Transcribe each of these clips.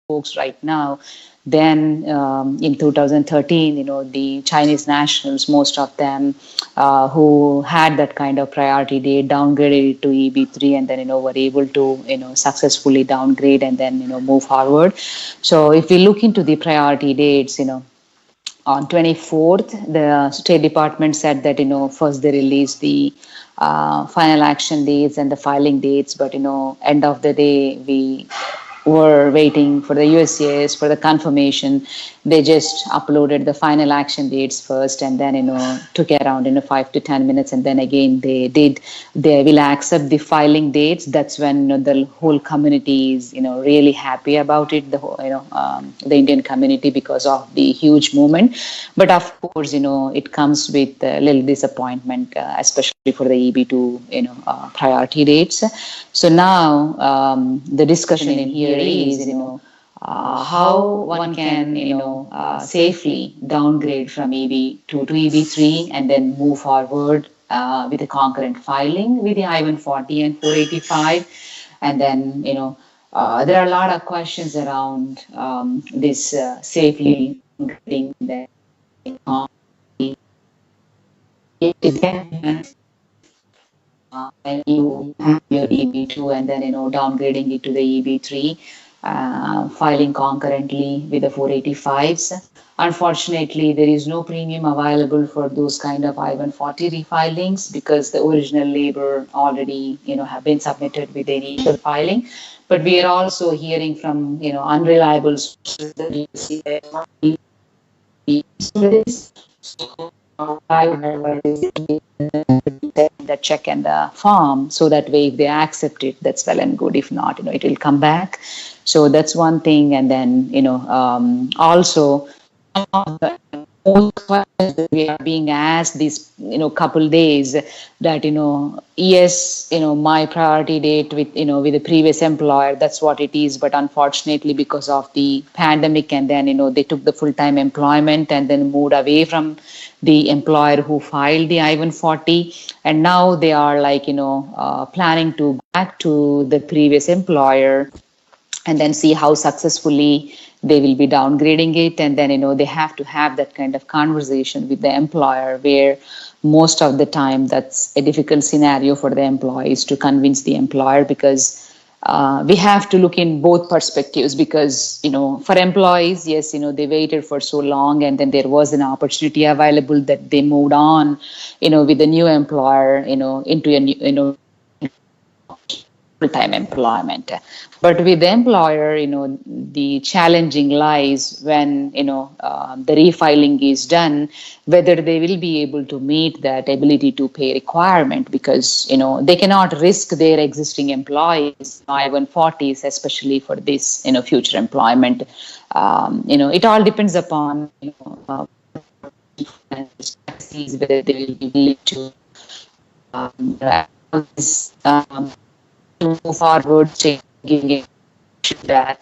folks right now. Then in 2013, the Chinese nationals, most of them who had that kind of priority date, downgraded it to EB3, and then were able to successfully downgrade and then move forward. So if we look into the priority dates, on 24th, the State Department said that first they released the final action dates and the filing dates, but end of the day we were waiting for the USCIS for the confirmation. They just uploaded the final action dates first, and then took around 5 to 10 minutes, and then again they will accept the filing dates. That's when the whole community is really happy about it. The Indian community, because of the huge movement. But of course, it comes with a little disappointment, especially for the EB2 priority dates. So now the discussion in here is how one can safely downgrade from EB2 to EB3 and then move forward with the concurrent filing with the I-140 and 485. And then there are a lot of questions around this safely downgrading the when you have your EB2 and then downgrading it to the EB3, filing concurrently with the 485s. Unfortunately, there is no premium available for those kind of I-140 refilings because the original labor already have been submitted with the initial filing. But we are also hearing from unreliable sources that the check and the form, so that way if they accept it, that's well and good. If not, it will come back. So that's one thing. And then also most questions that we are being asked these couple days that yes, my priority date with with the previous employer, that's what it is, but unfortunately because of the pandemic and then they took the full-time employment and then moved away from the employer who filed the I-140, and now they are like planning to go back to the previous employer and then see how successfully they will be downgrading it. And then they have to have that kind of conversation with the employer, where most of the time that's a difficult scenario for the employees to convince the employer, because we have to look in both perspectives. Because for employees, yes, they waited for so long, and then there was an opportunity available that they moved on with the new employer into a new full-time employment. But with the employer, the challenging lies when, the refiling is done, whether they will be able to meet that ability to pay requirement, because, they cannot risk their existing employees, I-140s, especially for this, future employment. It all depends upon, whether they will be willing to move forward, giving it that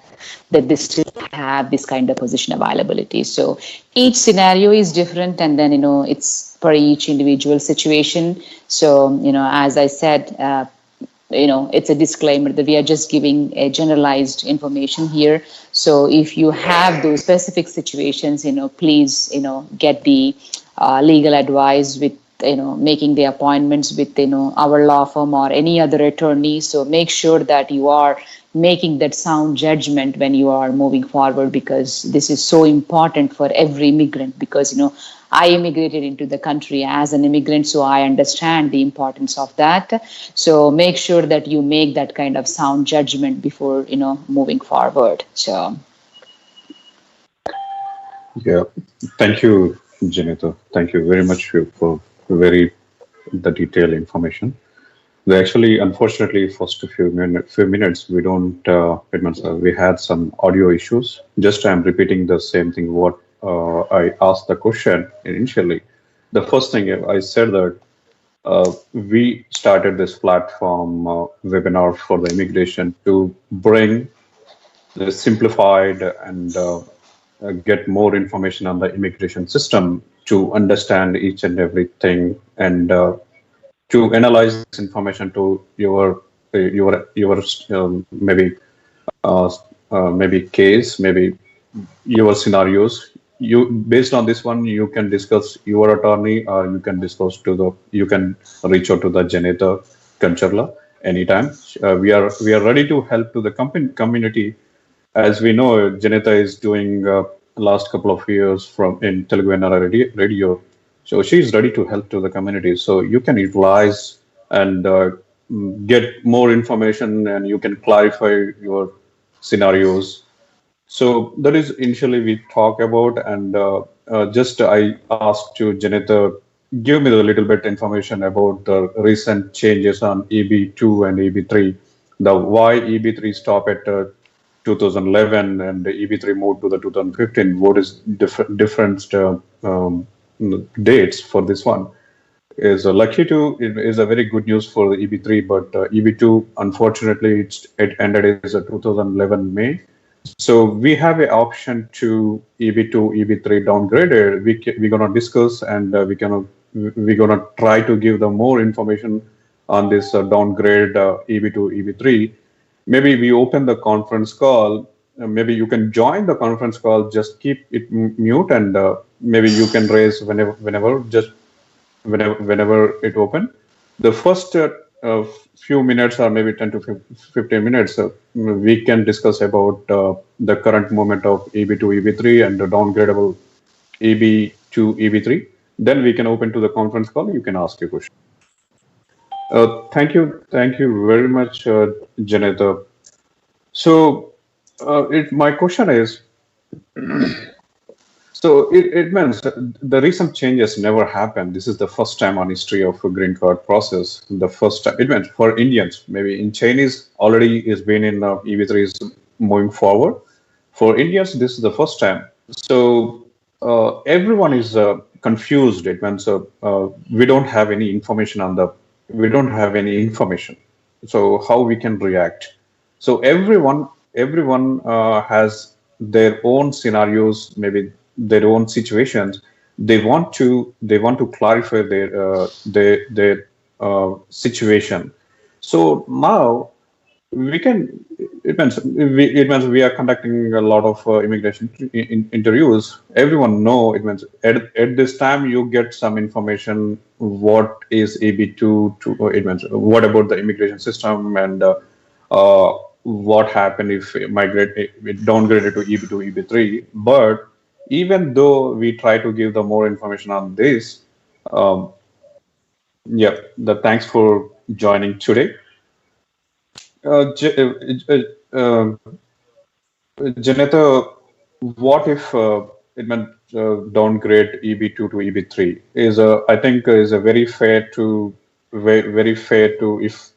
they still have this kind of position availability. So each scenario is different, and then it's for each individual situation. So as I said, it's a disclaimer that we are just giving a generalized information here. So if you have those specific situations, please get the legal advice with making the appointments with our law firm or any other attorney. So make sure that you are making that sound judgment when you are moving forward, because this is so important for every immigrant. Because I immigrated into the country as an immigrant, so I understand the importance of that. So make sure that you make that kind of sound judgment before moving forward. So yeah, thank you, Janetha. Thank you very much for the detailed information. We actually, unfortunately, first few minutes, we don't, we had some audio issues. Just I'm repeating the same thing what I asked the question initially. The first thing I said that we started this platform webinar for the immigration to bring the simplified and get more information on the immigration system, to understand each and everything, and to analyze this information to your maybe maybe case, maybe your scenarios. You based on this one, you can discuss your attorney, or you can reach out to the Janetha Kancharla anytime. We are ready to help to the community. As we know, Janetha is doing last couple of years from in Telugu NRI radio. So she's ready to help to the community. So you can utilize and get more information, and you can clarify your scenarios. So that is initially we talk about, and just I asked to Janetha, give me a little bit information about the recent changes on EB2 and EB3, the why EB3 stop at 2011 and the EB3 moved to the 2015. What is different dates for this one? Is lucky to it is a very good news for the EB3, but EB2 unfortunately it ended as a 2011 May. So we have an option to EB2, EB3 downgraded. We're gonna discuss, and we're gonna try to give them more information on this downgrade EB2, EB3. Maybe we open the conference call. Maybe you can join the conference call. Just keep it mute, and maybe you can raise whenever it open. The first few minutes, or maybe 10 to 15 minutes, we can discuss about the current moment of EB2, EB3 and the downgradable EB2, EB3. Then we can open to the conference call. You can ask your question. Thank you very much, Janetha. So my question is, so it means the recent changes never happened. This is the first time on history of a green card process. The first time it meant for Indians, maybe in Chinese already is been in EB3 is moving forward. For Indians, this is the first time. So everyone is confused. It means we don't have any information So how we can react? So everyone has their own scenarios, maybe their own situations. They want to clarify their situation. So now it means we are conducting a lot of immigration interviews. Everyone know it means at this time you get some information. What is EB2? It means what about the immigration system, and what happened if it downgraded to EB2, EB3. But even though we try to give the more information on this, thanks for joining today. Janetha, what if it meant downgrade EB2 to EB3? I think is a very fair to if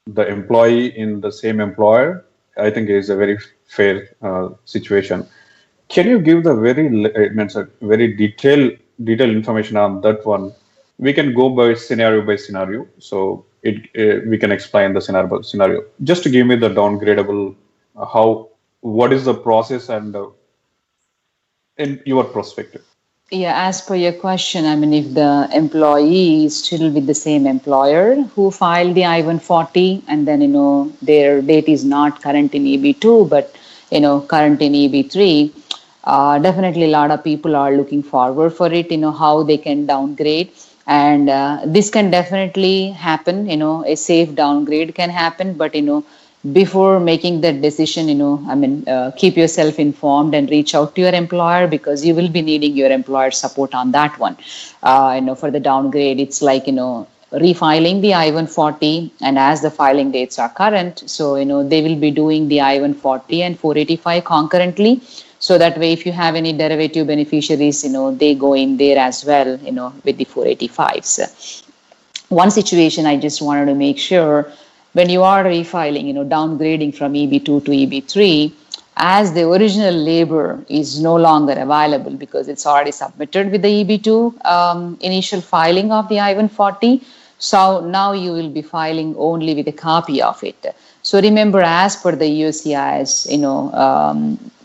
the employee in the same employer, I think is a very fair situation. Can you give the very detailed information on that one? We can go by scenario, so we can explain the scenario. Just to give me the downgradable, what is the process, and in your perspective. Yeah, as per your question, I mean, if the employee is still with the same employer who filed the I-140, and then, their date is not current in EB2, but, current in EB3, definitely a lot of people are looking forward for it, how they can downgrade. And this can definitely happen, a safe downgrade can happen, but, before making that decision, keep yourself informed and reach out to your employer, because you will be needing your employer's support on that one. For the downgrade, it's like, refiling the I-140, and as the filing dates are current, so, they will be doing the I-140 and 485 concurrently. So that way, if you have any derivative beneficiaries, they go in there as well, with the 485s. One situation I just wanted to make sure, when you are refiling, downgrading from EB2 to EB3, as the original labor is no longer available because it's already submitted with the EB2 initial filing of the I-140, so now you will be filing only with a copy of it. So remember, as per the USCIS,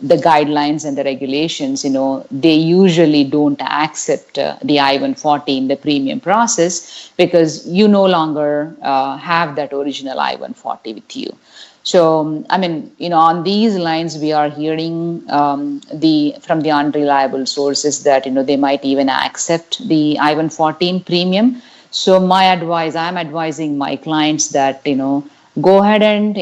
the guidelines and the regulations, they usually don't accept the I-140 in the premium process, because you no longer have that original I-140 with you. So, I mean, on these lines, we are hearing from the unreliable sources that, they might even accept the I-114 premium. So I'm advising my clients that, go ahead and,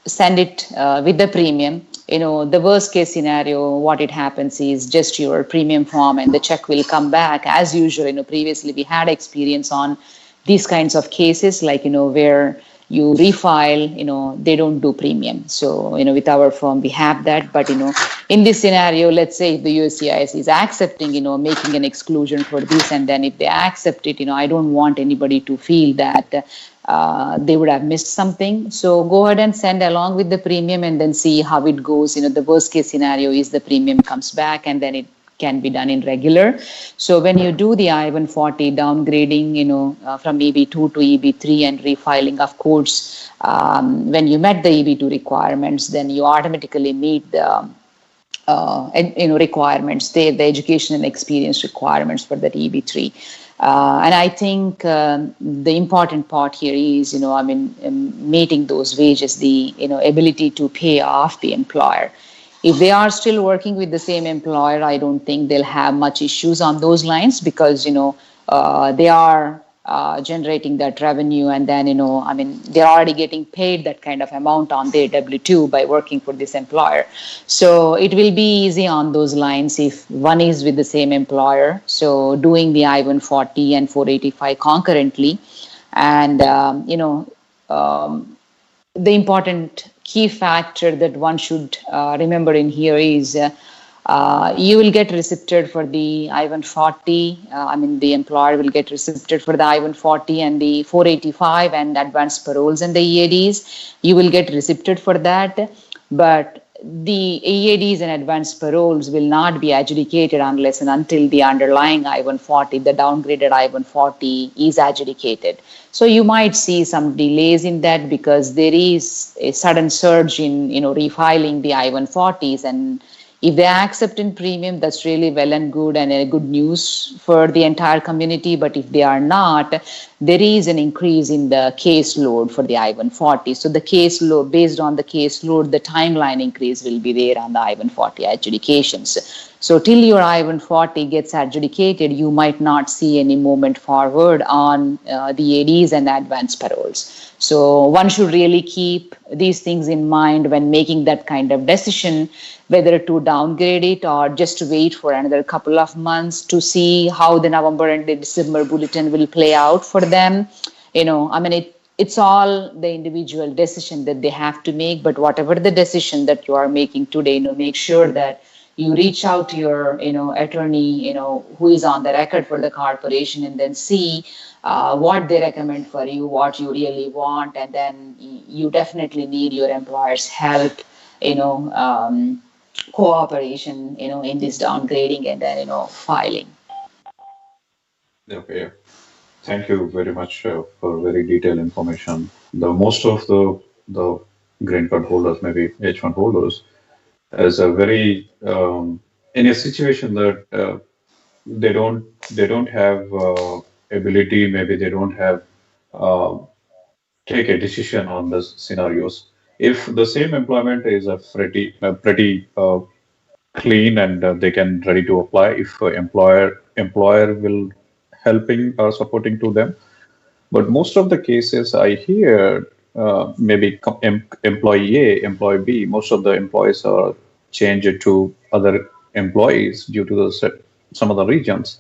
send it with the premium. The worst case scenario, what it happens is just your premium form and the check will come back as usual. Previously we had experience on these kinds of cases, like, where you refile, they don't do premium. So, with our firm, we have that. But, in this scenario, let's say if the USCIS is accepting, making an exclusion for this, and then if they accept it, I don't want anybody to feel that they would have missed something. So go ahead and send along with the premium and then see how it goes. The worst case scenario is the premium comes back and then it can be done in regular. So when you do the I-140 downgrading, from EB2 to EB3 and refiling, of course, when you met the EB2 requirements, then you automatically meet the requirements, the education and experience requirements for that EB3. And I think the important part here is, meeting those wages, the ability to pay off the employer. If they are still working with the same employer, I don't think they'll have much issues on those lines, because they are generating that revenue, and then they're already getting paid that kind of amount on their W-2 by working for this employer. So it will be easy on those lines if one is with the same employer. So doing the I-140 and 485 concurrently, and the important key factor that one should remember in here is you will get receipted for the I-140. The employer will get receipted for the I-140 and the 485 and advanced paroles and the EADs. You will get receipted for that. But the EADs and advanced paroles will not be adjudicated unless and until the underlying I-140, the downgraded I-140, is adjudicated. So you might see some delays in that because there is a sudden surge in refiling the I-140s, and if they accept in premium, that's really well and good and a good news for the entire community. But if they are not, there is an increase in the caseload for the I-140. So the caseload, based on the caseload, the timeline increase will be there on the I-140 adjudications. So till your I-140 gets adjudicated, you might not see any movement forward on the ADs and advanced paroles. So one should really keep these things in mind when making that kind of decision, whether to downgrade it or just to wait for another couple of months to see how the November and the December bulletin will play out for them. It's all the individual decision that they have to make. But whatever the decision that you are making today, make sure that you reach out to your, attorney, who is on the record for the corporation, and then see what they recommend for you, what you really want, and then you definitely need your employer's help, cooperation, in this downgrading and then, filing. Okay. Thank you very much for very detailed information. The most of the green card holders, maybe H1 holders, as a very in a situation that they don't have ability, maybe they don't have uh, take a decision on the scenarios. If the same employment is a pretty clean and they can ready to apply, if employer will helping or supporting to them. But most of the cases I hear, maybe employee A, employee B, most of the employees are changed to other employees due to some of the regions.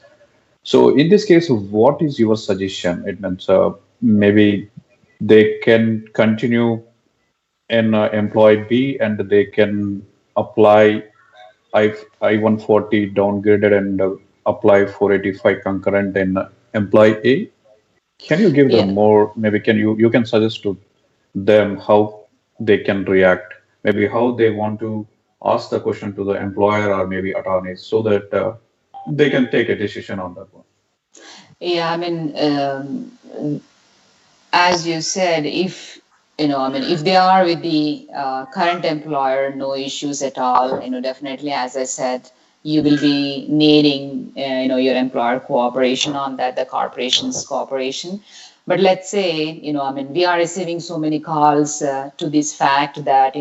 So in this case, what is your suggestion? It means maybe they can continue in employee B and they can apply I-140 downgraded and apply 485 concurrent in employee A. Can you give them Yeah. more? Maybe you can suggest to them how they can react, maybe how they want to ask the question to the employer or maybe attorneys, so that they can take a decision on that one. Yeah, as you said, if if they are with the current employer, no issues at all. Definitely, as I said, you will be needing your employer cooperation on that, the corporation's cooperation. But let's say, I mean, we are receiving so many calls to this fact that,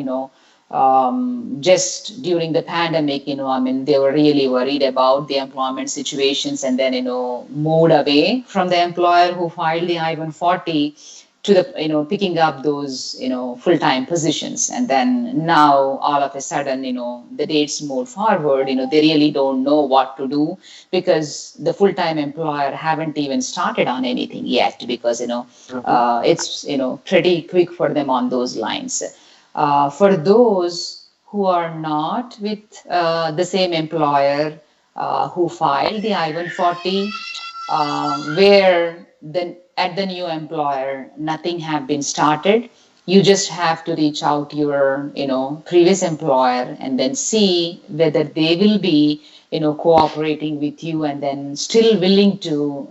just during the pandemic, I mean, they were really worried about the employment situations and then, moved away from the employer who filed the I-140 to the, picking up those, full-time positions. And then now all of a sudden, the dates move forward, they really don't know what to do because the full-time employer haven't even started on anything yet because, it's, pretty quick for them on those lines. For those who are not with the same employer who filed the I-140, where then at the new employer nothing have been started, you just have to reach out to your previous employer and then see whether they will be cooperating with you and then still willing to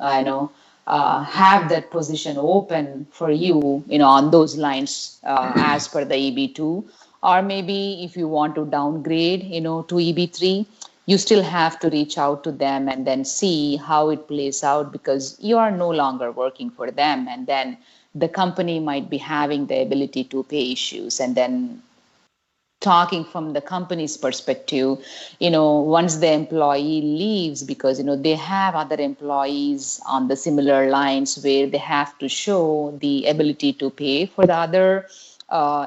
have that position open for you on those lines as per the EB2. Or maybe if you want to downgrade to EB3, you still have to reach out to them and then see how it plays out because you are no longer working for them. And then the company might be having the ability to pay issues. And then talking from the company's perspective, once the employee leaves, because, they have other employees on the similar lines where they have to show the ability to pay for the other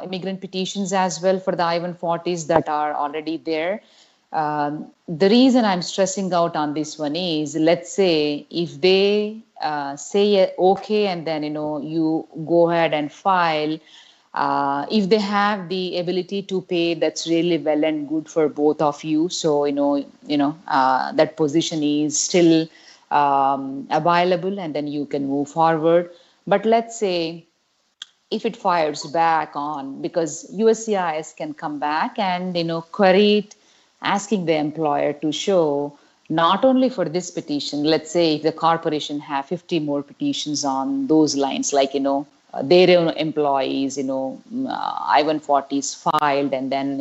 immigrant petitions as well for the I-140s that are already there. The reason I'm stressing out on this one is, let's say if they say okay, and then you go ahead and file. If they have the ability to pay, that's really well and good for both of you. So that position is still available, and then you can move forward. But let's say if it fires back on, because USCIS can come back and query it, asking the employer to show not only for this petition. Let's say if the corporation have 50 more petitions on those lines, like their own employees, I-140s filed, and then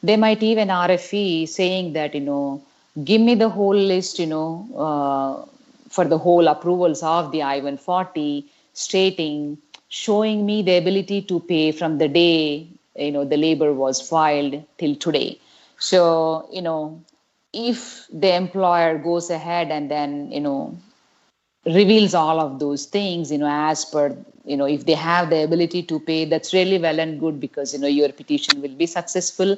they might even RFE saying that give me the whole list, for the whole approvals of the I-140, stating, showing me the ability to pay from the day the labor was filed till today. So if the employer goes ahead and then reveals all of those things as per if they have the ability to pay, that's really well and good because your petition will be successful.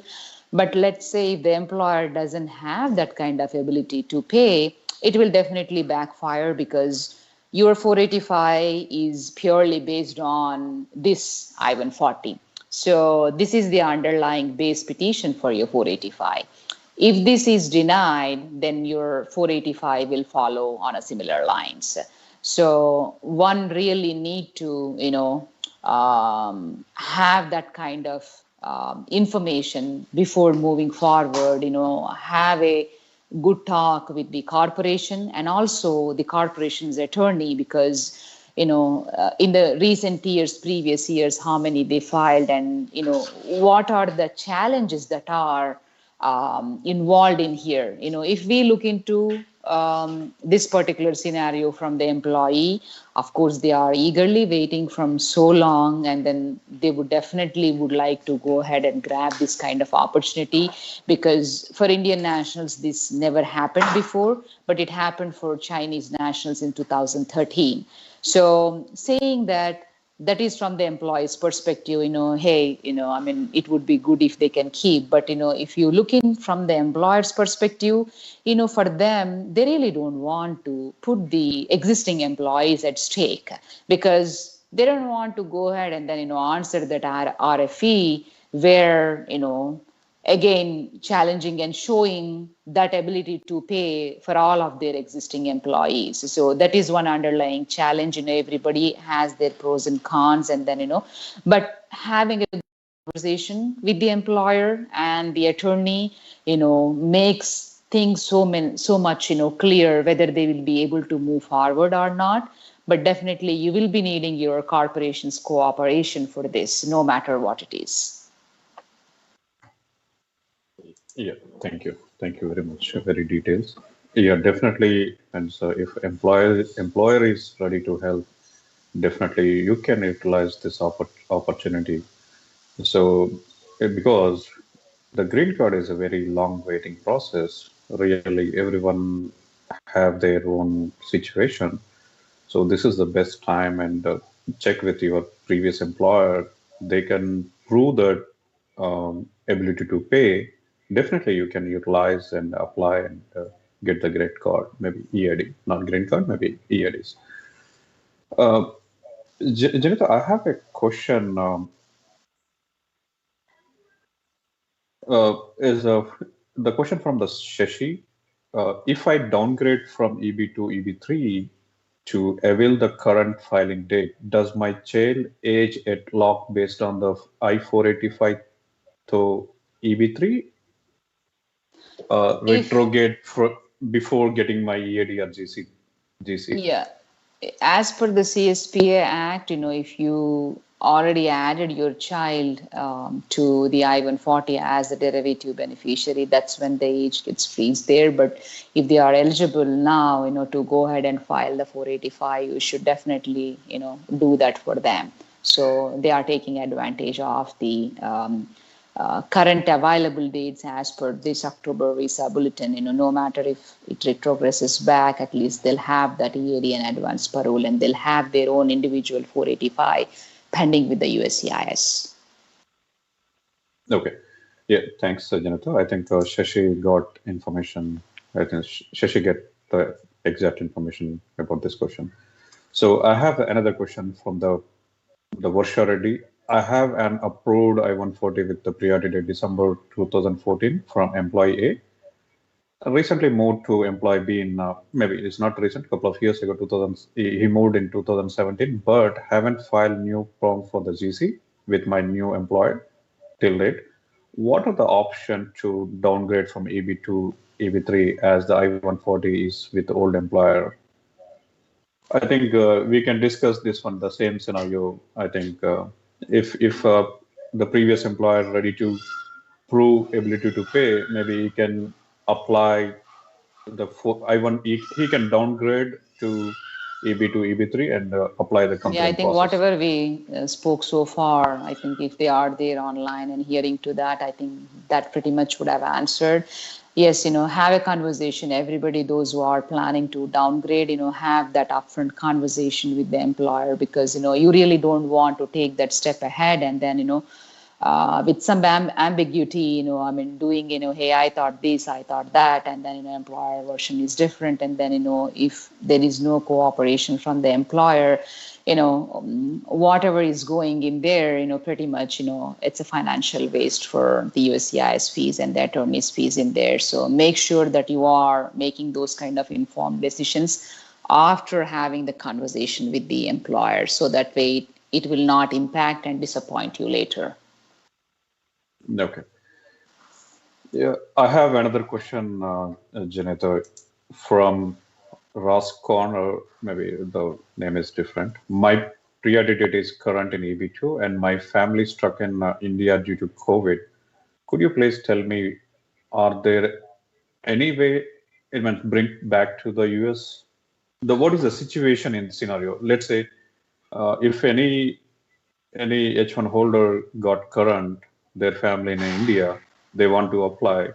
But let's say if the employer doesn't have that kind of ability to pay, it will definitely backfire because your 485 is purely based on this I-140. So this is the underlying base petition for your 485. If this is denied, then your 485 will follow on a similar lines. So one really need to, have that kind of information before moving forward, have a good talk with the corporation and also the corporation's attorney because, in the recent years, previous years, how many they filed and, what are the challenges that are involved in here. If we look into this particular scenario from the employee, of course, they are eagerly waiting from so long, and then they would definitely would like to go ahead and grab this kind of opportunity because for Indian nationals, this never happened before, but it happened for Chinese nationals in 2013. So saying that is from the employee's perspective, hey, I mean, it would be good if they can keep. But, if you look in from the employer's perspective, for them, they really don't want to put the existing employees at stake because they don't want to go ahead and then, answer that RFE where, again, challenging and showing that ability to pay for all of their existing employees. So that is one underlying challenge. Everybody has their pros and cons, and then, but having a conversation with the employer and the attorney, makes things so much, clear whether they will be able to move forward or not. But definitely you will be needing your corporation's cooperation for this, no matter what it is. Yeah, thank you. Thank you very much. Very details. Yeah, definitely. And so if employer is ready to help, definitely you can utilize this opportunity. So, because the green card is a very long waiting process, really everyone have their own situation. So this is the best time, and check with your previous employer. They can prove that ability to pay. Definitely, you can utilize and apply and get the green card, maybe EAD, not green card, maybe EADs. Uh, Janita, I have a question. Is the question from the Shashi? If I downgrade from EB to EB3 to avail the current filing date, does my child age at lock based on the I-485 to EB3 If retrograde before getting my EAD or GC? Yeah, as per the CSPA Act, if you already added your child to the I-140 as a derivative beneficiary, that's when the age gets freeze there. But if they are eligible now, to go ahead and file the 485, you should definitely, do that for them. So they are taking advantage of the current available dates as per this October visa bulletin. No matter if it retrogresses back, at least they'll have that EAD and advance parole, and they'll have their own individual 485 pending with the USCIS. Okay. Yeah, thanks, Janita. I think Shashi got information. I think Shashi get the exact information about this question. So I have another question from the Varsha Reddy. I have an approved I-140 with the priority date December 2014 from employee A. I recently moved to employee B in maybe it's not recent, a couple of years ago, 2000. He moved in 2017, but haven't filed new form for the GC with my new employer till date. What are the options to downgrade from EB to EB3 as the I-140 is with the old employer? I think we can discuss this one, the same scenario. I think if the previous employer ready to prove ability to pay, maybe he can apply I1. He can downgrade to EB to EB3 and apply the Yeah, I concurrent think process. whatever we spoke so far, I think if they are there online and hearing to that, I think that pretty much would have answered. Yes, have a conversation. Everybody, those who are planning to downgrade, have that upfront conversation with the employer, because, you really don't want to take that step ahead and then, with some ambiguity, I mean, doing, hey, I thought this, I thought that, and then, employer version is different. And then, if there is no cooperation from the employer, whatever is going in there, pretty much, it's a financial waste for the USCIS fees and the attorney's fees in there. So make sure that you are making those kind of informed decisions after having the conversation with the employer, so that way it will not impact and disappoint you later. Okay. Yeah, I have another question, Janeta, from Ross Corner. Maybe the name is different. My priority date is current in EB2, and my family struck in India due to COVID. Could you please tell me, are there any way it might bring back to the US? What is the situation in scenario? Let's say if any H1 holder got current, their family in India, they want to apply.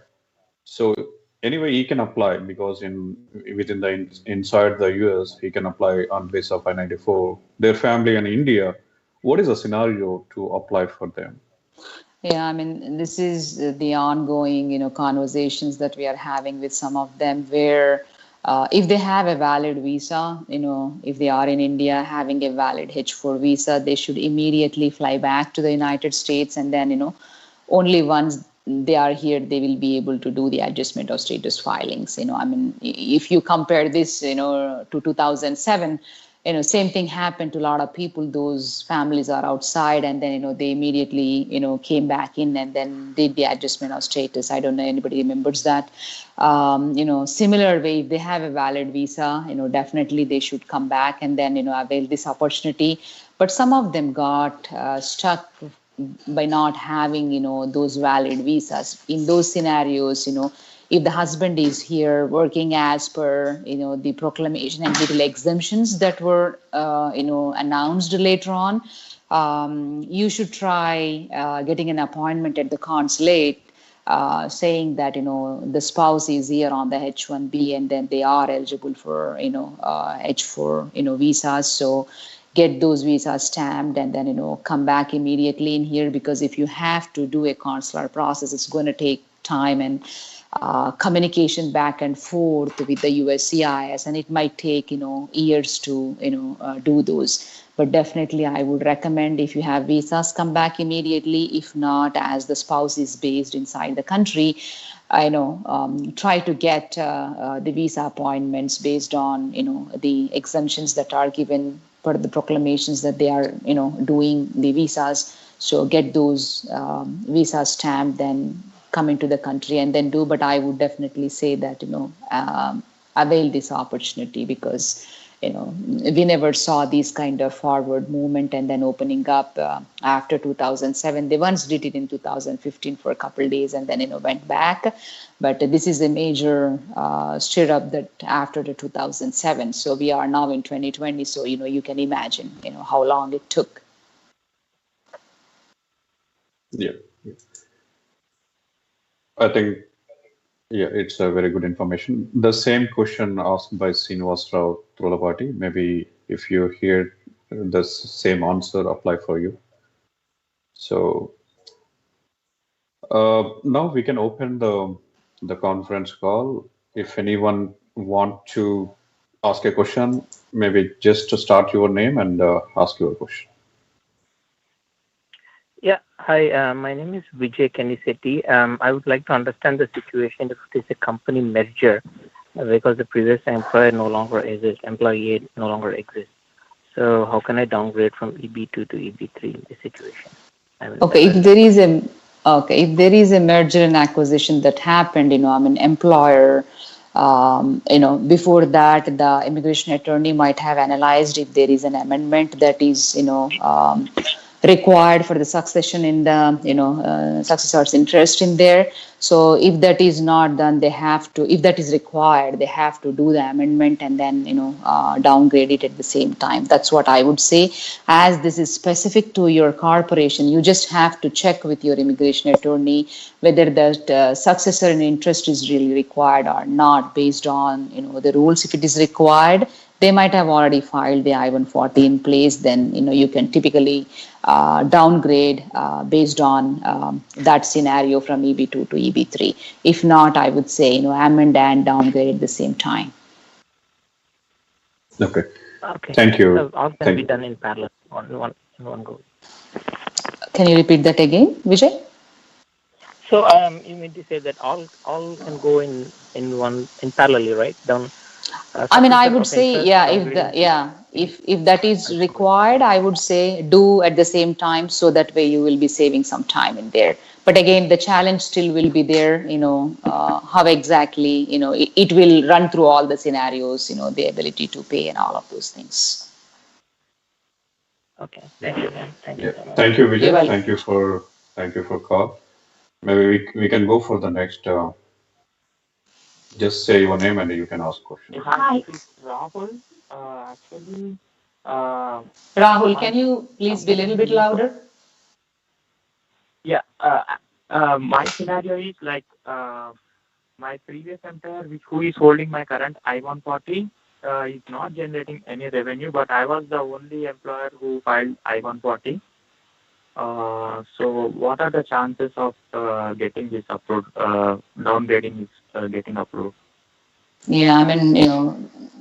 So anyway, he can apply because within the inside the US, he can apply on base of I-94. Their family in India, what is the scenario to apply for them? Yeah, I mean, this is the ongoing, conversations that we are having with some of them, where if they have a valid visa, if they are in India having a valid H4 visa, they should immediately fly back to the United States, and then, only once they are here, they will be able to do the adjustment of status filings. I mean, if you compare this, to 2007, same thing happened to a lot of people. Those families are outside, and then, they immediately, came back in and then did the adjustment of status. I don't know anybody remembers that. Similar way, if they have a valid visa, definitely they should come back and then, avail this opportunity. But some of them got stuck by not having, those valid visas. In those scenarios, if the husband is here working as per, the proclamation and little exemptions that were, announced later on, you should try getting an appointment at the consulate, saying that the spouse is here on the H1B and then they are eligible for H4 visas. So get those visas stamped and then come back immediately in here, because if you have to do a consular process, it's going to take time and communication back and forth with the USCIS, and it might take years to do those. But definitely, I would recommend, if you have visas, come back immediately. If not, as the spouse is based inside the country, try to get the visa appointments based on the exemptions that are given per the proclamations that they are doing the visas. So get those visas stamped, then come into the country and then do. But I would definitely say that avail this opportunity, because we never saw these kind of forward movement and then opening up after 2007. They once did it in 2015 for a couple of days and then went back. But this is a major stir-up that after the 2007. So we are now in 2020. So you can imagine how long it took. Yeah. I think, it's a very good information. The same question asked by Srinivasrao Trolapati. Maybe if you hear the same answer apply for you. So now we can open the conference call. If anyone want to ask a question, maybe just to start your name and ask your question. Yeah, hi, my name is Vijay Kenisetti. I would like to understand the situation if it is a company merger, because the previous employer no longer exists, employee A no longer exists. So how can I downgrade from EB2 to EB3 in this situation? Okay, if there is a merger and acquisition that happened, employer, before that, the immigration attorney might have analyzed if there is an amendment that is, required for the succession in the successor's interest in there. So if that is not done, if that is required, they have to do the amendment and then downgrade it at the same time. That's what I would say. As this is specific to your corporation, you just have to check with your immigration attorney whether that successor in interest is really required or not, based on the rules. If it is required, they might have already filed the I-140 in place. Then you can typically downgrade based on that scenario from EB2 to EB3. If not, I would say amend and downgrade at the same time. Okay. Thank you. So all can be done in parallel in one go. Can you repeat that again, Vijay? So you mean to say that all can go in parallelly, right? I would say, if that is required, I would say do at the same time, so that way you will be saving some time in there. But again, the challenge still will be there, how exactly, it will run through all the scenarios, the ability to pay and all of those things. Okay, thank you. Thank you. Thank you, Vijay. Thank you for call. Maybe we can go for the next. Just say your name and you can ask questions. Hi, it's Rahul. Rahul, can you please be a little bit louder? Yeah, my scenario is like my previous employer, who is holding my current I-140, is not generating any revenue, but I was the only employer who filed I-140. So what are the chances of getting this approved, downgrading is getting approved? Yeah,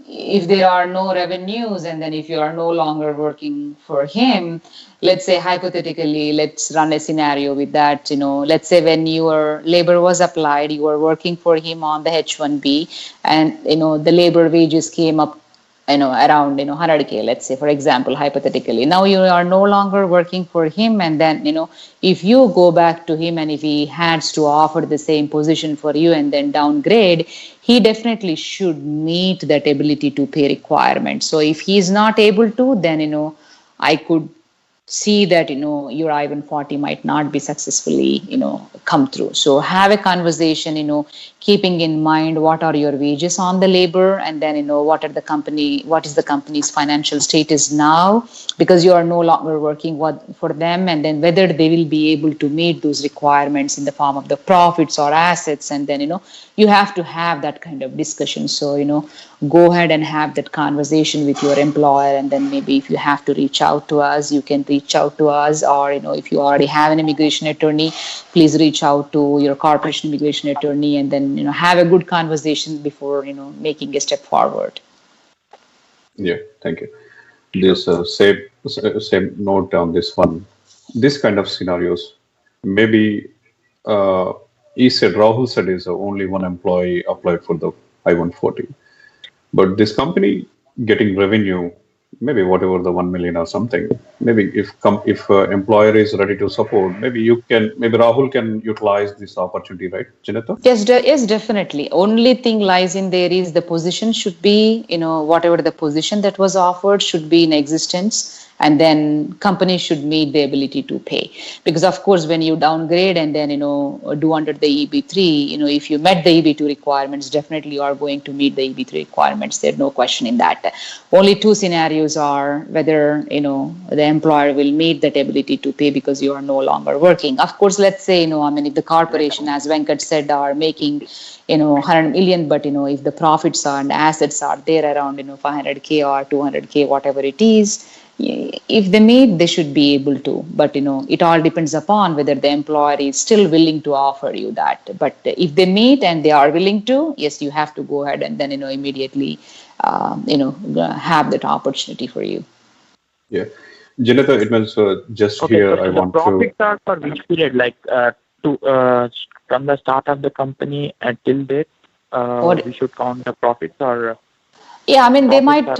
if there are no revenues and then if you are no longer working for him, let's say hypothetically, let's run a scenario with that, let's say when your labor was applied, you were working for him on the H1B and, the labor wages came up, around, 100K, let's say, for example, hypothetically. Now you are no longer working for him, and then, if you go back to him and if he has to offer the same position for you and then downgrade, he definitely should meet that ability to pay requirement. So if he is not able to, then, I could see that, your I-140 might not be successfully, come through. So have a conversation, keeping in mind what are your wages on the labor, and then, what is the company's financial status now, because you are no longer working for them, and then whether they will be able to meet those requirements in the form of the profits or assets, and then, you have to have that kind of discussion. So, go ahead and have that conversation with your employer, and then maybe if you have to reach out to us, you can reach out to us, or if you already have an immigration attorney, please reach out to your corporation immigration attorney, and then have a good conversation before making a step forward. Yeah, thank you. This same note on this one. This kind of scenarios, maybe Rahul said is only one employee applied for the I-140. But this company getting revenue, maybe whatever the 1 million or something, maybe if employer is ready to support, maybe Rahul can utilize this opportunity, right, Janetha? Yes, definitely. Only thing lies in there is the position should be, whatever the position that was offered should be in existence. And then company should meet the ability to pay, because of course when you downgrade and then do under the EB3, if you met the EB2 requirements, definitely you are going to meet the EB3 requirements. There's no question in that. Only two scenarios are whether the employer will meet that ability to pay because you are no longer working. Of course, let's say if the corporation, as Venkat said, are making 100 million, but if the profits are and assets are there around 500K or 200K, whatever it is, if they meet, they should be able to. But it all depends upon whether the employer is still willing to offer you that. But if they meet and they are willing to, yes, you have to go ahead and then immediately have that opportunity for you. Yeah, Janetha, it means just okay, here. So I want to. The profits are for which period? Like from the start of the company until date, we should count the profits, or? Yeah, they might,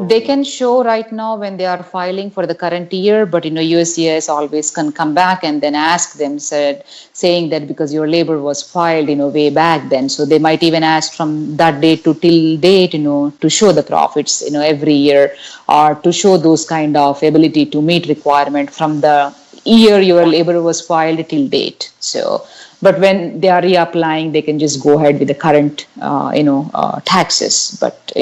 they can show right now when they are filing for the current year, but USCIS always can come back and then ask them, saying that because your labor was filed way back then, so they might even ask from that date to till date to show the profits every year, or to show those kind of ability to meet requirement from the year your labor was filed till date. So but when they are reapplying, they can just go ahead with the current taxes. But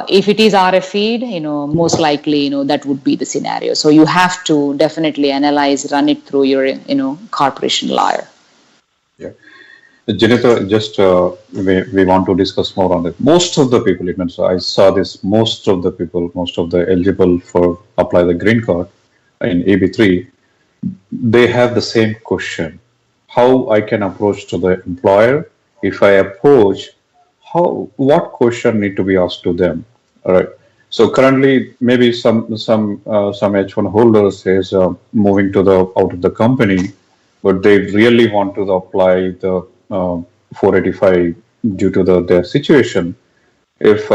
if it is RF feed, most likely that would be the scenario. So you have to definitely analyze, run it through your corporation lawyer. Yeah, Janetha, just we want to discuss more on that. Most of the people, it means I saw this. Most of the eligible for apply the green card in EB3, they have the same question: how I can approach to the employer? If I approach, what question need to be asked to them? All right. So currently, maybe some H1 holders is moving to the out of the company, but they really want to apply the 485 due to their situation. If,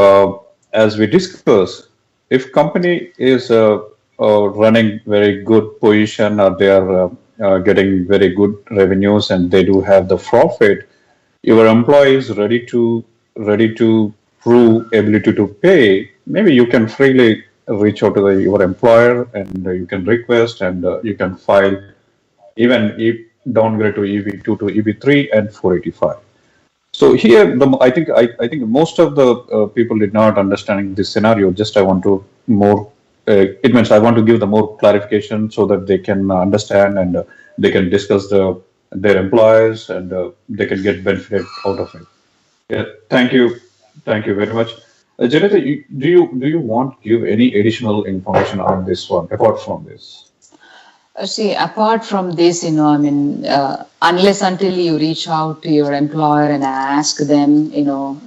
as we discuss, if company is running very good position, or they are getting very good revenues and they do have the profit, your employee is ready to prove ability to pay, maybe you can freely reach out to your employer and you can request, and you can file even if downgrade to EB2 to EB3 and 485. So here, I think most of the people did not understanding this scenario. Just I want to more. It means I want to give them more clarification so that they can understand, and they can discuss their employers, and they can get benefit out of it. Yeah, thank you very much, Janetha. Do you want to give any additional information on this one apart from this? See, apart from this, unless until you reach out to your employer and ask them,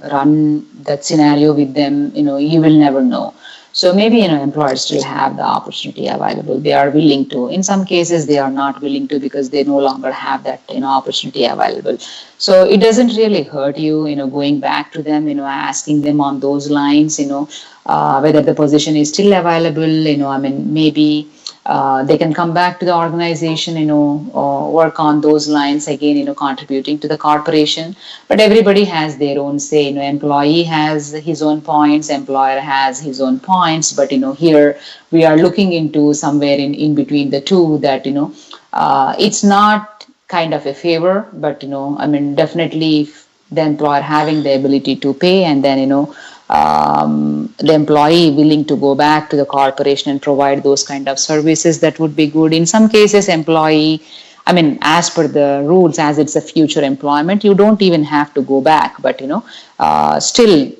run that scenario with them, you will never know. So maybe, employers still have the opportunity available. They are willing to. In some cases, they are not willing to because they no longer have that, opportunity available. So it doesn't really hurt you, going back to them, asking them on those lines, whether the position is still available, maybe they can come back to the organization, work on those lines again, contributing to the corporation. But everybody has their own say. Employee has his own points, employer has his own points. But here we are looking into somewhere in between the two, that it's not kind of a favor, but definitely if the employer having the ability to pay, and then the employee willing to go back to the corporation and provide those kind of services, that would be good. In some cases, employee, as per the rules, as it's a future employment, you don't even have to go back. But still,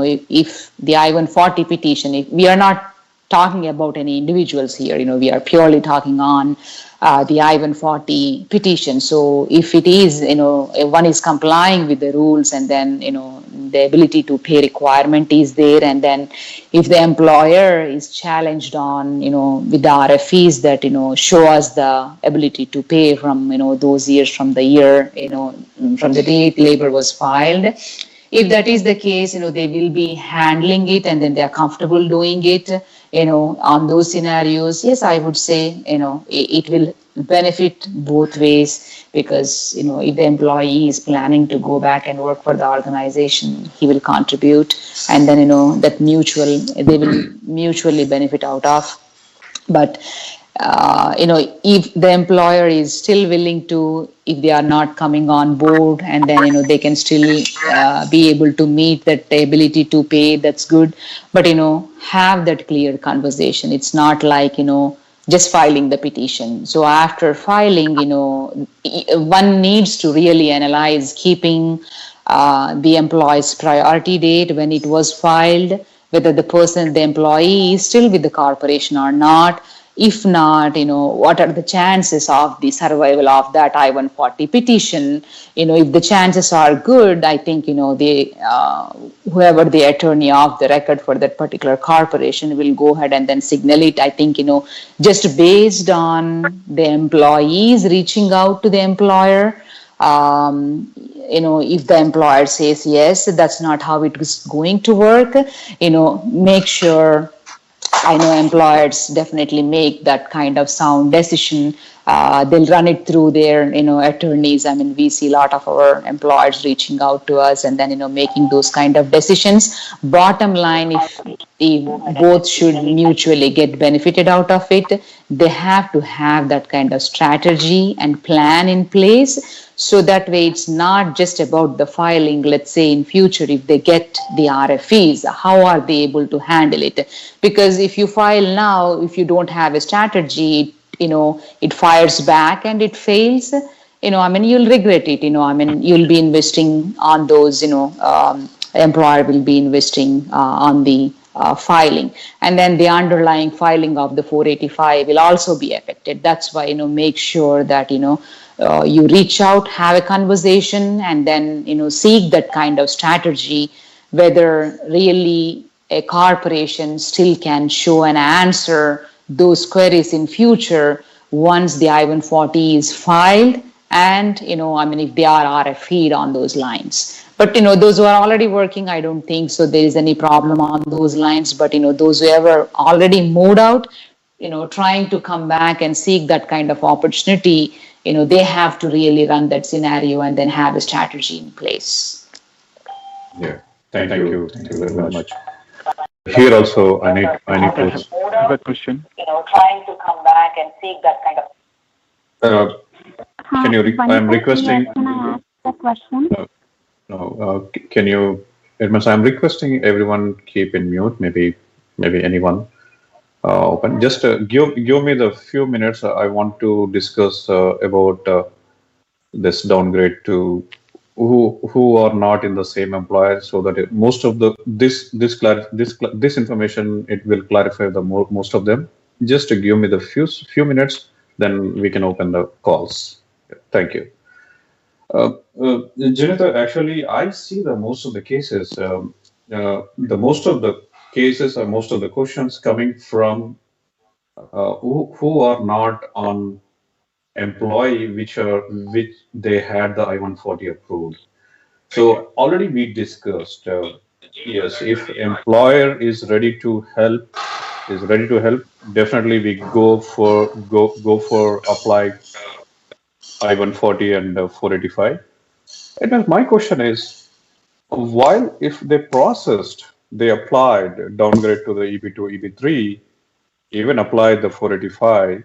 if the I-140 petition, if we are not talking about any individuals here, we are purely talking on the I-140 petition. So if it is, one is complying with the rules, and then, the ability to pay requirement is there, and then if the employer is challenged on, with the RFEs that, show us the ability to pay from, those years, from the year, from the date labor was filed. If that is the case, they will be handling it, and then they are comfortable doing it, on those scenarios. Yes, I would say, it will benefit both ways, because, if the employee is planning to go back and work for the organization, he will contribute, and then, that they will mutually benefit out of. But if the employer is still willing to, if they are not coming on board, and then they can still be able to meet that ability to pay, that's good. But have that clear conversation. It's not like just filing the petition. So after filing, one needs to really analyze, keeping the employee's priority date when it was filed, whether the employee is still with the corporation or not. If not, what are the chances of the survival of that I-140 petition? If the chances are good, I think, whoever the attorney of the record for that particular corporation will go ahead and then signal it. I think, just based on the employees reaching out to the employer, if the employer says yes, that's not how it is going to work, make sure. I know employers definitely make that kind of sound decision. They'll run it through their, attorneys. We see a lot of our employers reaching out to us, and then, making those kind of decisions. Bottom line, if both should mutually get benefited out of it, they have to have that kind of strategy and plan in place. So that way, it's not just about the filing. Let's say in future, if they get the RFEs, how are they able to handle it? Because if you file now, if you don't have a strategy, it fires back and it fails. You'll regret it. You'll be investing on those. Employer will be investing on the filing, and then the underlying filing of the 485 will also be affected. That's why make sure that you reach out, have a conversation, and then seek that kind of strategy, whether really a corporation still can show and answer those queries in future once the I-140 is filed, and if they are RFE'd on those lines. But those who are already working, I don't think so there is any problem on those lines. But those who ever already moved out, trying to come back and seek that kind of opportunity, they have to really run that scenario and then have a strategy in place. Yeah, thank you very much. Here also, I need to have a question. Trying to come back and seek that kind of. Can you? I'm requesting. Can I ask a question? No. Can you? I'm requesting everyone keep in mute. Maybe anyone open. Just give me the few minutes. I want to discuss about this downgrade to who are not in the same employer, so that most of this information, it will clarify the most of them. Just give me the few minutes, then we can open the calls. Thank you. Janetha, actually, I see the most of the cases, most of the questions coming from who are not on employee, which they had the I-140 approved. So already we discussed, yes, if employer is ready to help is ready to help, definitely we go for apply I-140 and 485. And then my question is, while if they processed, they applied downgrade to the EB2, EB3, even applied the 485,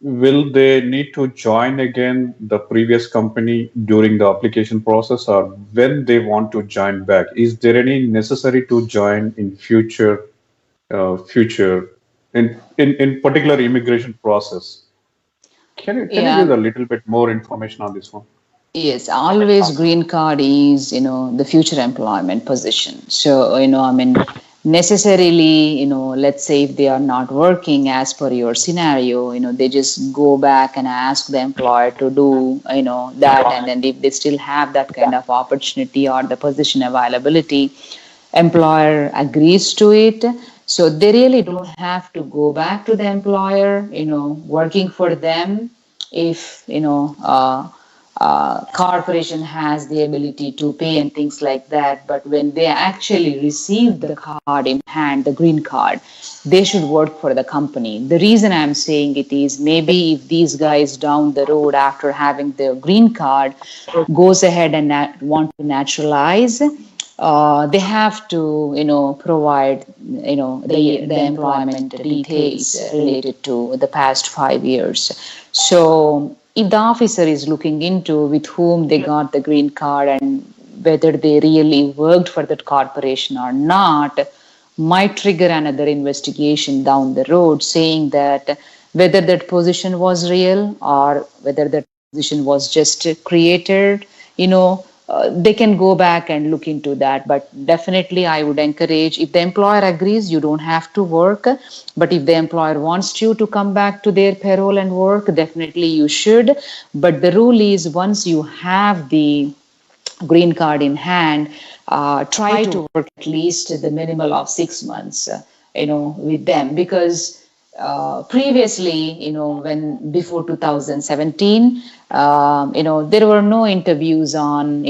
will they need to join again the previous company during the application process, or when they want to join back? Is there any necessary to join in future in particular immigration process? Can you give Yeah. a little bit more information on this one? Yes, always green card is, the future employment position. So, necessarily, let's say if they are not working as per your scenario, they just go back and ask the employer to do, that. And then if they still have that kind of opportunity or the position availability, employer agrees to it. So they really don't have to go back to the employer, working for them if, corporation has the ability to pay and things like that. But when they actually receive the card in hand, the green card, they should work for the company. The reason I'm saying it is maybe if these guys down the road after having the green card goes ahead and want to naturalize, they have to, provide, the employment details related to the past 5 years. So if the officer is looking into with whom they got the green card and whether they really worked for that corporation or not, might trigger another investigation down the road saying that whether that position was real or whether that position was just created, they can go back and look into that. But definitely, I would encourage if the employer agrees, you don't have to work. But if the employer wants you to come back to their payroll and work, definitely you should. But the rule is once you have the green card in hand, try to work at least the minimal of 6 months, with them because previously, when before 2017, there were no interviews on,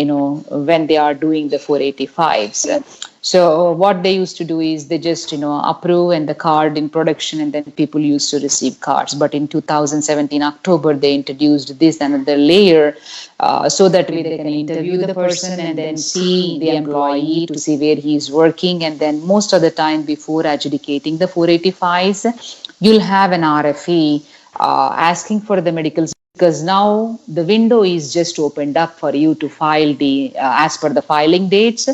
when they are doing the 485s. So what they used to do is they just, approve and the card in production and then people used to receive cards. But in 2017 October, they introduced this another layer so that way they can interview the person and then see the employee to see where he is working. And then most of the time before adjudicating the 485s, you'll have an RFE asking for the medicals because now the window is just opened up for you to file the, as per the filing dates,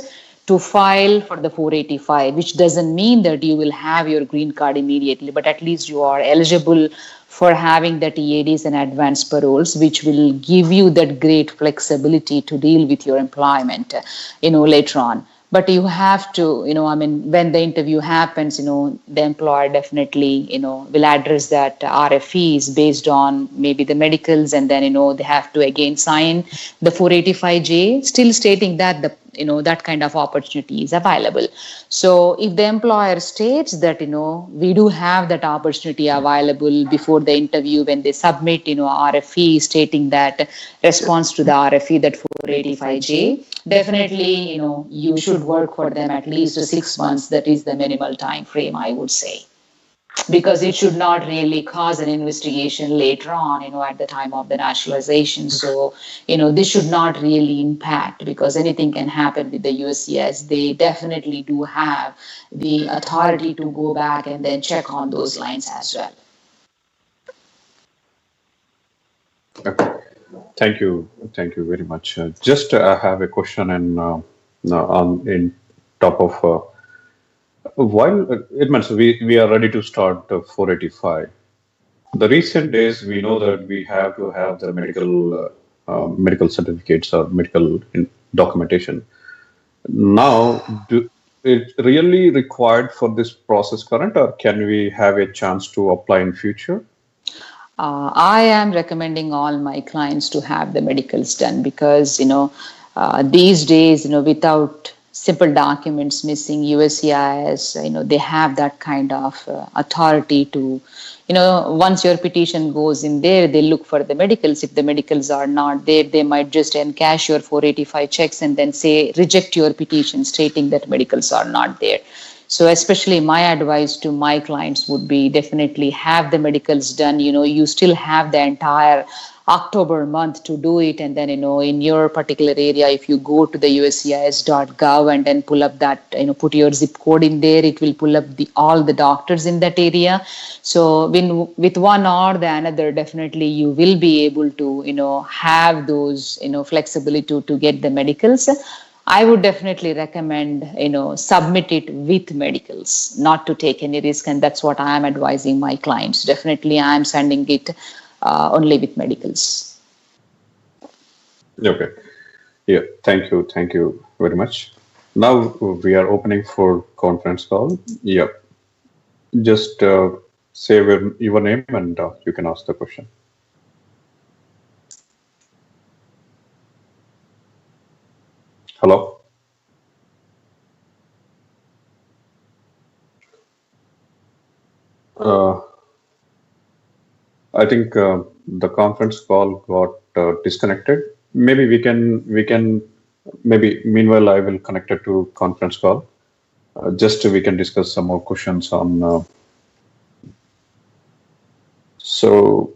to file for the 485, which doesn't mean that you will have your green card immediately, but at least you are eligible for having the TADs and advanced paroles, which will give you that great flexibility to deal with your employment, later on. But you have to, when the interview happens, the employer definitely, will address that RFEs based on maybe the medicals, and then, they have to again sign the 485J, still stating that that kind of opportunity is available. So if the employer states that, we do have that opportunity available before the interview, when they submit, RFE stating that response to the RFE, that 485J, definitely, you should work for them at least 6 months. That is the minimal time frame, I would say, because it should not really cause an investigation later on, at the time of the nationalization. So, this should not really impact because anything can happen with the USCIS. They definitely do have the authority to go back and then check on those lines as well. Okay. Thank you very much. Just I have a question in top of while it means we are ready to start 485. The recent days we know that we have to have the medical certificates or medical documentation. Now, it really required for this process current, or can we have a chance to apply in future? I am recommending all my clients to have the medicals done because, these days, without simple documents missing, USCIS, they have that kind of authority to, once your petition goes in there, they look for the medicals. If the medicals are not there, they might just encash your 485 checks and then say, reject your petition stating that medicals are not there. So especially my advice to my clients would be definitely have the medicals done. You still have the entire October month to do it. And then, in your particular area, if you go to the uscis.gov and then pull up that, put your zip code in there, it will pull up all the doctors in that area. So with one or the another, definitely you will be able to, have those, flexibility to get the medicals. I would definitely recommend, submit it with medicals, not to take any risk. And that's what I am advising my clients. Definitely, I am sending it only with medicals. Okay. Yeah. Thank you. Thank you very much. Now we are opening for conference call. Yeah. Just say your name and you can ask the question. Hello. I think the conference call got disconnected. Maybe we can maybe meanwhile I will connect it to conference call. Just we can discuss some more questions on. So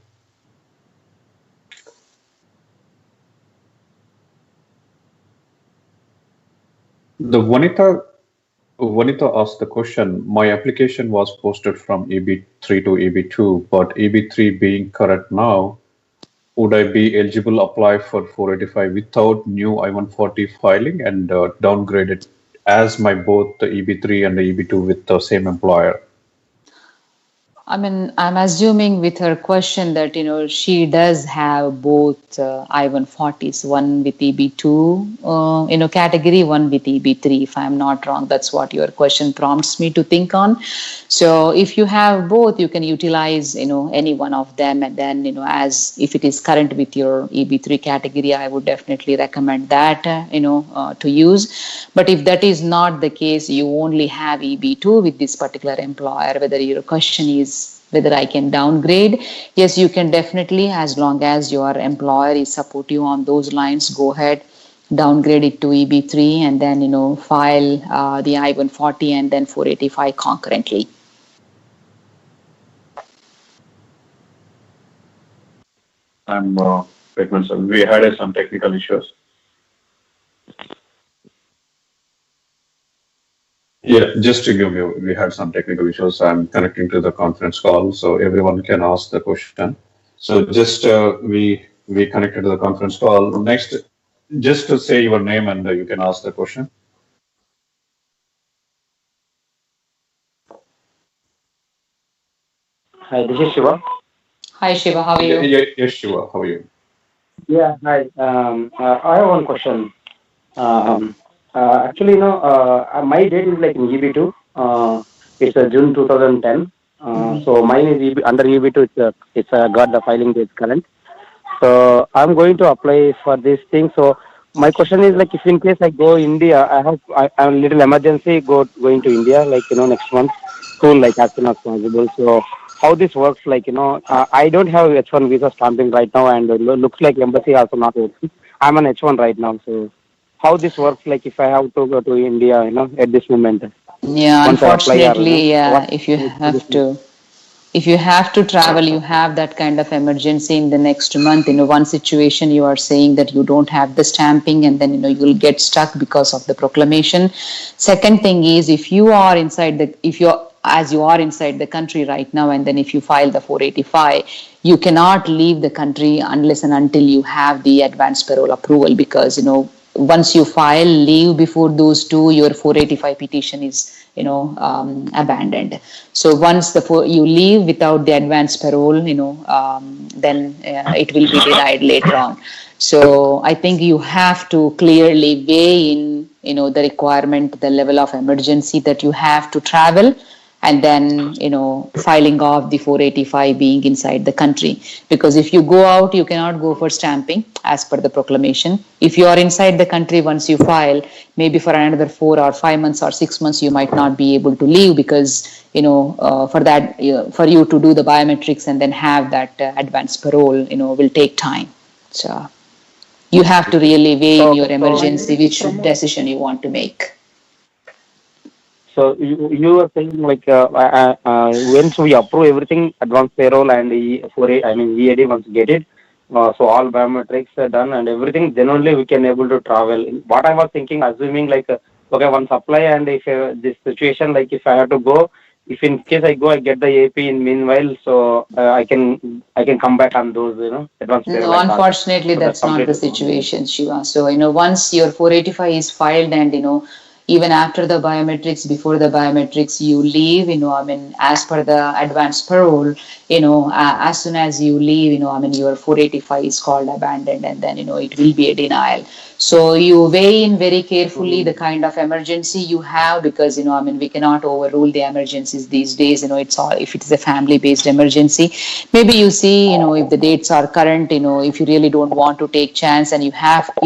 the Vanita asked the question, my application was posted from EB3 to EB2, but EB3 being correct now, would I be eligible to apply for 485 without new I-140 filing and downgrade it as my both the EB3 and the EB2 with the same employer? I mean, I'm assuming with her question that, she does have both I-140s, one with EB2, category, one with EB3, if I'm not wrong. That's what your question prompts me to think on. So if you have both, you can utilize, any one of them. And then, as if it is current with your EB3 category, I would definitely recommend that, to use. But if that is not the case, you only have EB2 with this particular employer, whether your question is whether I can downgrade. Yes, you can definitely, as long as your employer is supportive on those lines, go ahead, downgrade it to EB3 and then, file the I-140 and then 485 concurrently. We had some technical issues. Yeah, just to give you, we had some technical issues. I'm connecting to the conference call, so everyone can ask the question. So just we connected to the conference call. Next, just to say your name and you can ask the question. Hi, this is Shiva. Hi, Shiva. How are you? Yes, Shiva. How are you? Yeah, hi. I have one question. Actually, my date is like in EB2. It's June 2010. So mine is under EB2. It's got the filing date current. So I'm going to apply for this thing. So my question is like, if in case I go India, I'm a little emergency going to India, like next month, soon, like as soon as possible. So how this works, like I don't have H1 visa stamping right now, and looks like embassy also not working. I'm on H1 right now, so how this works, like if I have to go to India, at this moment. Yeah, Once I apply, unfortunately, yeah, if you have to travel, you have that kind of emergency in the next month. One situation you are saying that you don't have the stamping and then, you'll get stuck because of the proclamation. Second thing is, if you are inside the country right now, and then if you file the 485, you cannot leave the country unless and until you have the advance parole approval, because, once you file leave before those two, your 485 petition is, abandoned. So once you leave without the advance parole, then it will be denied later on. So I think you have to clearly weigh in, the requirement, the level of emergency that you have to travel, and then, filing off the 485 being inside the country. Because if you go out, you cannot go for stamping as per the proclamation. If you are inside the country, once you file, maybe for another 4 or 5 months or 6 months, you might not be able to leave because, for that, for you to do the biometrics and then have that advance parole, will take time. So you have to really weigh in your emergency, which decision you want to make. So you were saying like once we approve everything, advance payroll and I mean EAD once get it, so all biometrics are done and everything, then only we can able to travel. What I was thinking, assuming like okay, once apply and if this situation like if I have to go, if in case I go, I get the AP in meanwhile, so I can come back on those advance payroll No, and all. unfortunately, So that's that's not the completely. situation, Shiva. So, once your 485 is filed and, even after the biometrics, before the biometrics, you leave, as per the advance parole, as soon as you leave, your 485 is called abandoned and then, it will be a denial. So you weigh in very carefully the kind of emergency you have because, we cannot overrule the emergencies these days. It's all, if it is a family based emergency, maybe you see, if the dates are current, if you really don't want to take chance and you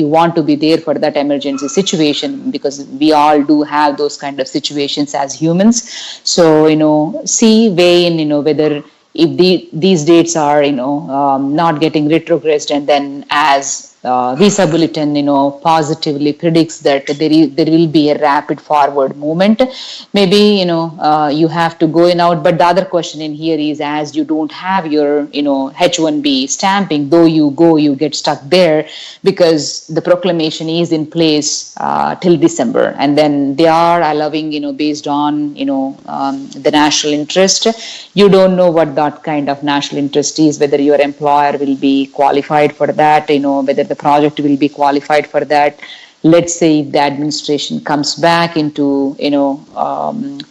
want to be there for that emergency situation because we all do have those kind of situations as humans. So, weigh in, whether if these dates are, not getting retrogressed and then as visa bulletin, positively predicts that there will be a rapid forward movement. Maybe, you have to go in out. But the other question in here is as you don't have your, H1B stamping, though you go, you get stuck there because the proclamation is in place till December. And then they are allowing, based on, the national interest. You don't know what that kind of national interest is, whether your employer will be qualified for that, whether the project will be qualified for that. Let's say if the administration comes back into,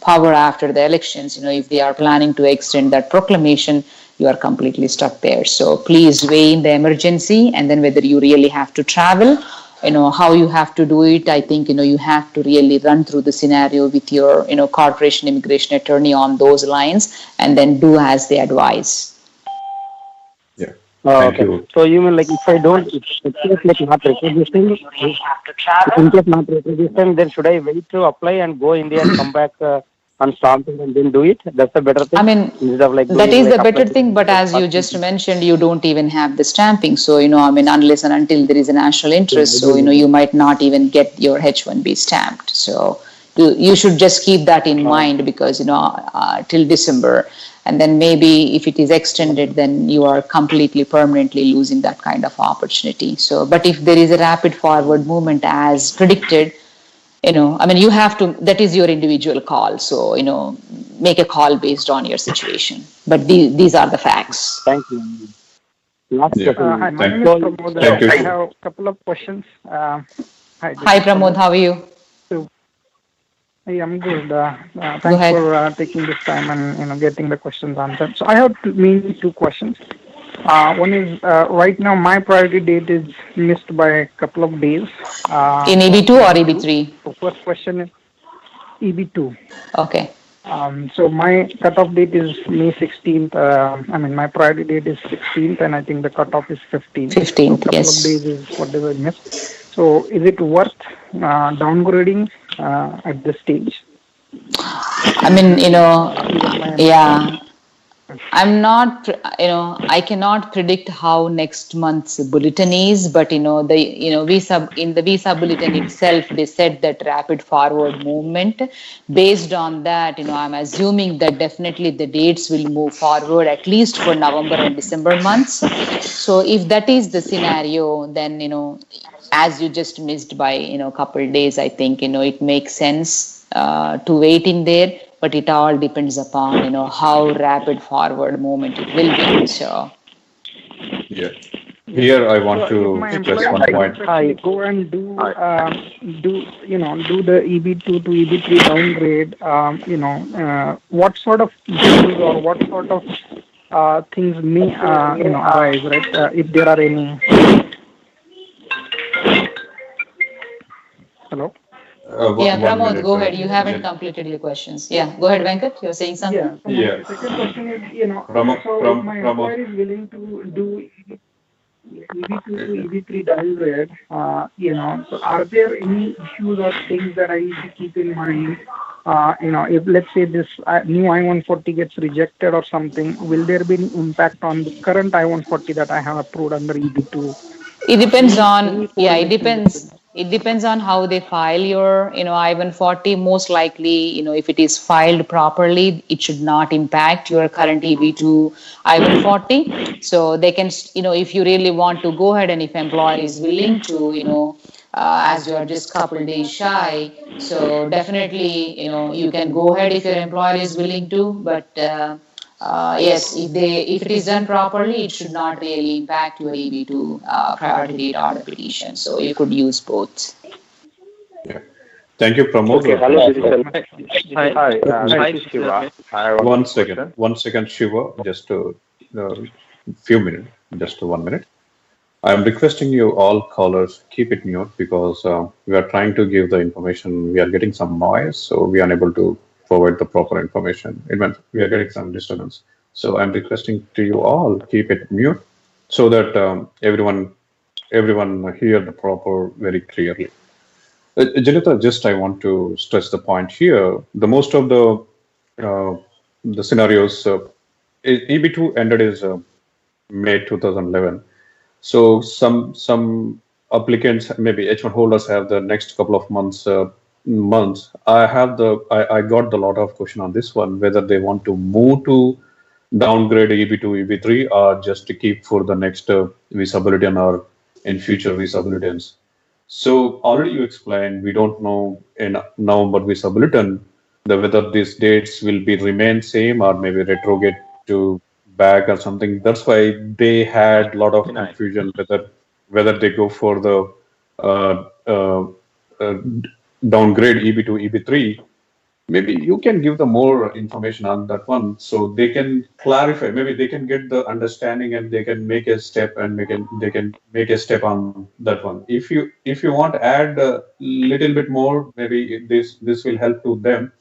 power after the elections, if they are planning to extend that proclamation, you are completely stuck there. So please weigh in the emergency and then whether you really have to travel, how you have to do it. I think, you have to really run through the scenario with your, corporation immigration attorney on those lines and then do as they advise. Yeah. Thank Okay. you. So you mean like if I don't, if in case like not registering, if in case not registering, then should I wait to apply and go India and come back on stamping and then do it? That's a better thing. I mean, Instead of like that doing is like the better applying thing, but as you just mentioned, you don't even have the stamping. So, unless and until there is a national interest, so, you might not even get your H1B stamped. So, you should just keep that in mind because, till December. And then maybe if it is extended, then you are completely permanently losing that kind of opportunity. So, but if there is a rapid forward movement as predicted, you have to, that is your individual call. So, make a call based on your situation. But these are the facts. Thank you. Last Yeah. question. Hi, my name is Pramod. Thank you. I have a couple of questions. Hi, Pramod. How are you? Hey, I'm good. Go Thanks ahead. for taking this time and getting the questions answered. So I have mainly two questions. One is right now my priority date is missed by a couple of days. In EB2 or EB3? So first question is EB2. Okay. So my cutoff date is May 16th. My priority date is 16th, and I think the cutoff is 15th. 15th, so couple yes. of days is whatever I missed. So is it worth downgrading at this stage? Yeah. I'm not, I cannot predict how next month's bulletin is, but in the visa bulletin itself, they said that rapid forward movement. Based on that, I'm assuming that definitely the dates will move forward at least for November and December months. So if that is the scenario, then as you just missed by a couple of days, I think it makes sense to wait in there. But it all depends upon, how rapid forward movement it will be. So, Yeah. Here I want to stress one point. I go and do the EB2 to EB3 downgrade. What sort of issues or what sort of things may arise, right? If there are any. Hello. Pramod, go ahead. You haven't completed your questions. Yeah, go ahead, Venkat. You're saying something? Yeah. The second question is, so my employer is willing to do EB2 to EB3 downgrade. So are there any issues or things that I need to keep in mind? If let's say this new I-140 gets rejected or something, will there be any impact on the current I-140 that I have approved under EB2? It depends on, it depends. It depends on how they file your, I-140. Most likely, if it is filed properly, it should not impact your current EB2 I-140. So they can, if you really want to go ahead and if employer is willing to, as you are just couple days shy, so definitely, you can go ahead if your employer is willing to, but yes, if it is done properly, it should not really impact your EB2 priority date order petition. So you could use both. Yeah. Thank you, Pramod. Okay, hello, this is Hi, Shiva. I have One second, Shiva. Just a few minutes, just 1 minute. I am requesting you all callers keep it mute because we are trying to give the information. We are getting some noise, so we are unable to provide the proper information. We are getting some disturbance. So I'm requesting to you all keep it mute so that everyone hear the proper very clearly. Janetha, just I want to stress the point here. The most of the scenarios, EB2 ended is May 2011. So some applicants, maybe H1 holders, have the next couple of months. I got the lot of question on this one, whether they want to move to downgrade EB2, EB3, or just to keep for the next visa bulletin or in future visa bulletins. So already you explained, we don't know in November visa bulletin whether these dates will be remain same or maybe retrograde to back or something. That's why they had a lot of confusion whether they go for the downgrade EB2, EB3. Maybe you can give the more information on that one so they can clarify. Maybe they can get the understanding and they can make a step and they can make a step on that one. If you want to add a little bit more, maybe this will help to them.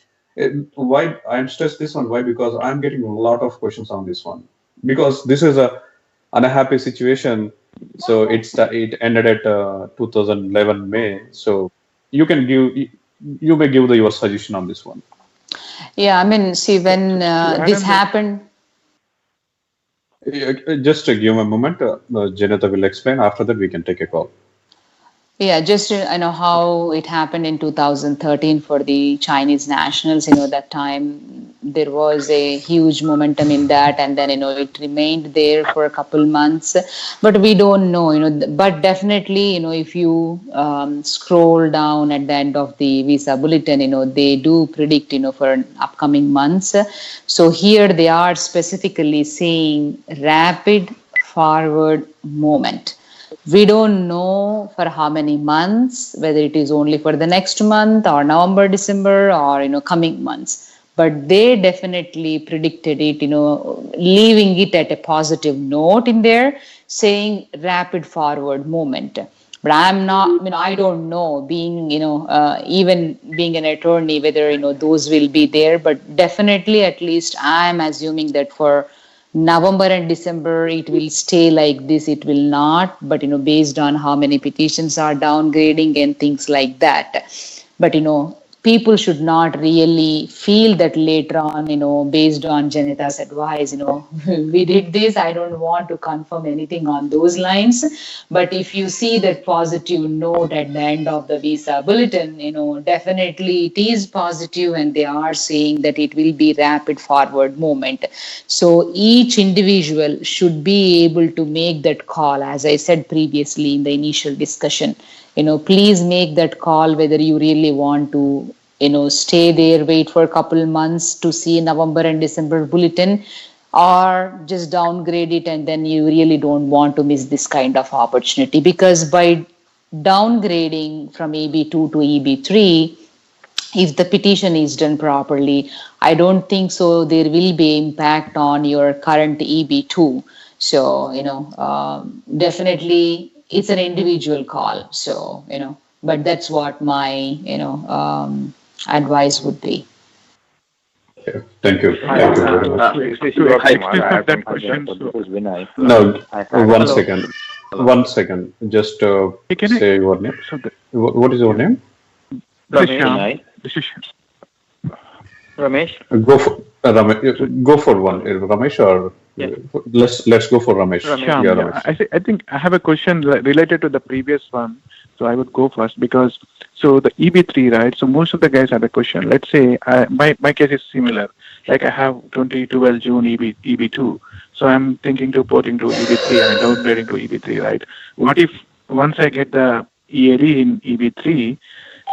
Why I'm stressed this one? Why? Because I'm getting a lot of questions on this one. Because this is a unhappy situation. So it ended at 2011 May. So you may give your suggestion on this one. Yeah, I mean, see, when this happened. Just give me a moment. Janetha will explain. After that, we can take a call. Yeah, just I know how it happened in 2013 for the Chinese nationals. That time there was a huge momentum in that, and then it remained there for a couple months. But we don't know, But definitely, if you scroll down at the end of the visa bulletin, they do predict, for upcoming months. So here they are specifically saying rapid forward movement. We don't know for how many months, whether it is only for the next month or November, December, or coming months. But they definitely predicted it, leaving it at a positive note in there, saying rapid forward movement. But I don't know, being, even being an attorney, whether, those will be there. But definitely, at least I'm assuming that for November and December, it will stay like this. It will not, but based on how many petitions are downgrading and things like that. But people should not really feel that later on, based on Janetha's advice, we did this. I don't want to confirm anything on those lines. But if you see that positive note at the end of the visa bulletin, definitely it is positive, and they are saying that it will be rapid forward movement. So each individual should be able to make that call, as I said previously in the initial discussion. Please make that call whether you really want to, stay there, wait for a couple months to see November and December bulletin, or just downgrade it, and then you really don't want to miss this kind of opportunity. Because by downgrading from EB2 to EB3, if the petition is done properly, I don't think so there will be impact on your current EB2. So, definitely it's an individual call. So, but that's what my, advice would be. Okay. Thank you. Thank you very much. No, 1 second. 1 second. Just say your name. What is your name? Ramesh. Go for Ramesh. Go for one. Ramesh, or let's go for Ramesh. Ramesh. I think I have a question related to the previous one. So I would go first because, so the EB3, right? So most of the guys have a question. Let's say my case is similar. Like I have 2012 June EB2. So I'm thinking to port into EB3 and downgrading to EB3, right? What if once I get the EAD in EB3,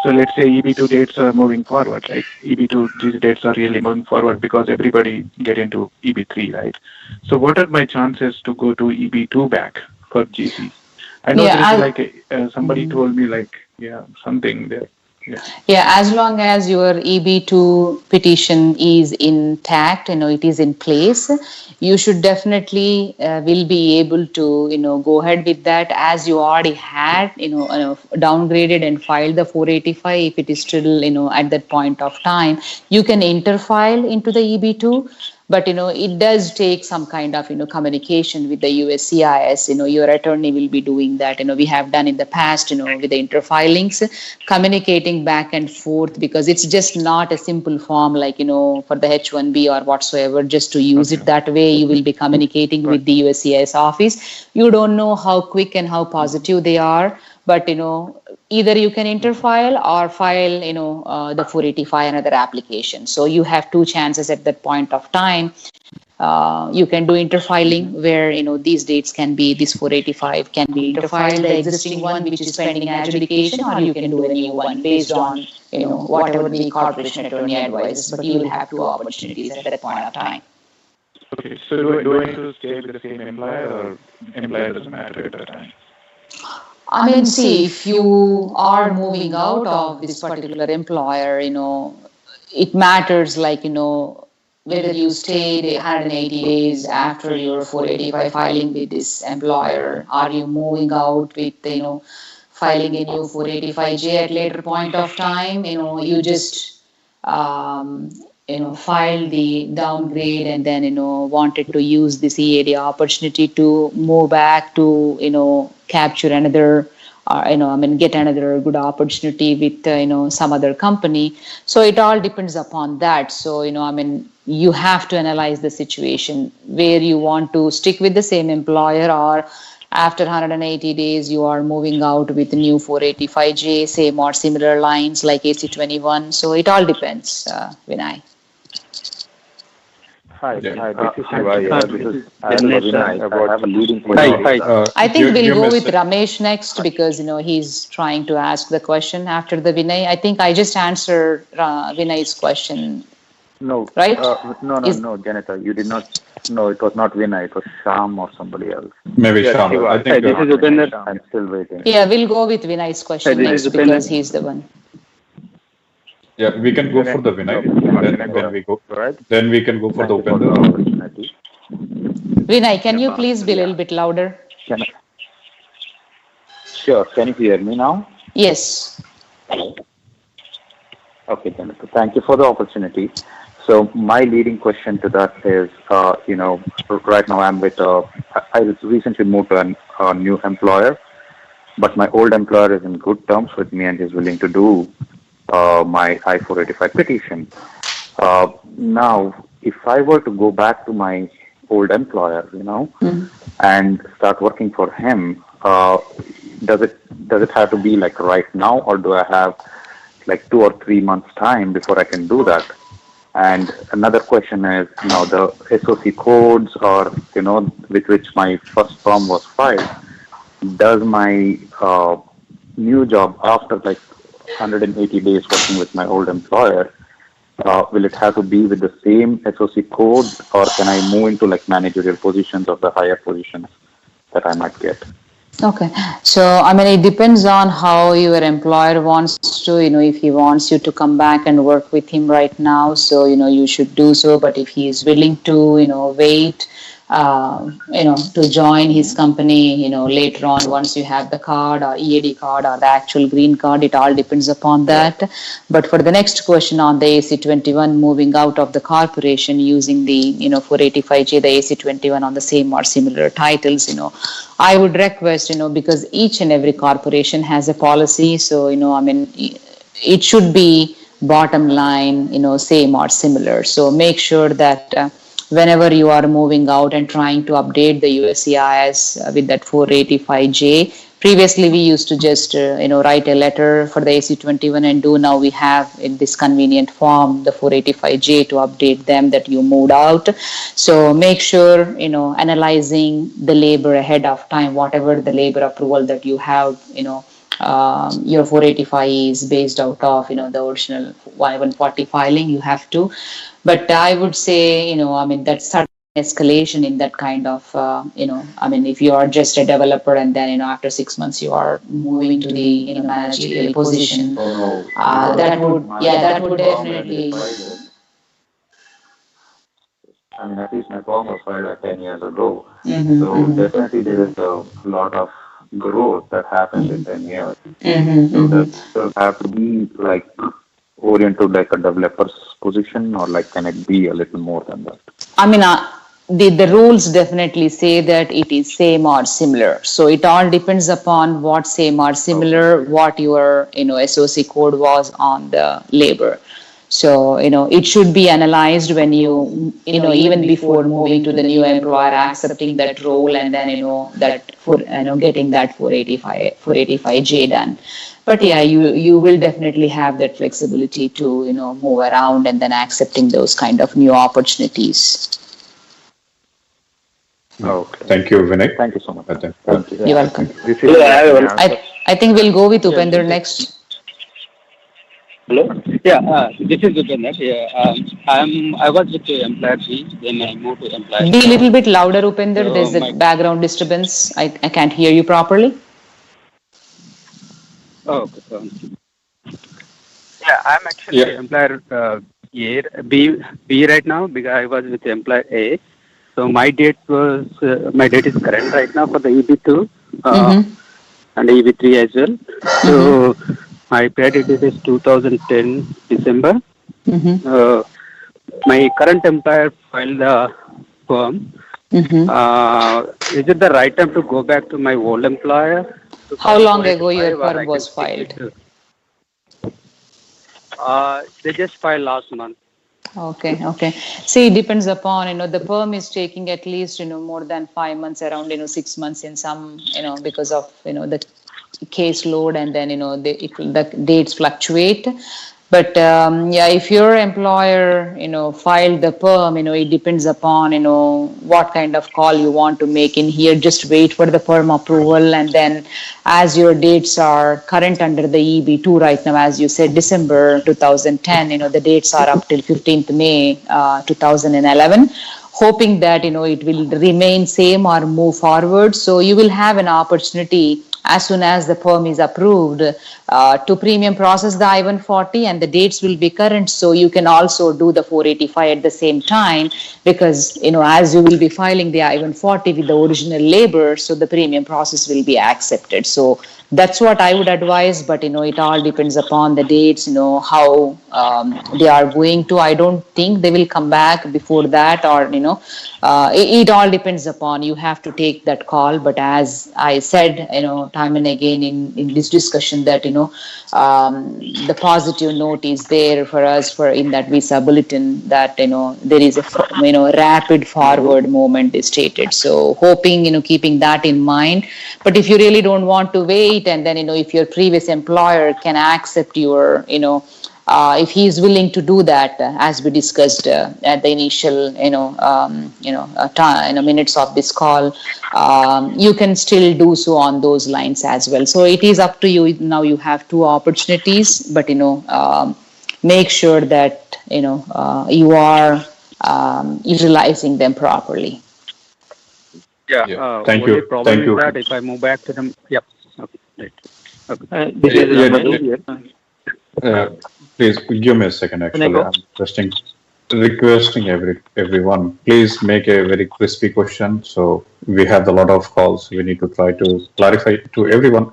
so let's say EB2 dates are moving forward, like EB2 dates are really moving forward because everybody get into EB3, right? So what are my chances to go to EB2 back for GC? I know there is like somebody told me like, something there. Yeah, as long as your EB2 petition is intact, it is in place, you should definitely will be able to, go ahead with that as you already had, downgraded and filed the 485. If it is still, at that point of time, you can interfile into the EB2. But, it does take some kind of, communication with the USCIS. Your attorney will be doing that. We have done in the past, with the interfilings, communicating back and forth, because it's just not a simple form like, for the H1B or whatsoever, just to use it that way. You will be communicating with the USCIS office. You don't know how quick and how positive they are. But, either you can interfile or file, the 485 another application. So you have two chances at that point of time. You can do interfiling where, these dates can be, this 485 can be interfiled, the existing one which is pending adjudication, or you can do a new one based on, whatever the corporation attorney advises. But you will have two opportunities at that point of time. Okay, so do I need to stay with the same employer, or employer doesn't matter at that time? I mean, see, if you are moving out of this particular employer, it matters like, whether you stayed 180 days after your 485 filing with this employer. Are you moving out with, filing a new 485J at later point of time? You just, filed the downgrade and then, wanted to use this EAD opportunity to move back to, capture another, get another good opportunity with, some other company. So it all depends upon that. So, you have to analyze the situation where you want to stick with the same employer, or after 180 days, you are moving out with new 485J, same or similar lines like AC21. So it all depends, Vinay. Hi, this is Shiva. This is Vinay. I have a leading question. I think we'll go with Ramesh next because, he's trying to ask the question after the Vinay. I think I just answered Vinay's question. No, right? No, Janetha, you did not. No, it was not Vinay. It was Sham or somebody else. Maybe Sham. I think this is Upinder. I'm still waiting. Yeah, we'll go with Vinay's question next because he's the one. Yeah, we can go for the Vinay. Then we go. Then we can go for the Upinder. Vinay, can you please be a little bit louder? Sure. Can you hear me now? Yes. Okay, Janetha. Thank you for the opportunity. So my leading question to that is, right now I'm with, I recently moved to a new employer, but my old employer is in good terms with me and is willing to do my I-485 petition. Now, if I were to go back to my old employer, and start working for him, does it have to be like right now, or do I have like 2 or 3 months time before I can do that? And another question is, now the SOC codes or, with which my first firm was filed, does my new job after like 180 days working with my old employer, will it have to be with the same SOC code, or can I move into like managerial positions or the higher positions that I might get? Okay. So, it depends on how your employer wants to, if he wants you to come back and work with him right now, so, you should do so. But if he is willing to, wait, to join his company, later on, once you have the card or EAD card or the actual green card, it all depends upon that. But for the next question on the AC21 moving out of the corporation using the, 485J, the AC21 on the same or similar titles, I would request, because each and every corporation has a policy. So, it should be bottom line, same or similar. So make sure that whenever you are moving out and trying to update the USCIS with that 485J, Previously, we used to just, write a letter for the AC21 and do. Now we have in this convenient form, the 485J, to update them that you moved out. So make sure, analyzing the labor ahead of time, whatever the labor approval that you have, your 485 is based out of, the original 140 filing, you have to. But I would say, that's sudden escalation in that kind of, if you are just a developer and then, after 6 months you are moving to the, managerial position, that would definitely. I mean, at least my firm was filed 10 years ago. So definitely there is a lot of growth that happens in 10 years. So does it have to be like oriented like a developer's position, or like can it be a little more than that? I mean, the rules definitely say that it is same or similar. So it all depends upon what same or similar, what your, SOC code was on the labor. So, it should be analyzed when you, even before moving to the new employer, accepting that role and then, getting that 485J done. But yeah, you will definitely have that flexibility to, move around and then accepting those kind of new opportunities. Okay. Thank you, Vinay. Thank you so much. Thank you. You're welcome. I think we'll go with Upender next. Hello? Yeah, this is Upender. Yeah, I was with the employer B, then I moved to employer. Be a little bit louder, Upender. There's a background disturbance. I can't hear you properly. Oh, okay. Yeah, I'm actually employer B right now because I was with employer A. So my date is current right now for the EB2 and EB3 as well. So my pay date is 2010 December. My current employer filed the form. Is it the right time to go back to my old employer? How long ago your firm was filed? They just filed last month. Okay. See, it depends upon, the perm is taking at least, more than 5 months, around, 6 months in some, because of, the caseload, and then, the dates fluctuate. But if your employer, filed the perm, it depends upon, what kind of call you want to make in here. Just wait for the perm approval, and then as your dates are current under the EB2 right now, as you said, December 2010, the dates are up till 15th May 2011. Hoping that, it will remain same or move forward. So you will have an opportunity as soon as the perm is approved to premium process the I-140, and the dates will be current. So you can also do the 485 at the same time, because, as you will be filing the I-140 with the original labor, so the premium process will be accepted. So that's what I would advise, but, it all depends upon the dates, how they are going to. I don't think they will come back before that, or, it all depends upon, you have to take that call. But as I said, time and again in this discussion, that, the positive note is there for us in that visa bulletin, that, there is a, rapid forward movement is stated. So hoping, keeping that in mind. But if you really don't want to wait, and then, if your previous employer can accept your, if he is willing to do that, as we discussed at the initial, minutes of this call, you can still do so on those lines as well. So it is up to you. Now you have two opportunities, but, make sure that, you are utilizing them properly. Yeah. Thank you. Problem Thank you. That if I move back to them, yep. Okay. Right. Okay. This is Please give me a second. Actually, I'm requesting everyone. Please make a very crispy question. So we have a lot of calls. We need to try to clarify to everyone.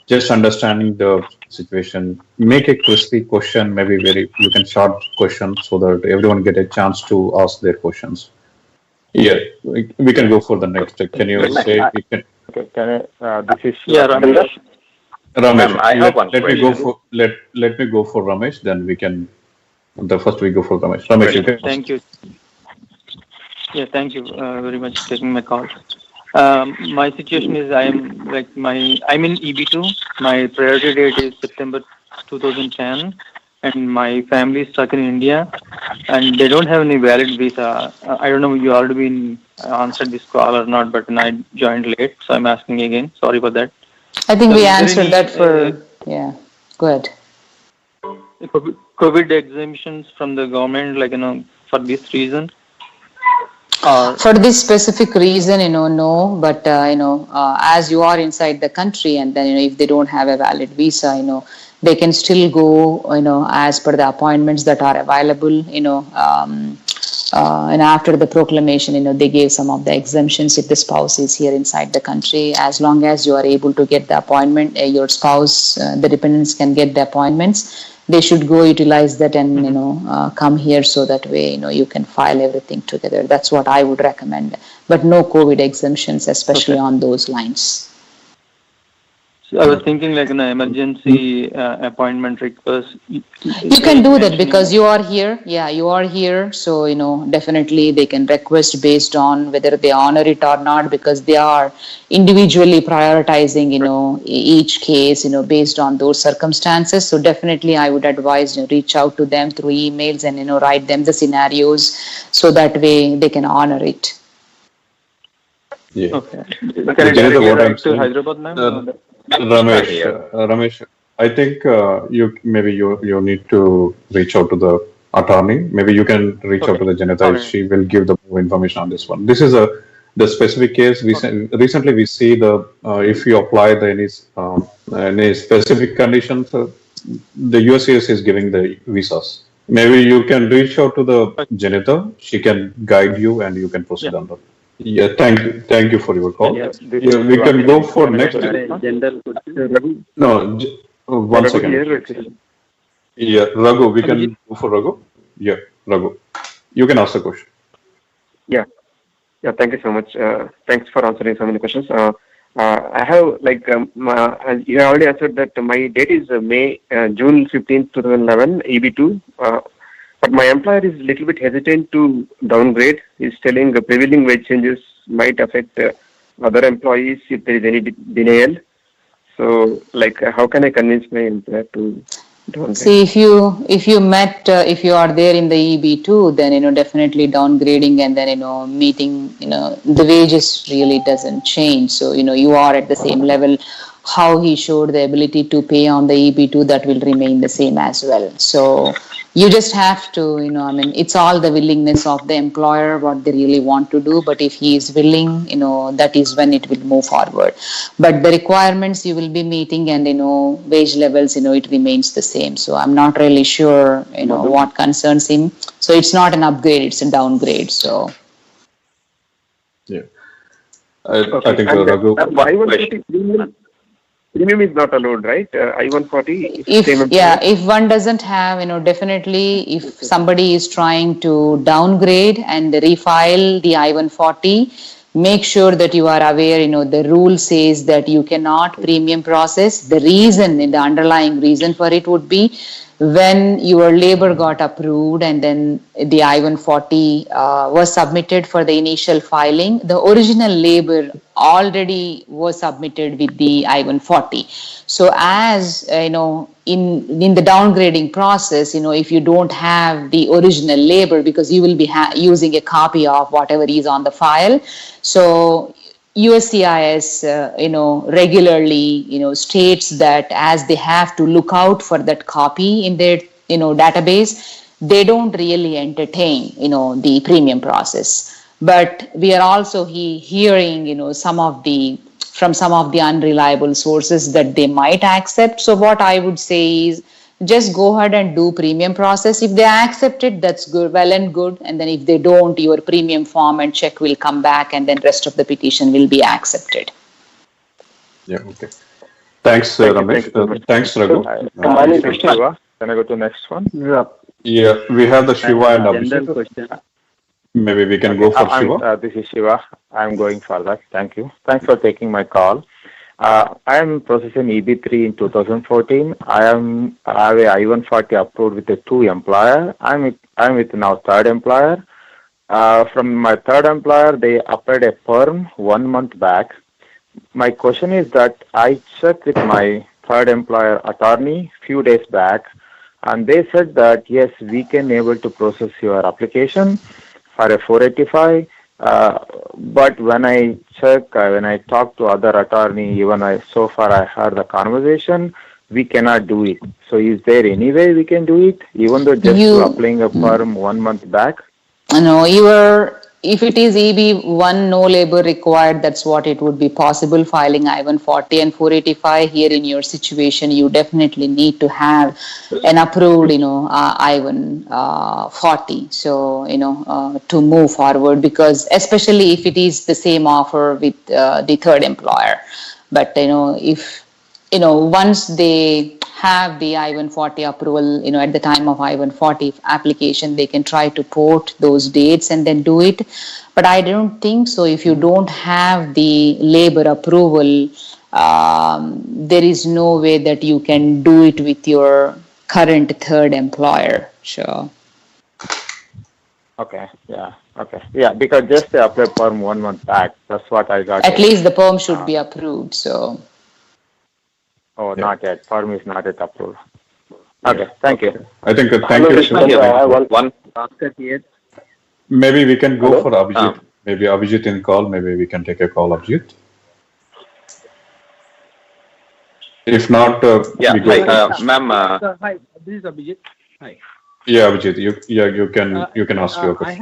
Just understanding the situation. Make a crispy question. Maybe you can short question so that everyone get a chance to ask their questions. Yeah, we can go for the next. Can you say? Okay, can I, this is Ramesh. Ramesh, I have one let question. me go for Ramesh. Then we can. First we go for Ramesh. Ramesh, you can. Thank you. Yeah, thank you very much for taking my call. My situation is I'm in EB2. My priority date is September 2010, and my family is stuck in India, and they don't have any valid visa. I don't know if you already been answered this call or not, but I joined late, so I'm asking again. Sorry for that. I think So we is there answered any that for, yeah, go ahead. COVID exemptions from the government, for this reason? Or For this specific reason, no, but, as you are inside the country and then, if they don't have a valid visa, they can still go, as per the appointments that are available, and after the proclamation, they gave some of the exemptions if the spouse is here inside the country. As long as you are able to get the appointment, your spouse, the dependents can get the appointments. They should go utilize that and come here, so that way you can file everything together. That's what I would recommend. But no COVID exemptions, especially on those lines. so I was thinking like an emergency appointment request. You can do that because you are here. Yeah, you are here. So, definitely they can request based on whether they honor it or not, because they are individually prioritizing, each case, based on those circumstances. So definitely I would advise, reach out to them through emails and, write them the scenarios, so that way they can honor it. Yeah. Okay. Janetha, what I'm saying, Hyderabad, ma'am? Ramesh, I think you need to reach out to the attorney. Maybe you can reach out to the Janetha. Okay. She will give the more information on this one. This is the specific case. Recently we see if you apply any specific conditions, the USCIS is giving the visas. Maybe you can reach out to the Janetha. She can guide you and you can proceed on that. Yeah, thank you for your call. Yeah, We can go for next. No, one second. Yeah, Raghu, we can go for Raghu. Yeah, Raghu, you can ask the question. Yeah, thank you so much. Thanks for answering so many questions. I have you already answered that my date is June 15th, 2011, EB2. But my employer is a little bit hesitant to downgrade. He's telling the prevailing wage changes might affect other employees if there is any denial. So, how can I convince my employer to downgrade? See, if you are there in the EB2, then definitely downgrading and then meeting the wages really doesn't change. So you are at the same level. How he showed the ability to pay on the EB2, that will remain the same as well. So you just have to, it's all the willingness of the employer, what they really want to do. But if he is willing, that is when it will move forward. But the requirements you will be meeting and, wage levels, it remains the same. So I'm not really sure, what concerns him. So it's not an upgrade, it's a downgrade. So. Yeah. I think Raghu. Premium is not allowed, right? I-140. If one doesn't have, definitely if somebody is trying to downgrade and refile the I-140, make sure that you are aware, the rule says that you cannot premium process. The underlying reason for it would be when your labor got approved and then the I-140 was submitted for the initial filing, the original labor already was submitted with the I-140. So as, in the downgrading process, if you don't have the original labor, because you will be using a copy of whatever is on the file. So USCIS, regularly, states that as they have to look out for that copy in their, database, they don't really entertain, the premium process. But we are also hearing, from some of the unreliable sources that they might accept. So what I would say is, just go ahead and do premium process. If they accept it, that's good, well and good. And then if they don't, your premium form and check will come back and then rest of the petition will be accepted. Yeah, okay. Thanks, Ramesh. Thanks, Raghu. My name is Shiva. Can I go to the next one? Yeah, we have the Shiva and Abhishek. Maybe we can go for Shiva. This is Shiva. I'm going further. Thank you. Thanks for taking my call. I am processing EB3 in 2014. I have a I-140 approved with a 2 employer. I'm with now 3rd employer. From my third employer, they applied a perm 1 month back. My question is that I checked with my third employer attorney few days back, and they said that yes, we can able to process your application for a 485. But when I check, when I talk to other attorney, even so far I heard the conversation, we cannot do it. So is there any way we can do it, even though just applying a perm 1 month back? No, if it is EB1 no labor required, that's what it would be possible filing I-140 and 485. Here in your situation, you definitely need to have an approved, I-140. So, to move forward, because especially if it is the same offer with the third employer. But, once they have the I-140 approval, at the time of I-140 application, they can try to port those dates and then do it. But I don't think so. If you don't have the labor approval, there is no way that you can do it with your current third employer. Sure. Okay. Yeah. Okay. Yeah. Because just they applied perm 1 month back. That's what I got. At least the perm should be approved. So. Oh, not yet. Perm is not yet approved. Okay, thank you. I think thank you. I have one answer here. Maybe we can go for Abhijit. Maybe Abhijit in call. Maybe we can take a call, Abhijit. If not, yeah. We go ma'am. Hi, this is Abhijit. Hi. Yeah, Abhijit. You can ask your question.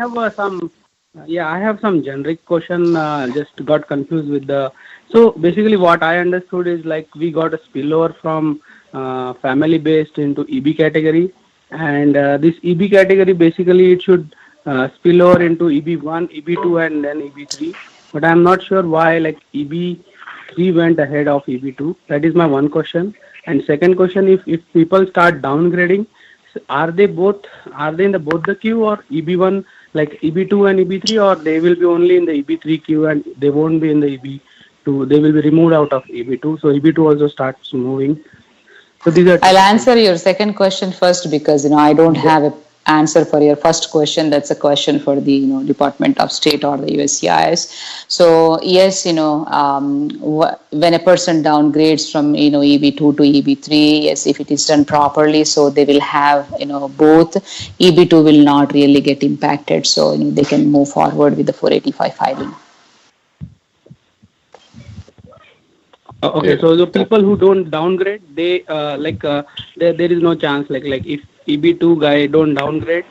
I have some generic question. Just got confused with the. So basically, what I understood is like we got a spillover from family based into EB category, and this EB category basically it should spill over into EB1, EB2, and then EB3. But I'm not sure why like EB3 went ahead of EB2. That is my one question. And second question, if people start downgrading, are they in both the queue, or EB1 like EB2 and EB3, or they will be only in the EB3 queue and they won't be in the EB2? They will be removed out of EB2. So EB2 also starts moving. So these are. I'll answer your second question first, because I don't have an answer for your first question. That's a question for the Department of State or the USCIS. So yes, when a person downgrades from EB2 to EB3, yes, if it is done properly, so they will have both. EB2 will not really get impacted, so they can move forward with the 485 filing. Okay, so the people who don't downgrade, they there is no chance. Like if EB2 guy don't downgrade,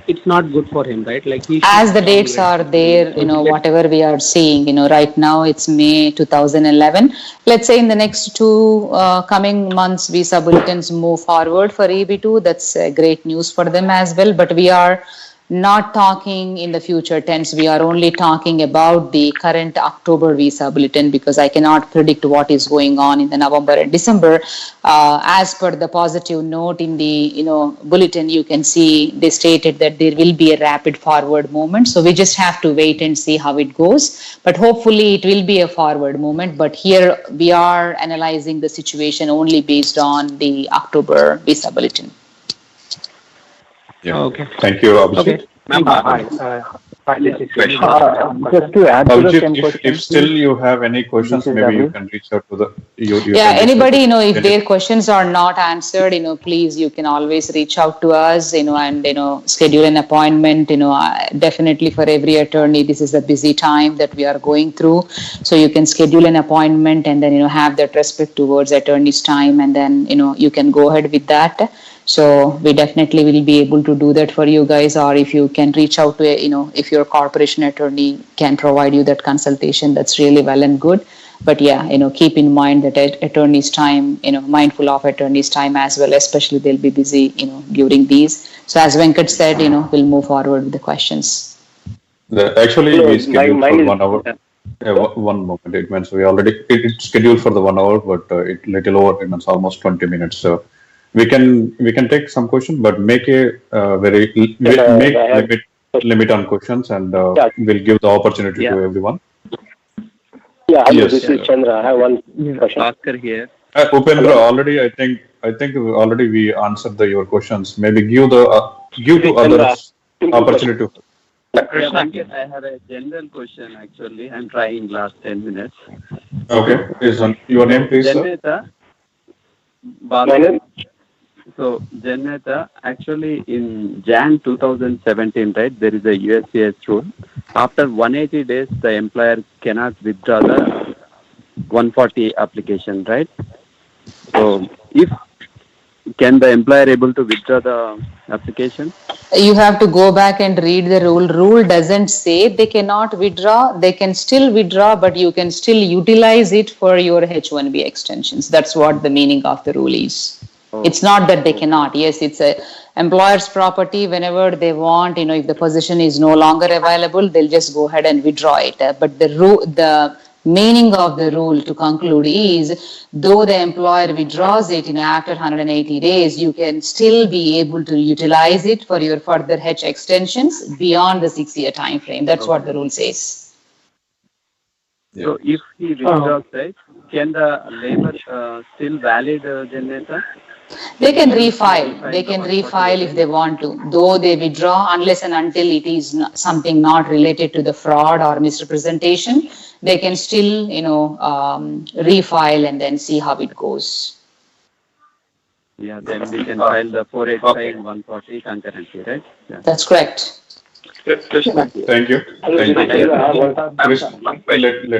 it's not good for him, right? Like as the dates are there, whatever we are seeing, right now it's May 2011. Let's say in the next two coming months, visa bulletins move forward for EB2. That's great news for them as well. But we are not talking in the future tense. We are only talking about the current October visa bulletin, because I cannot predict what is going on in the November and December. As per the positive note in the bulletin, you can see they stated that there will be a rapid forward movement. So we just have to wait and see how it goes. But hopefully it will be a forward movement. But here we are analyzing the situation only based on the October visa bulletin. Yeah. Okay. Thank you, Abhijit. Okay. Just to add to the same question. If still you have any questions, maybe you can reach out to the. Anybody, if their questions are not answered, please, you can always reach out to us, and schedule an appointment. Definitely for every attorney, this is a busy time that we are going through. So you can schedule an appointment and then have that respect towards attorney's time, and then you can go ahead with that. So we definitely will be able to do that for you guys, or if you can reach out to, if your corporation attorney can provide you that consultation, that's really well and good. But keep in mind that attorney's time, mindful of attorney's time as well, especially they'll be busy, during these. So as Venkat said, we'll move forward with the questions. Actually, we scheduled for 1 hour. One moment. It means it's scheduled for the 1 hour, but it little over. It means almost 20 minutes. So we can take some questions, but make a limit on questions, and we'll give the opportunity to everyone. Yeah, hello, this is Chandra. I have one question. Oscar here. Upendra, already I think already we answered your questions. Maybe give to others opportunity. Venkat, I have a general question actually. I'm trying last 10 minutes. Okay. Your name, please, sir? Janetha. So, Janetha, actually in Jan 2017, right, there is a USCIS rule. After 180 days, the employer cannot withdraw the 140 application, right? So, can the employer able to withdraw the application? You have to go back and read the rule. Rule doesn't say they cannot withdraw. They can still withdraw, but you can still utilize it for your H1B extensions. That's what the meaning of the rule is. It's not that they cannot. Yes, it's a employer's property. Whenever they want, if the position is no longer available, they'll just go ahead and withdraw it. But the meaning of the rule to conclude is, though the employer withdraws it after 180 days, you can still be able to utilize it for your further H extensions beyond the 6-year time frame. That's what the rule says. So if he withdraws, right, can the labor still valid, Janetha? They can refile. They can refile if they want to. Though they withdraw, unless and until it is something not related to the fraud or misrepresentation, they can still, refile and then see how it goes. Yeah, then we can file the 485 and 140 concurrently, right? Yeah. That's correct. Krishna, thank you. Thank you. Let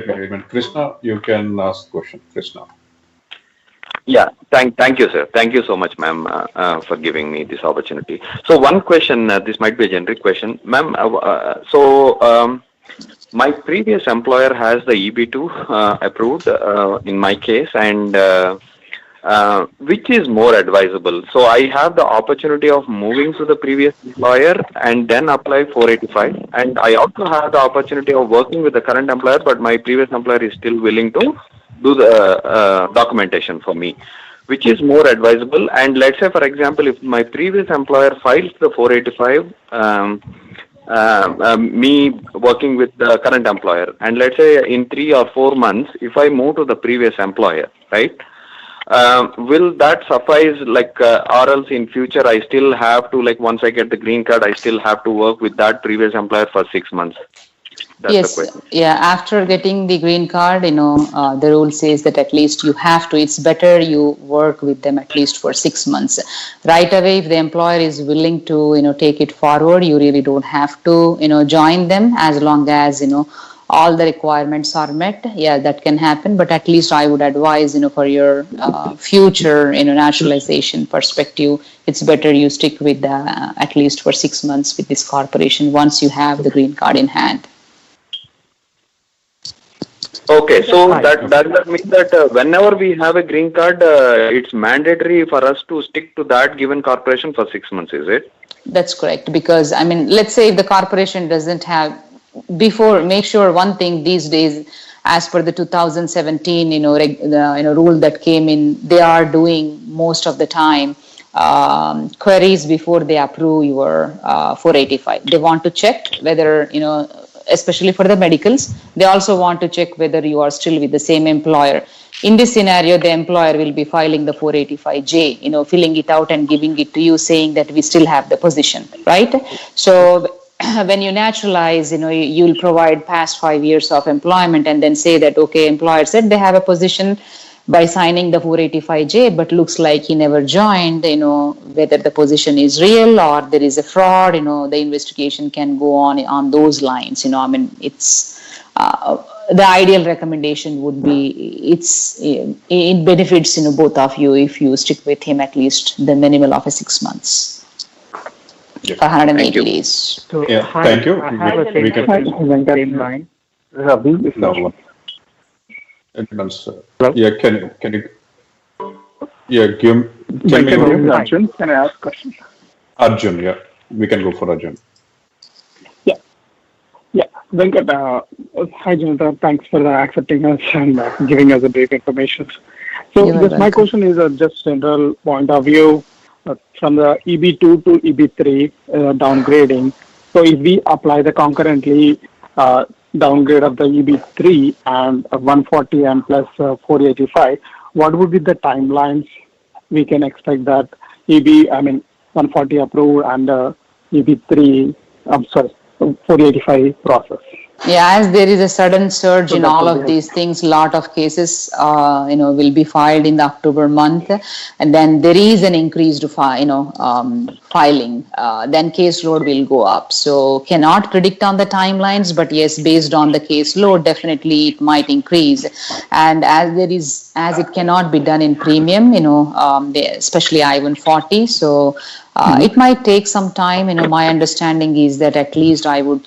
me remind. Krishna, you can ask question. Krishna. Yeah, thank you, sir. Thank you so much, ma'am, for giving me this opportunity. So one question, this might be a generic question, ma'am. My previous employer has the EB2 approved in my case, and which is more advisable? So I have the opportunity of moving to the previous employer and then apply 485, and I also have the opportunity of working with the current employer, but my previous employer is still willing to do the documentation for me. Which is more advisable? And let's say, for example, if my previous employer files the 485, me working with the current employer, and let's say in 3 or 4 months, if I move to the previous employer, right? Will that suffice, or else in future I still have to, once I get the green card, I still have to work with that previous employer for 6 months? That's yes, yeah. After getting the green card, the rule says that at least you have to. It's better you work with them at least for 6 months. Right away, if the employer is willing to, take it forward, you really don't have to, join them as long as, all the requirements are met. Yeah, that can happen. But at least I would advise, for your future, naturalization perspective, it's better you stick with at least for 6 months with this corporation once you have the green card in hand. Okay, so does that mean that whenever we have a green card, it's mandatory for us to stick to that given corporation for 6 months, is it? That's correct. Because, let's say if the corporation doesn't have, make sure one thing these days, as per the 2017, rule that came in, they are doing most of the time queries before they approve your 485. They want to check whether, especially for the medicals, they also want to check whether you are still with the same employer. In this scenario, the employer will be filing the 485J, filling it out and giving it to you, saying that we still have the position, right? So when you naturalize, you'll provide past 5 years of employment and then say that, okay, employer said they have a position by signing the 485J, but looks like he never joined, whether the position is real or there is a fraud, the investigation can go on those lines. It's the ideal recommendation would be, it benefits, both of you if you stick with him at least the minimal of 6 months. Yeah. For 180 days. So, yeah, thank you. I have a same line. Ravi, no. Yeah, can you? Yeah, can Arjun, can I ask a question? Arjun, yeah, we can go for Arjun. Yeah, Venkat, hi Janetha, thanks for accepting us and giving us a brief information. So my question is just general point of view from the EB2 to EB3 downgrading. So if we apply the concurrently downgrade of the EB3 and 140 and plus 485, what would be the timelines we can expect that 140 approved and EB3, 485 process. Yeah, as there is a sudden surge So in that all will be of these things, lot of cases, will be filed in the October month, and then there is an increased, filing. Then caseload will go up. So cannot predict on the timelines, but yes, based on the caseload, definitely it might increase. And as it cannot be done in premium, especially I-140, so it might take some time. My understanding is that at least I would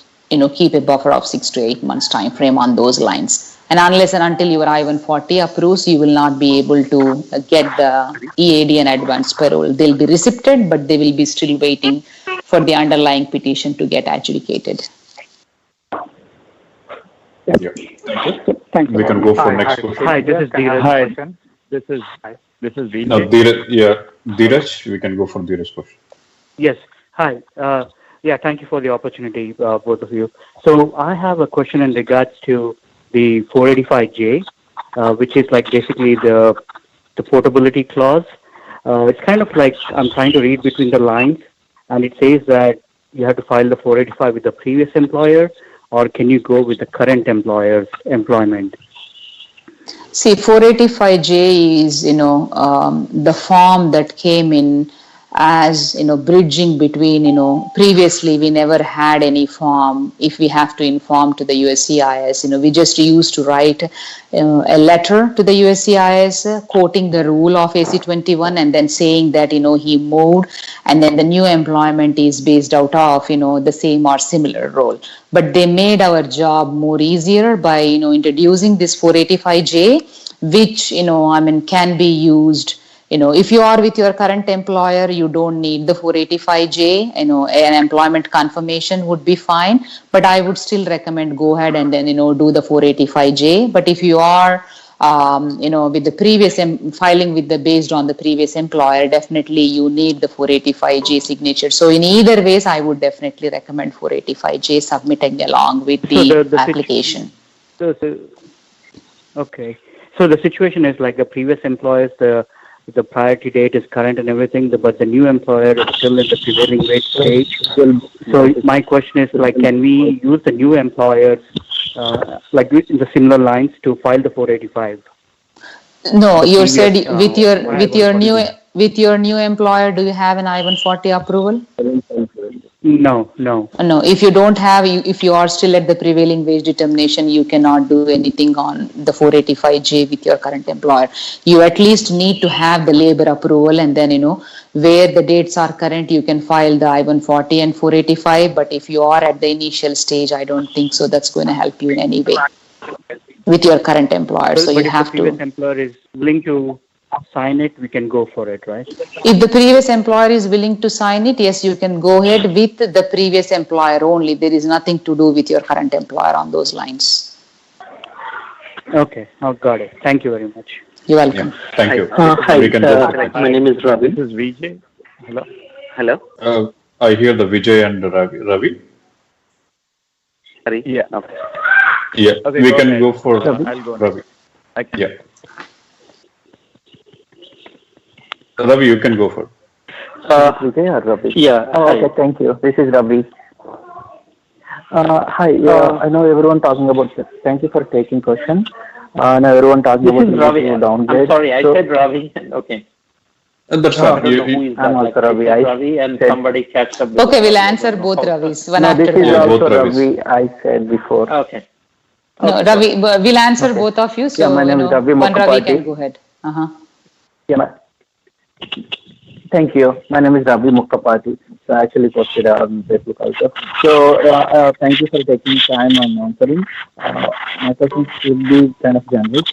keep a buffer of 6 to 8 months time frame on those lines. And unless and until your I-140 approves, you will not be able to get the EAD and advance parole. They'll be received, but they will be still waiting for the underlying petition to get adjudicated. Yeah. Thank you. We can go for next question. Hi, this is Dheeraj. This is Vijay. No, Dheeraj, we can go for Dheeraj's question. Yes. Hi. Thank you for the opportunity, both of you. So I have a question in regards to the 485J, which is like basically the portability clause. It's kind of like I'm trying to read between the lines, and it says that you have to file the 485 with the previous employer, or can you go with the current employer's employment? See, 485J is, the form that came in as, bridging between, previously we never had any form. If we have to inform to the USCIS, we just used to write a letter to the USCIS quoting the rule of AC21 and then saying that, he moved and then the new employment is based out of, the same or similar role. But they made our job more easier by, introducing this 485J, which, can be used. If you are with your current employer, you don't need the 485J, an employment confirmation would be fine, but I would still recommend go ahead and then, do the 485J. But if you are, with the previous filing with based on the previous employer, definitely you need the 485J signature. So in either ways, I would definitely recommend 485J submitting along with the application. Okay. So the situation is like the previous employers, the priority date is current and everything, but the new employer is still in the prevailing wage stage. So my question is like, can we use the new employers like in the similar lines to file the 485? No, you said with your new employer, do you have an I-140 approval? No. No, if you don't have, if you are still at the prevailing wage determination, you cannot do anything on the 485J with your current employer. You at least need to have the labor approval, and then, where the dates are current, you can file the I-140 and 485. But if you are at the initial stage, I don't think so that's going to help you in any way with your current employer. So you have to. If the previous employer is willing to sign it, we can go for it, right? If the previous employer is willing to sign it, yes, you can go ahead with the previous employer only. There is nothing to do with your current employer on those lines. Okay, got it. Thank you very much. You're welcome. Yeah, thank you. Hi, my name is Ravi. This is Vijay. Hello. I hear the Vijay and Ravi. Sorry. Yeah. Okay. Yeah, Okay, we go can ahead. go for I'll go Ravi. next. Yeah. Ravi, you can go for. Vijay or Ravi? Yeah. Okay. Thank you. This is Ravi. Hi. I know everyone talking about this. Thank you for taking question. Now everyone talking about This is Ravi. downgrade. I'm sorry, I said Ravi. Okay. That's I fine. don't know who is that. I'm also Ravi. Ravi and somebody catched up. Okay, we'll answer both Ravis, one No, after this is the other. also both Ravis. Ravi. I said before. Okay. No, Ravi, we'll answer both of you. So, my name is Ravi one Ravi Mukhapati. can go ahead. Yeah. Thank you. My name is Ravi Mukhapati. So I actually posted on Facebook also. So thank you for taking time on answering. My questions will be kind of generic.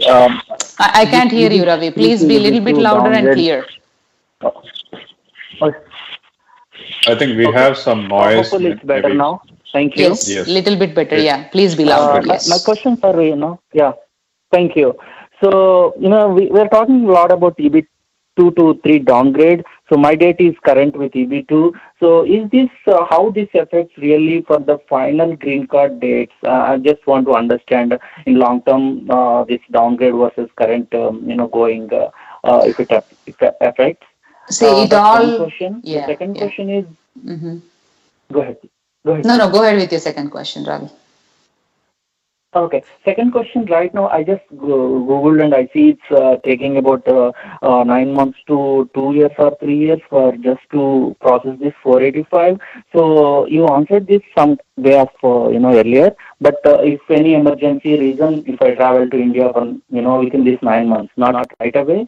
I can't hear you, Ravi. Please be a little bit louder and clear. I think we have some noise. Hopefully it's better maybe. now. Thank you. Yes, little bit better. Yeah, please be louder. Yes. My questions are, thank you. So, we're talking a lot about EB2 to 3 downgrade. So my date is current with EB2. So is this how this affects really for the final green card dates? I just want to understand in long term this downgrade versus current, going if it affects. See, it that's all. one question. Yeah, The second question is. Go ahead. Go ahead. No, go ahead with your second question, Ravi. Okay. Second question. Right now, I just googled and I see it's taking about 9 months to 2 years or 3 years for just to process this 485. So you answered this some way of earlier. But if any emergency reason, if I travel to India from within these 9 months, not right away,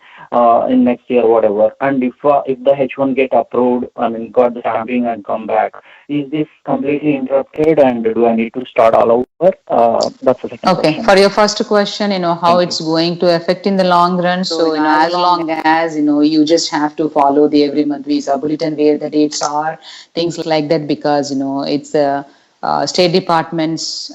in next year whatever, and if the H1 get approved, I mean got the stamping and come back, is this completely interrupted and do I need to start all over? That's the second Okay, question. for your first question, how it's going to affect in the long run. So, as long as, you just have to follow the every month visa bulletin where the dates are, things like that, because, it's a State Department's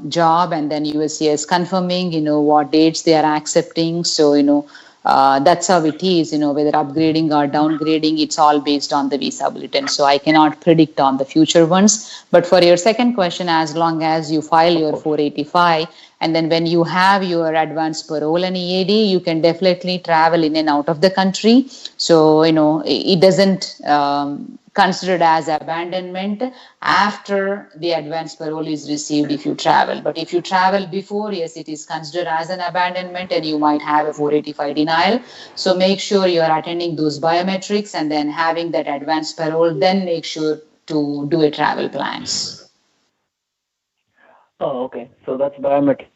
job, and then USCIS confirming, what dates they are accepting. So, that's how it is, whether upgrading or downgrading, it's all based on the visa bulletin. So I cannot predict on the future ones. But for your second question, as long as you file your 485, and then when you have your advance parole and EAD, you can definitely travel in and out of the country. So, it doesn't considered as abandonment after the advance parole is received if you travel. But if you travel before, yes, it is considered as an abandonment and you might have a 485 denial. So make sure you are attending those biometrics and then having that advance parole, then make sure to do a travel plans. Oh, okay. So that's biometrics.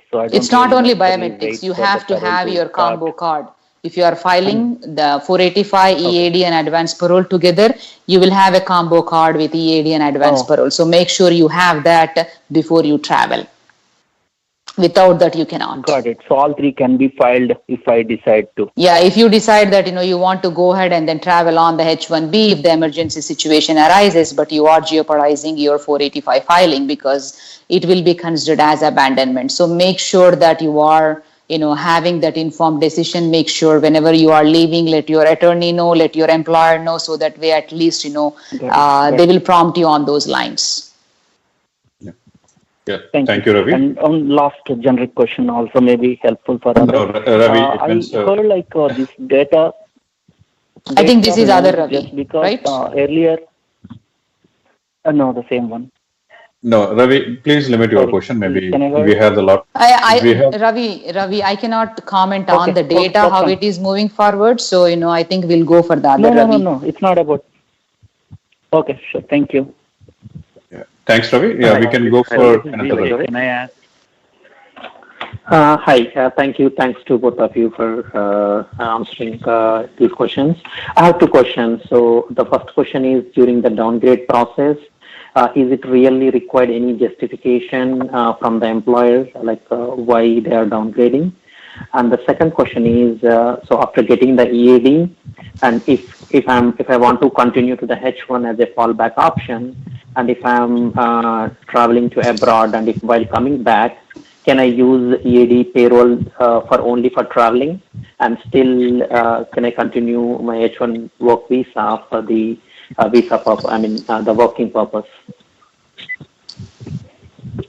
So it's not only biometrics. You have to have your combo card. If you are filing the 485 EAD and advance parole together, you will have a combo card with EAD and advance parole. So make sure you have that before you travel. Without that, you cannot. Got it. So all three can be filed if I decide to. Yeah, if you decide that you want to go ahead and then travel on the H1B if the emergency situation arises, but you are jeopardizing your 485 filing because it will be considered as abandonment. So make sure that you are having that informed decision. Make sure whenever you are leaving, let your attorney know, let your employer know, so that way at least, they will prompt you on those lines. Yeah. Thank you, Ravi. And on last generic question also may be helpful for others. No, Ravi, I heard like this data. I think this is other Ravi, just because, right? Earlier, no, the same one. No, Ravi, please limit your question. Maybe we have a lot. Ravi, I cannot comment on the data, how it is moving forward. So, I think we'll go for the other Ravi. No. It's not about. Okay, sure. Thank you. Yeah. Thanks, Ravi. Yeah, we can go for another Ravi. Can I ask? Hi. Thank you. Thanks to both of you for answering these questions. I have two questions. So the first question is, during the downgrade process, is it really required any justification from the employer, like why they are downgrading? And the second question is, so after getting the EAD, and if I want to continue to the H1 as a fallback option, and if I'm traveling to abroad, and if while coming back, can I use EAD payroll only for traveling, and still can I continue my H1 work visa for the visa purpose? I mean the working purpose.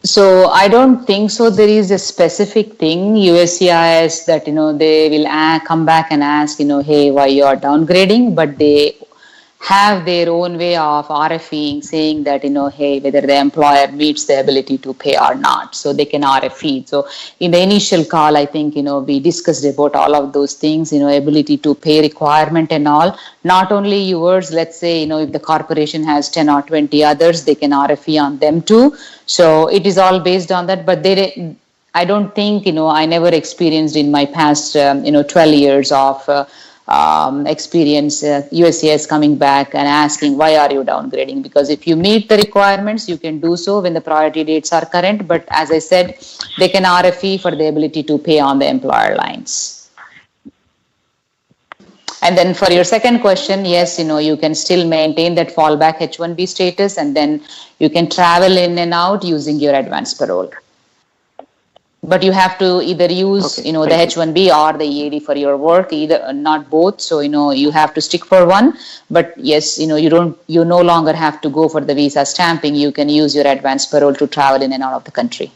So I don't think so. There is a specific thing USCIS that they will come back and ask hey, why you are downgrading, but they have their own way of RFEing, saying that hey, whether the employer meets the ability to pay or not, so they can RFE. So in the initial call, I think we discussed about all of those things, ability to pay requirement and all. Not only yours, let's say if the corporation has 10 or 20 others, they can RFE on them too. So it is all based on that. But I don't think I never experienced in my past 12 years of experience USCIS coming back and asking why are you downgrading, because if you meet the requirements you can do so when the priority dates are current, but as I said, they can RFE for the ability to pay on the employer lines. And then for your second question, yes, you can still maintain that fallback H1B status, and then you can travel in and out using your advance parole. But you have to either use, the H1B or the EAD for your work, either not both. So, you have to stick for one. But yes, you no longer have to go for the visa stamping. You can use your advance parole to travel in and out of the country.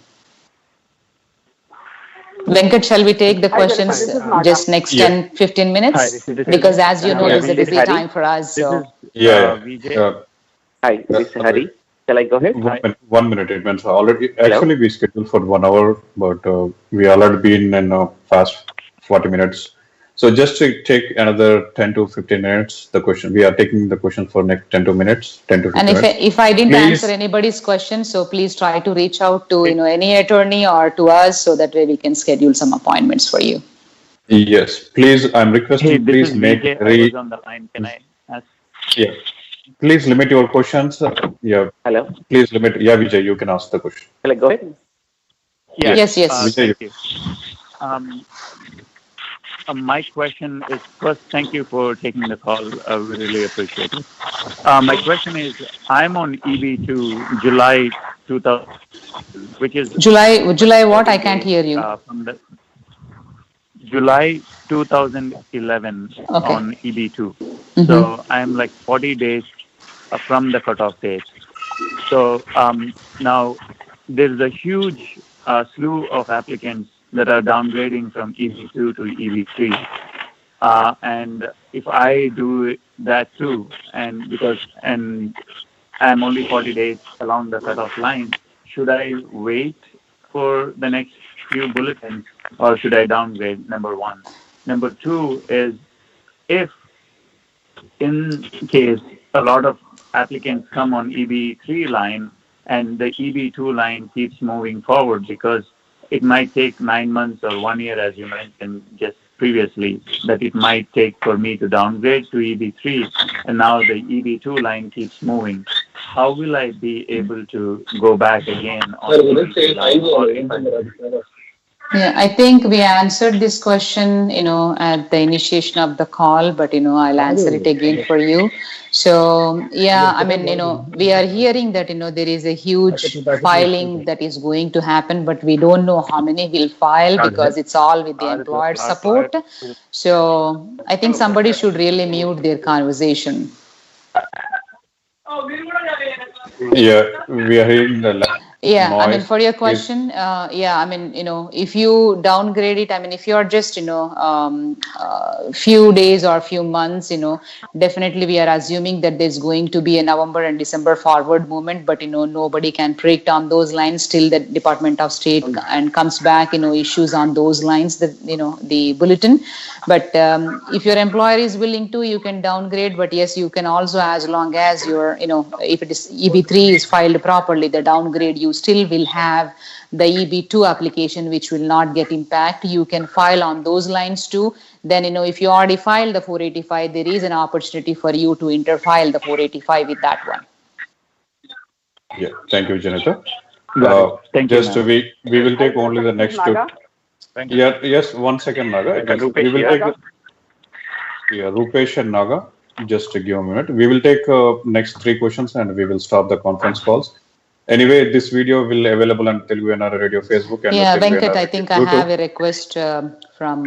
Venkat, shall we take the questions just next 10-15 minutes? Because as you know, it's a busy time for us. So. Hi, this is Hari. Shall I go ahead? One minute. It means already. Hello? Actually, we scheduled for 1 hour, but we already been in past 40 minutes. So just to take another 10 to 15 minutes, the question we are taking the question for next 10 to minutes, 10 to 15 And minutes. if I didn't Please. answer anybody's question, so please try to reach out to any attorney or to us, so that way we can schedule some appointments for you. Yes, please. I'm requesting. Hey, this Please is make Vijay. I was on the line. Can I ask? Yeah. Please limit your questions. Yeah. Hello. Please limit. Yeah, Vijay, you can ask the question. Shall I go ahead? Yes. Vijay, Thank you. My question is, first, thank you for taking the call. We really appreciate it. My question is, I'm on EB2 July 2000, which is July what? I can't hear you. From the July 2011 on EB2. So I'm like 40 days from the cutoff date. So now there's a huge slew of applicants that are downgrading from EB2 to EB3. And if I do that too, and I'm only 40 days along the cutoff line, should I wait for the next few bulletins, or should I downgrade? Number one. Number two is, if in case a lot of applicants come on EB3 line and the EB2 line keeps moving forward, because it might take 9 months or 1 year, as you mentioned just previously, that it might take for me to downgrade to EB3, and now the EB2 line keeps moving. How will I be able to go back again on EB3 line? Or if I Yeah, I think we answered this question, at the initiation of the call, but, I'll answer it again for you. So, yeah, I mean, we are hearing that, there is a huge filing that is going to happen, but we don't know how many will file, because it's all with the employer support. So, I think somebody should really mute their conversation. Yeah, we are hearing the noise. I mean, for your question, if you downgrade it, if you're just, few days or few months, definitely we are assuming that there's going to be a November and December forward movement, but, nobody can predict on those lines till the Department of State and comes back, issues on those lines, the bulletin. But if your employer is willing to, you can downgrade, but yes, you can also, as long as your, if it is EB3 is filed properly, the downgrade, you still will have the EB2 application, which will not get impact. You can file on those lines too. Then, if you already filed the 485, there is an opportunity for you to interfile the 485 with that one. Yeah, thank you, Janetha. Thank you. Just we will take only the next two. Thank you. Yeah, yes, 1 second, Naga. We will take Rupesh and Naga. Just to give a minute. We will take next 3 questions and we will stop the conference calls. Anyway, this video will be available on Telugu NR Radio Facebook. And Venkat, I think I have a request from,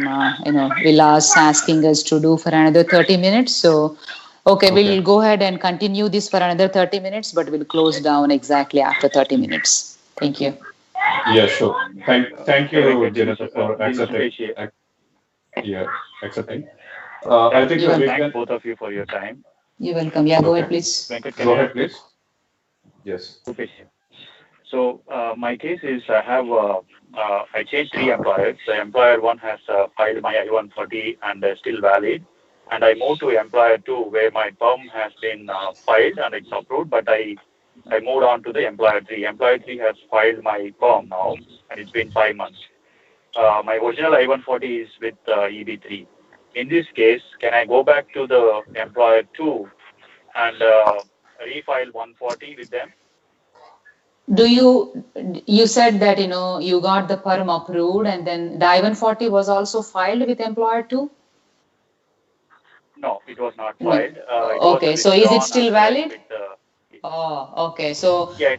Vilas asking us to do for another 30 minutes. So, okay, we'll go ahead and continue this for another 30 minutes, but we'll close down exactly after 30 minutes. Thank you. Yeah, sure. Thank you, Janetha, for accepting. Accepting. I think we thank both of you for your time. You're welcome. Yeah, go ahead, please. Venkat, go ahead, please. Yes. So my case is I changed 3 employers. The employer 1 has filed my I-140 and still valid, and I moved to employer 2 where my perm has been filed and it's approved, but I moved on to the employer 3. Employer 3 has filed my perm now, and it's been 5 months. My original I-140 is with EB3. In this case, can I go back to the employer 2 and refile 140 with them? You said that, you got the perm approved and then the I-140 was also filed with employer 2? No, it was not filed. Okay, so is it still valid? Okay, so... Yeah,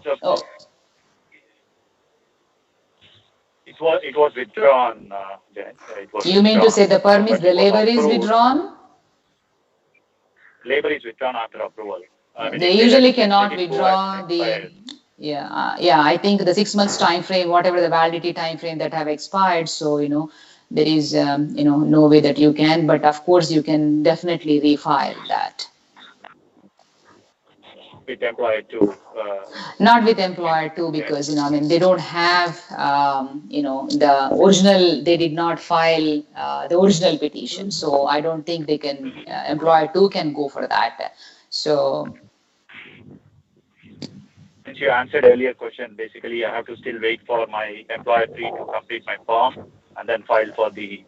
it was withdrawn, Janet. You mean to say the perm is, the labor is withdrawn? Labor is withdrawn after approval. They usually cannot withdraw the... I think the 6 months time frame, whatever the validity time frame that have expired. So, there is, no way that you can, but of course you can definitely refile that. with employer 2? Not with employer 2 because, I mean, they don't have, the original, they did not file the original petition. So I don't think they can, employer 2 can go for that. So. Since you answered earlier question, basically I have to still wait for my employer 3 to complete my form and then file for the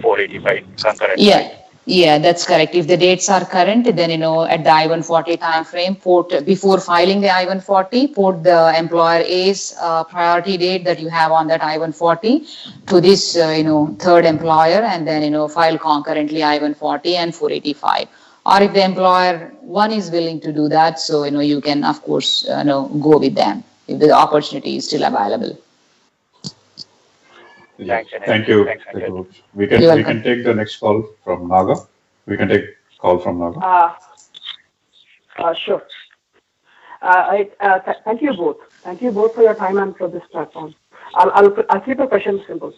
485 concurrent. Yeah. Yeah, that's correct. If the dates are current, then, at the I-140 time frame, before filing the I-140, put the employer A's priority date that you have on that I-140 to this, third employer, and then, file concurrently I-140 and 485. Or if the employer 1 is willing to do that, so, you can, of course, go with them if the opportunity is still available. Thanks, Thank you. We can take the next call from Naga. We can take call from Naga. Sure. Thank you both. Thank you both for your time and for this platform. I'll keep the question simple.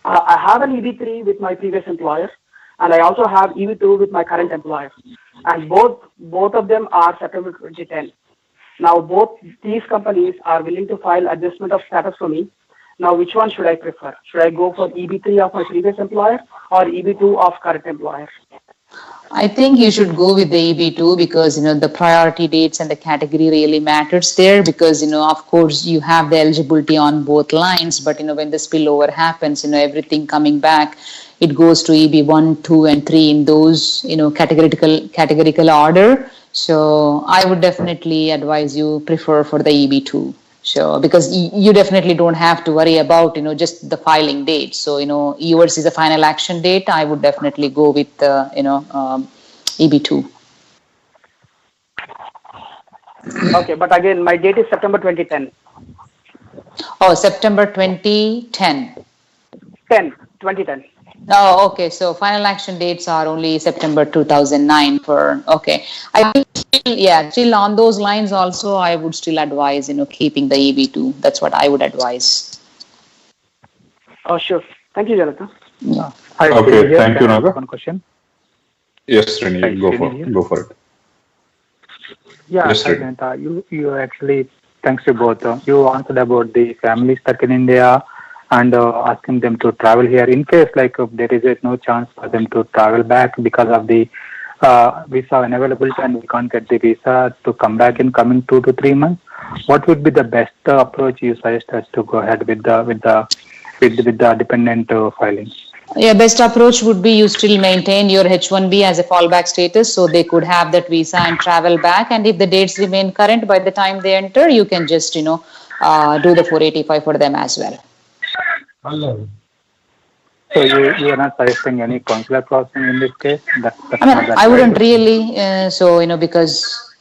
I have an EB3 with my previous employer, and I also have EB2 with my current employer, and both of them are September 2010. Now both these companies are willing to file adjustment of status for me. Now, which one should I prefer? Should I go for EB3 of my previous employer or EB2 of current employer? I think you should go with the EB2 because, the priority dates and the category really matters there because, of course, you have the eligibility on both lines, but, when the spillover happens, everything coming back, it goes to EB1, 2, and 3 in those, categorical order. So I would definitely advise you prefer for the EB2. So, because you definitely don't have to worry about, just the filing date. So, yours is the final action date. I would definitely go with, EB2. Okay, but again, my date is September 2010. Oh, September 2010. 2010. Oh, okay. So final action dates are only September 2009 for, okay. I think still on those lines also, I would still advise, keeping the EB2. That's what I would advise. Oh, sure. Thank you, Janetha. Yeah. Okay, thank you, Naga. One question. Yes, Srini, go for it. Yeah, yes, Janetha, you actually, thanks to both. You answered about the family stuck in India and asking them to travel here in case there is no chance for them to travel back because of the visa unavailability and we can't get the visa to come back in coming 2 to 3 months. What would be the best approach you suggest us to go ahead with the dependent filing? Yeah, best approach would be you still maintain your H1B as a fallback status so they could have that visa and travel back, and if the dates remain current by the time they enter, you can just do the 485 for them as well. Hello. So you are not suggesting any consular processing in this case? I wouldn't really, because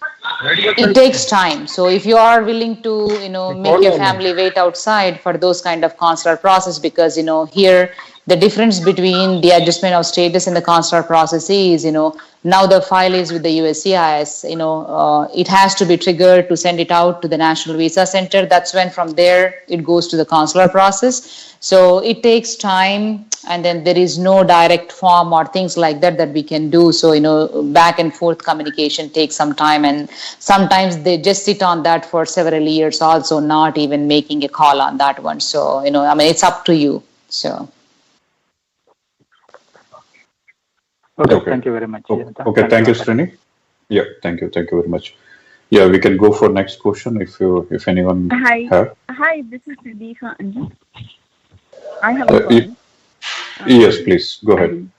it takes time. So if you are willing to, make your family wait outside for those kind of consular process, because, here the difference between the adjustment of status and the consular process is, now the file is with the USCIS, it has to be triggered to send it out to the National Visa Center. That's when from there it goes to the consular process. So it takes time, and then there is no direct form or things like that we can do. So, back and forth communication takes some time, and sometimes they just sit on that for several years also, not even making a call on that one. So, it's up to you. So. Okay, thank you very much. Okay, thank you, Srini. Yeah, thank you very much. Yeah, we can go for next question if anyone have. Hi, this is Siddhi Anji. I have a question. Yes, please go ahead.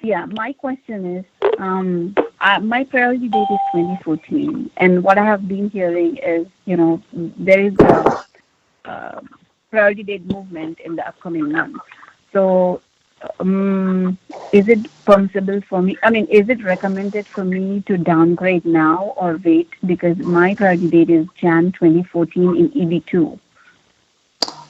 Yeah, my question is, my priority date is 2014, and what I have been hearing is, there is a priority date movement in the upcoming months. So, is it possible for me? Is it recommended for me to downgrade now or wait, because my priority date is Jan 2014 in EB2?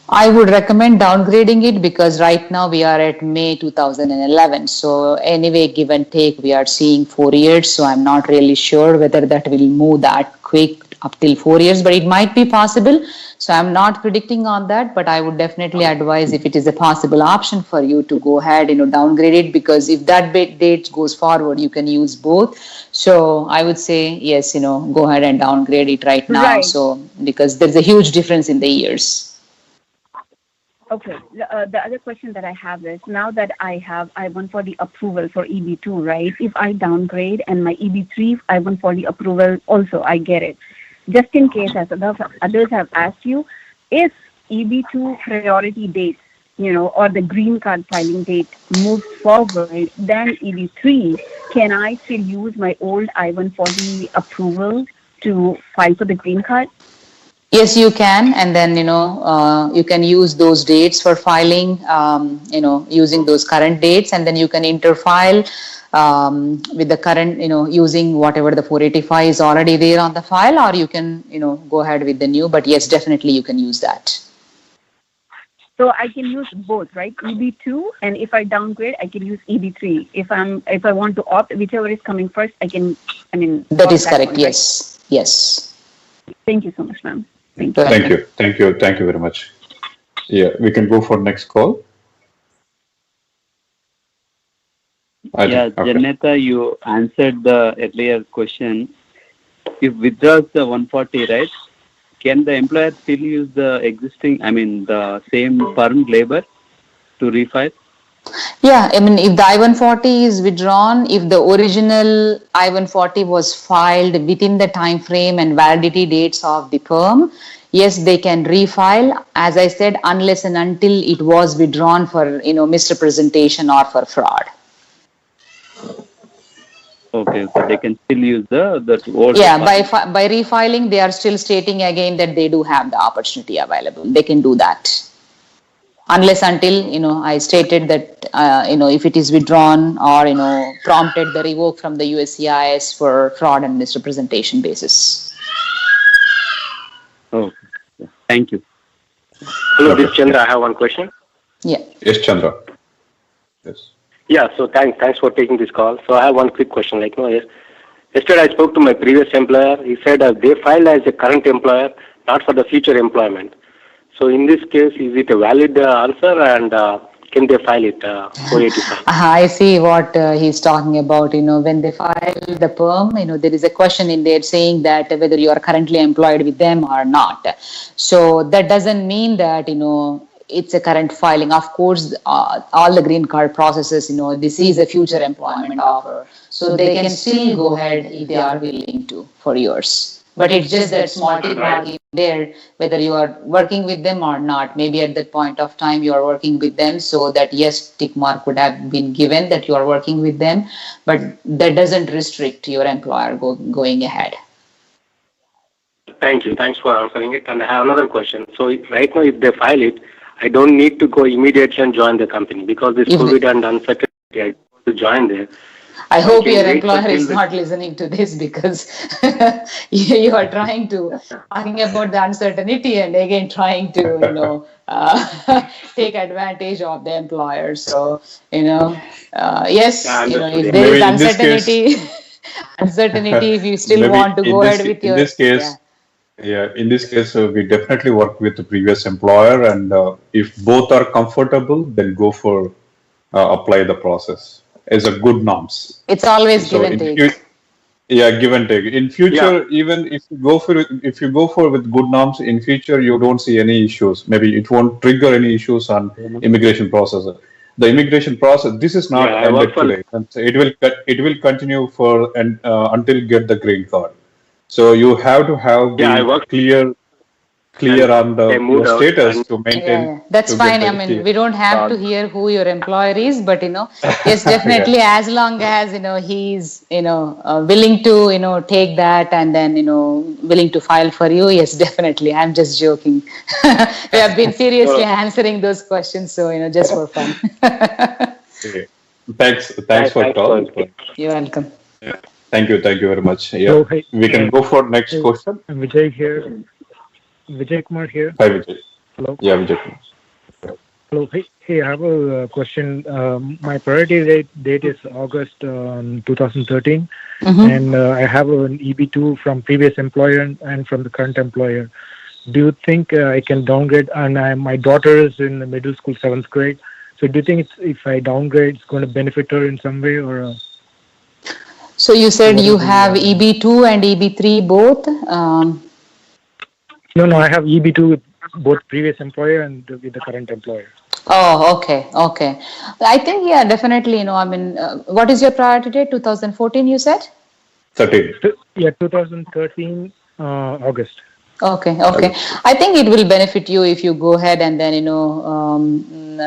I would recommend downgrading it because right now we are at May 2011. So anyway, give and take, we are seeing 4 years. So I'm not really sure whether that will move that quick up till 4 years, but it might be possible. So I'm not predicting on that, but I would definitely advise if it is a possible option for you to go ahead, downgrade it, because if that date goes forward, you can use both. So I would say, yes, go ahead and downgrade it right now. Right. So because there's a huge difference in the years. Okay. The other question that I have is, now that I went for the approval for EB2, right? If I downgrade and my EB3, I went for the approval also, I get it. Just in case, as others have asked you, if EB2 priority date, or the green card filing date moves forward, then EB3, can I still use my old I-140 approval to file for the green card? Yes, you can, and then you can use those dates for filing. Using those current dates, and then you can interfile with the current, using whatever the 485 is already there on the file, or you can, go ahead with the new. But yes, definitely you can use that. So I can use both, right? EB2, and if I downgrade, I can use EB3. If I want to opt, whichever is coming first, I can. That is correct. One, yes, right? Yes. Thank you so much, ma'am. Thank you very much. Yeah, we can go for next call. Janetha, you answered the earlier question. If withdraws the 140, right? Can the employer still use the existing, the same firm labor to refile? Yeah, if the I-140 is withdrawn, if the original I-140 was filed within the time frame and validity dates of the firm, yes, they can refile, as I said, unless and until it was withdrawn for, misrepresentation or for fraud. Okay, so they can still use the old. Yeah, by refiling, they are still stating again that they do have the opportunity available. They can do that. Unless until, I stated that, if it is withdrawn or, prompted the revoke from the USCIS for fraud and misrepresentation basis. Oh, thank you. Hello, this is Chandra. I have one question. Yeah. Yes, Chandra. Yes. Yeah, so thanks for taking this call. So I have one quick question. Yesterday I spoke to my previous employer. He said they filed as a current employer, not for the future employment. So in this case, is it a valid answer, and can they file it 485? I see what he's talking about. When they file the perm, there is a question in there saying that whether you are currently employed with them or not. So that doesn't mean that, it's a current filing. Of course, all the green card processes, this is a future employment offer. So they can still go ahead if they are willing to for yours. But it's just that small tick mark in there, whether you are working with them or not. Maybe at that point of time you are working with them, so that yes, tick mark would have been given that you are working with them, but that doesn't restrict your employer going ahead. Thank you. Thanks for answering it. And I have another question. So right now, if they file it, I don't need to go immediately and join the company because this COVID and uncertainty, I want to join there. I hope your employer is not listening to this, because you are talking about the uncertainty and again trying to, take advantage of the employer. So, yes, if there is uncertainty, if you still want to go ahead with your... In this case, we definitely work with the previous employer, and if both are comfortable, then go for apply the process as a good norms. It's always give and take. Give and take. In future, even if you go for with good norms, in future you don't see any issues. Maybe it won't trigger any issues on immigration process. The immigration process, this is not ended today. And it will continue for until you get the green card. So you have to have the clear on your status to maintain. That's fine. We don't have to hear who your employer is, but yes, definitely as long as he's willing to take that and then willing to file for you. Yes, definitely. I'm just joking. We have been seriously answering those questions, so just for fun. Thanks for talking. You're welcome. Yeah. Thank you very much. Yeah, we can go for next question. Vijay here. Vijay Kumar here. Hi, Vijay. Hello. Yeah, Vijay Kumar. Hello. Hey, I have a question. My priority date is August 2013, and I have an EB2 from previous employer and from the current employer. Do you think I can downgrade? And my daughter is in the middle school, 7th grade. So do you think if I downgrade, it's going to benefit her in some way, or? So you said you have EB2 and EB3 both? No, I have EB2 with both previous employer and with the current employer. Oh, okay. I think, yeah, definitely, what is your priority date? 2014, you said? 13. Yeah, 2013, August. Okay. I think it will benefit you if you go ahead and then,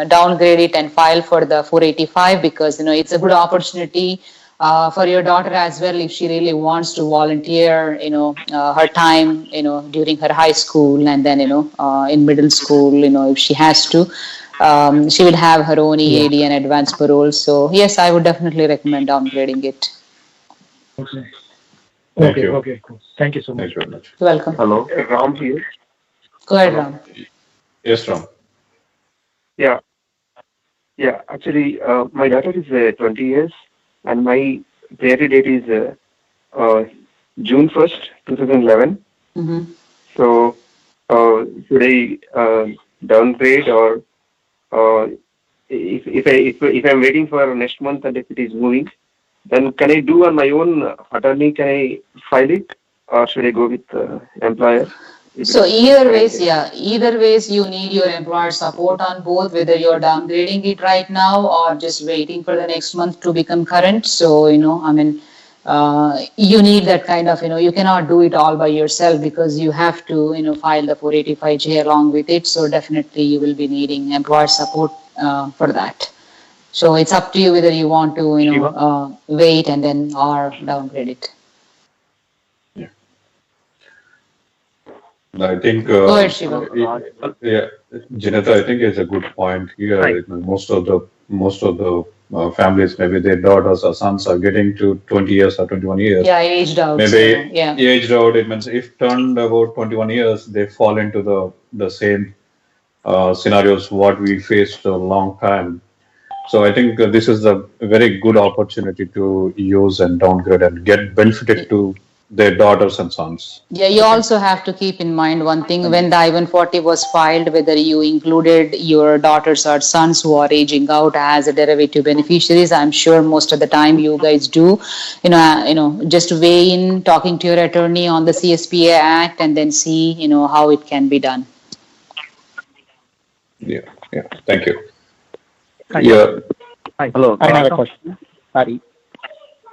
downgrade it and file for the 485 because, it's a good opportunity for your daughter as well if she really wants to volunteer, her time, during her high school and then, in middle school, if she has to. She will have her own EAD and advanced parole. So, yes, I would definitely recommend downgrading it. Okay. Thank you. Okay, cool. Thank you so much. Thank you very much. You're welcome. Hello, Ram here. Go ahead, Ram. Yes, Ram. Yeah. Actually, my daughter is 20 years, and my priority date is June 1st, 2011. So, should I downgrade, or if I'm waiting for next month and if it is moving, then can I do on my own attorney? Can I file it, or should I go with employer? So either ways you need your employer support on both, whether you're downgrading it right now or just waiting for the next month to become current. So, you need that kind of, you cannot do it all by yourself because you have to, file the 485J along with it. So definitely you will be needing employer support for that. So it's up to you whether you want to, wait and then or downgrade it. I think, Go ahead, Shiva. Janetha, I think is a good point here. Right. Most of the families, maybe their daughters or sons are getting to 20 years or 21 years. Yeah, aged out. Maybe aged out. It means if turned about 21 years, they fall into the same scenarios what we faced a long time. So I think this is a very good opportunity to use and downgrade and get benefited to their daughters and sons. Yeah, you also have to keep in mind one thing, when the I-140 was filed, whether you included your daughters or sons who are aging out as a derivative beneficiaries. I'm sure most of the time you guys do, just weigh in talking to your attorney on the CSPA Act and then see, how it can be done. Yeah. Thank you. Hi. Hi. Hello. I have a question. Hari.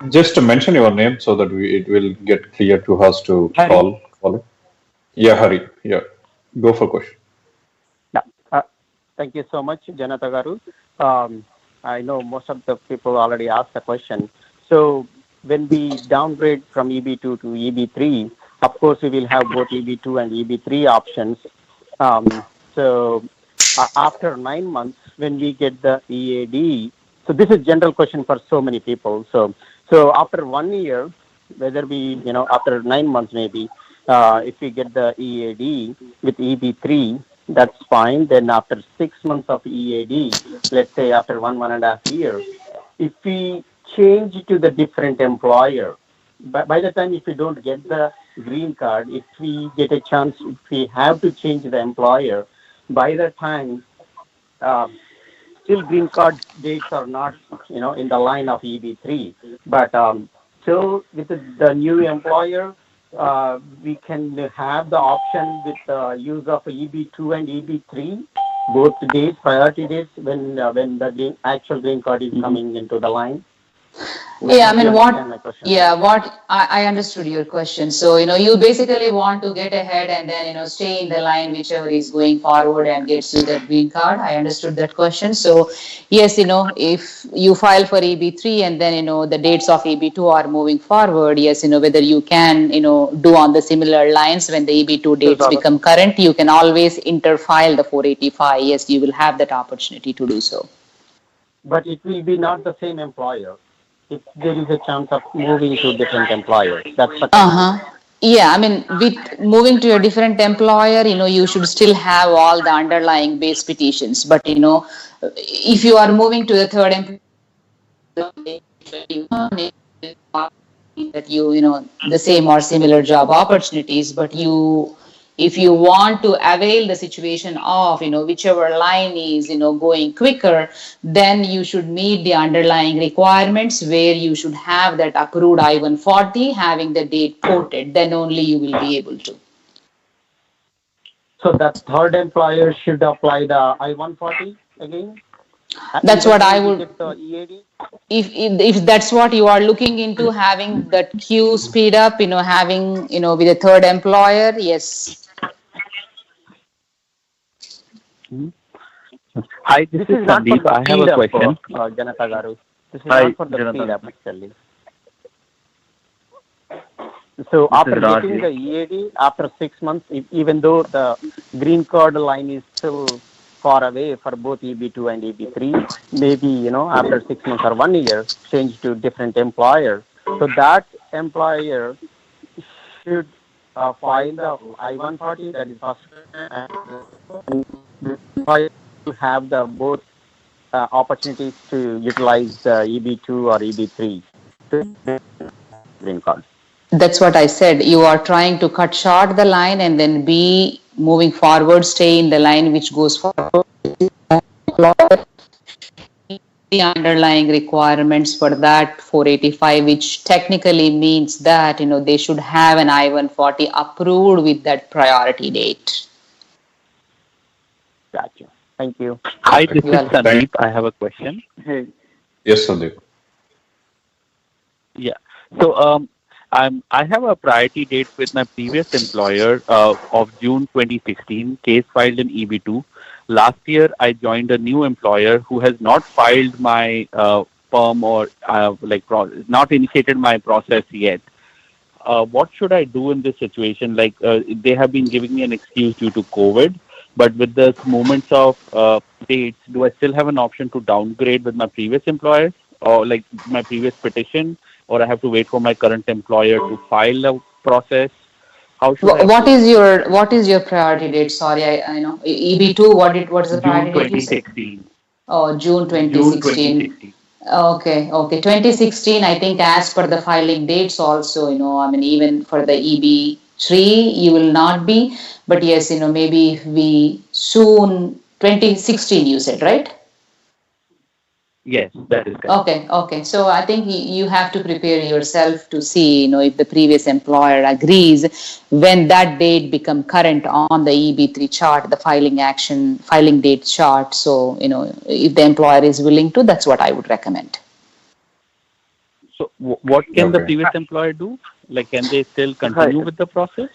Just to mention your name so that it will get clear to us to call it. Yeah, Hari. Yeah. Go for question. Yeah. Thank you so much, Janetha Garu. I know most of the people already asked the question. So when we downgrade from EB2 to EB3, of course, we will have both EB2 and EB3 options. So after 9 months, when we get the EAD, so this is general question for so many people. So after 1 year, whether we, after 9 months maybe, if we get the EAD with EB3, that's fine. Then after 6 months of EAD, let's say after 1.5 years, if we change to the different employer, by the time if we don't get the green card, if we get a chance, if we have to change the employer, by the time still green card dates are not, in the line of EB3. But still with the new employer, we can have the option with the use of EB2 and EB3, both dates, priority dates, when the actual green card is coming into the line. Yeah, I understood your question. So, you basically want to get ahead and then, stay in the line, whichever is going forward and gets you that green card. I understood that question. So, yes, if you file for EB3 and then, the dates of EB2 are moving forward, yes, whether you can, do on the similar lines when the EB2 dates become current, you can always interfile the 485. Yes, you will have that opportunity to do so. But it will be not the same employer. If there is a chance of moving to different employers, that's the Yeah, I mean, with moving to a different employer, you should still have all the underlying base petitions. But, if you are moving to the third employer, that the same or similar job opportunities, but if you want to avail the situation of whichever line is going quicker, then you should meet the underlying requirements where you should have that approved I-140 having the date quoted, then only you will be able to. So that third employer should apply the I-140 again? That's what I would. The EAD? If that's what you are looking into, having that queue speed up, having with a third employer, yes. Hi, this is Sandeep. I have a question. Janetha Garu. This is Hi, not for the Janetha. speed up actually. So after getting the EAD, after 6 months, even though the green card line is still far away for both EB2 and EB3, maybe, after 6 months or 1 year, change to different employer. So that employer should file the I-140, that is first, and have the both opportunities to utilize the EB2 or EB3 green card. That's what I said. You are trying to cut short the line and then be moving forward, stay in the line which goes forward. The underlying requirements for that 485, which technically means that they should have an I-140 approved with that priority date. Gotcha. Thank you. Hi, this is Sandeep. I have a question. Hey. Yes, Sandeep. Yeah. So I have a priority date with my previous employer of June 2016, case filed in EB2. Last year, I joined a new employer who has not filed my perm or not initiated my process yet. What should I do in this situation? They have been giving me an excuse due to COVID, but with the moments of dates, do I still have an option to downgrade with my previous employer or my previous petition? Or I have to wait for my current employer to file a process? How should what is your priority date? Sorry, I know EB2. What's the priority date? June 2016. Oh, June 2016. Okay. 2016. I think as per the filing dates, also even for the EB3, you will not be. But yes, maybe we soon 2016. You said, right? Yes, that is correct. Okay. So I think you have to prepare yourself to see, if the previous employer agrees when that date become current on the EB3 chart, the filing date chart. So, if the employer is willing to, that's what I would recommend. So what can the previous employer do? Can they still continue with the process?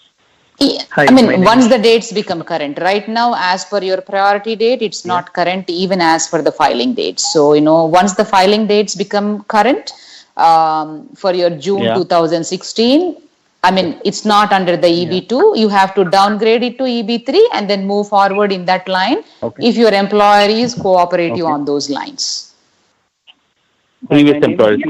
Hi, once the dates become current, right now, as per your priority date, it's not current even as per the filing date. So, once the filing dates become current for your June 2016, it's not under the EB2. You have to downgrade it to EB3 and then move forward in that line if your employer is cooperative on those lines. Previous employers.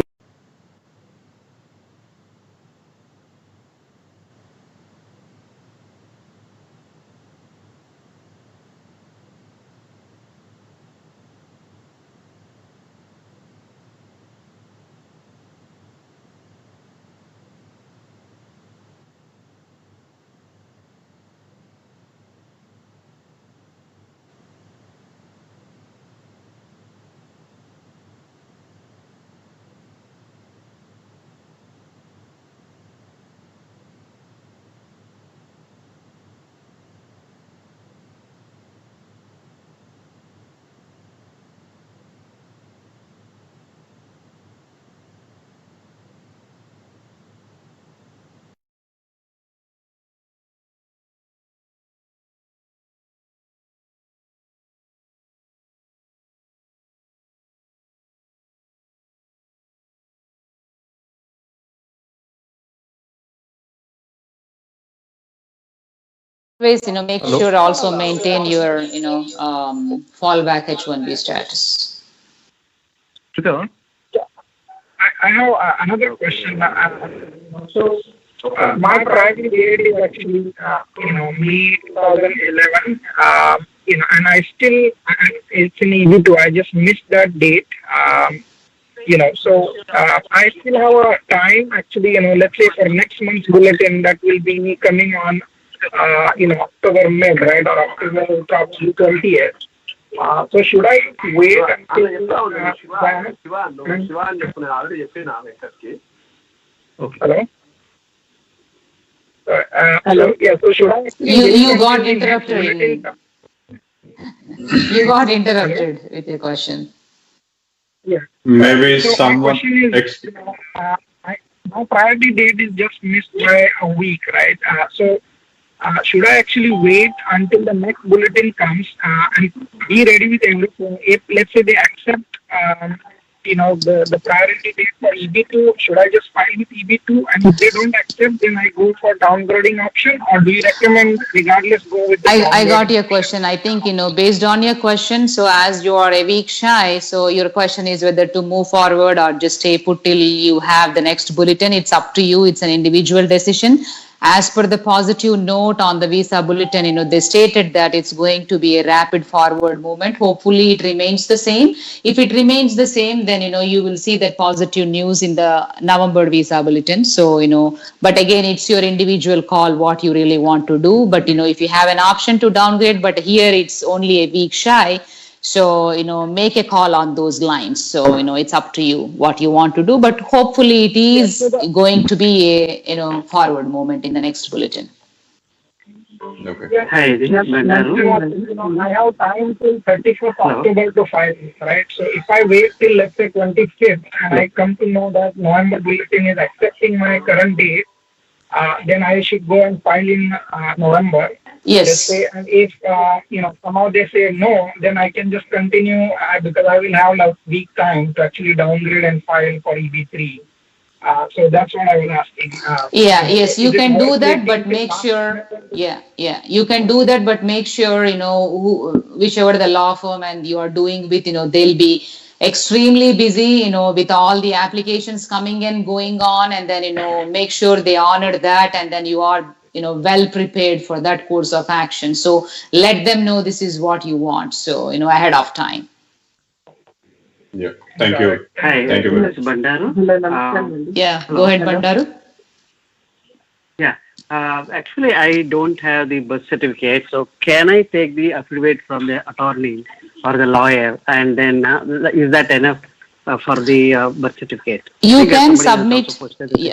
Always, make sure also maintain your, fallback H1B status. I have another question. So, My priority date is actually, May 2011. And I still, it's in EB2. I just missed that date. So I still have a time actually, let's say for next month's bulletin that will be coming on, October mid, right, or October probably 20th. So should I wait until hello? Hello. Yeah. So should I? You got interrupted. You got interrupted with your question. Yeah. Maybe so someone. My question is, my priority date is just missed by a week, right? Should I actually wait until the next bulletin comes and be ready with everything? If let's say they accept, the priority date for EB2, should I just file with EB2? And if they don't accept, then I go for downgrading option, or do you recommend regardless go with the I got your question. I think, based on your question, so as you are a week shy, so your question is whether to move forward or just stay put till you have the next bulletin. It's up to you. It's an individual decision. As per the positive note on the visa bulletin, they stated that it's going to be a rapid forward movement. Hopefully it remains the same. If it remains the same, then, you will see that positive news in the November visa bulletin. So, but again, it's your individual call what you really want to do. But, if you have an option to downgrade, but here it's only a week shy. So, make a call on those lines. So, it's up to you what you want to do, but hopefully it is going to be a, forward moment in the next bulletin. Okay. Hi, this is Bandaru. I have time till 31st October to file, right? So if I wait till, let's say, 25th, and I come to know that November bulletin is accepting my current date, then I should go and file in November. Yes. And if somehow they say no, then I can just continue because I will have a week time to actually downgrade and file for EB3. So that's what I was asking. Yes, you can do that, but make sure. You can do that, but make sure whichever the law firm and you are doing with, they'll be extremely busy, with all the applications coming and going on, and then make sure they honor that, and then you are well prepared for that course of action. So let them know this is what you want. So, ahead of time. Yeah. Thank you. Hi, Thank you. this is Bandaru. Go ahead, Bandaru. Yeah. Actually, I don't have the birth certificate. So can I take the affidavit from the attorney or the lawyer, and then is that enough for the birth certificate? You can submit.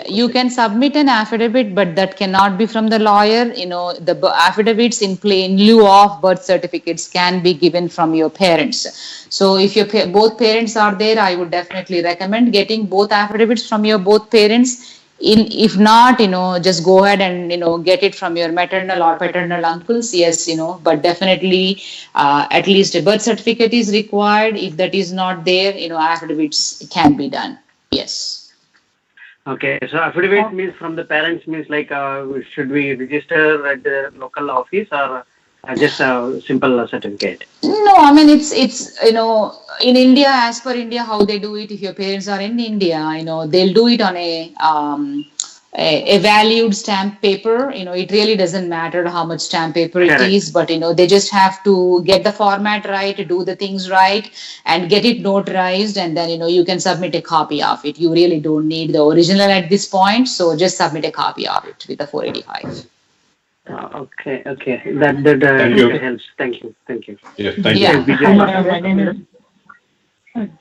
You can submit an affidavit, but that cannot be from the lawyer. The affidavits in lieu of birth certificates can be given from your parents. So if your both parents are there, I would definitely recommend getting both affidavits from your both parents. If not, just go ahead and get it from your maternal or paternal uncles. Yes, but definitely at least a birth certificate is required. If that is not there, affidavits can be done. Yes. Okay, so affidavit means from the parents means like should we register at the local office, or just a simple certificate? No, I mean it's in India, as per India, how they do it. If your parents are in India, they'll do it on a valued stamp paper. It really doesn't matter how much stamp paper it is, but they just have to get the format right, do the things right, and get it notarized, and then you can submit a copy of it. You really don't need the original at this point, so just submit a copy of it with the 485. Okay. That helps. Thank you. Yeah, thank you.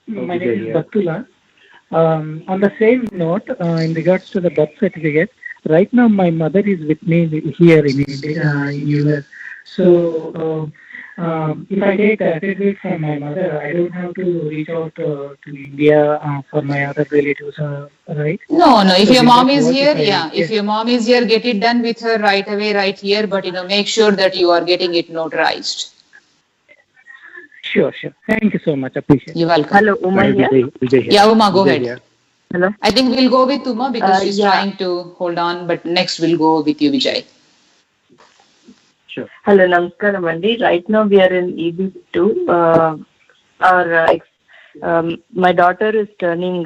My name is Batula. On the same note, in regards to the birth certificate, right now my mother is with me here in India, US. So if I take the affidavit from my mother, I don't have to reach out to India for my other relatives, right? No. If your mom is here, if your mom is here, get it done with her right away, right here. But make sure that you are getting it notarized. Sure. Thank you so much. Appreciate it. You're welcome. Hello, Uma here. Yeah, Uma, go ahead. Hello. I think we'll go with Uma because she's trying to hold on, but next we'll go with you, Vijay. Sure. Hello, Namaskaram Andi. Right now we are in EB2. My daughter is turning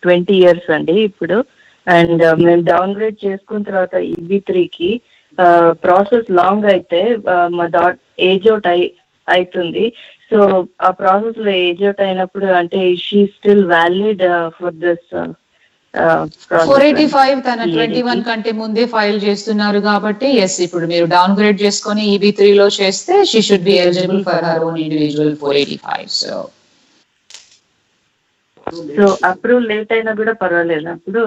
20 years Andi. Ippudu and మేము down grade చేసుకున్న తర్వాత EB3కి process long అయితే మా age out అవుతుంది. So ఆ process లో age out అయినప్పుడు అంటే she still valid for this 485 తన 21 కంటే ముందే ఫైల్ చేస్తున్నారు కాబట్టి ఎస్, ఇప్పుడు మీరు డౌన్ గ్రేడ్ చేసుకొని EB3 లో చేస్తే she should be eligible for her own individual 485. So approve late అయినా కూడా పర్వాలేదు, అప్పుడు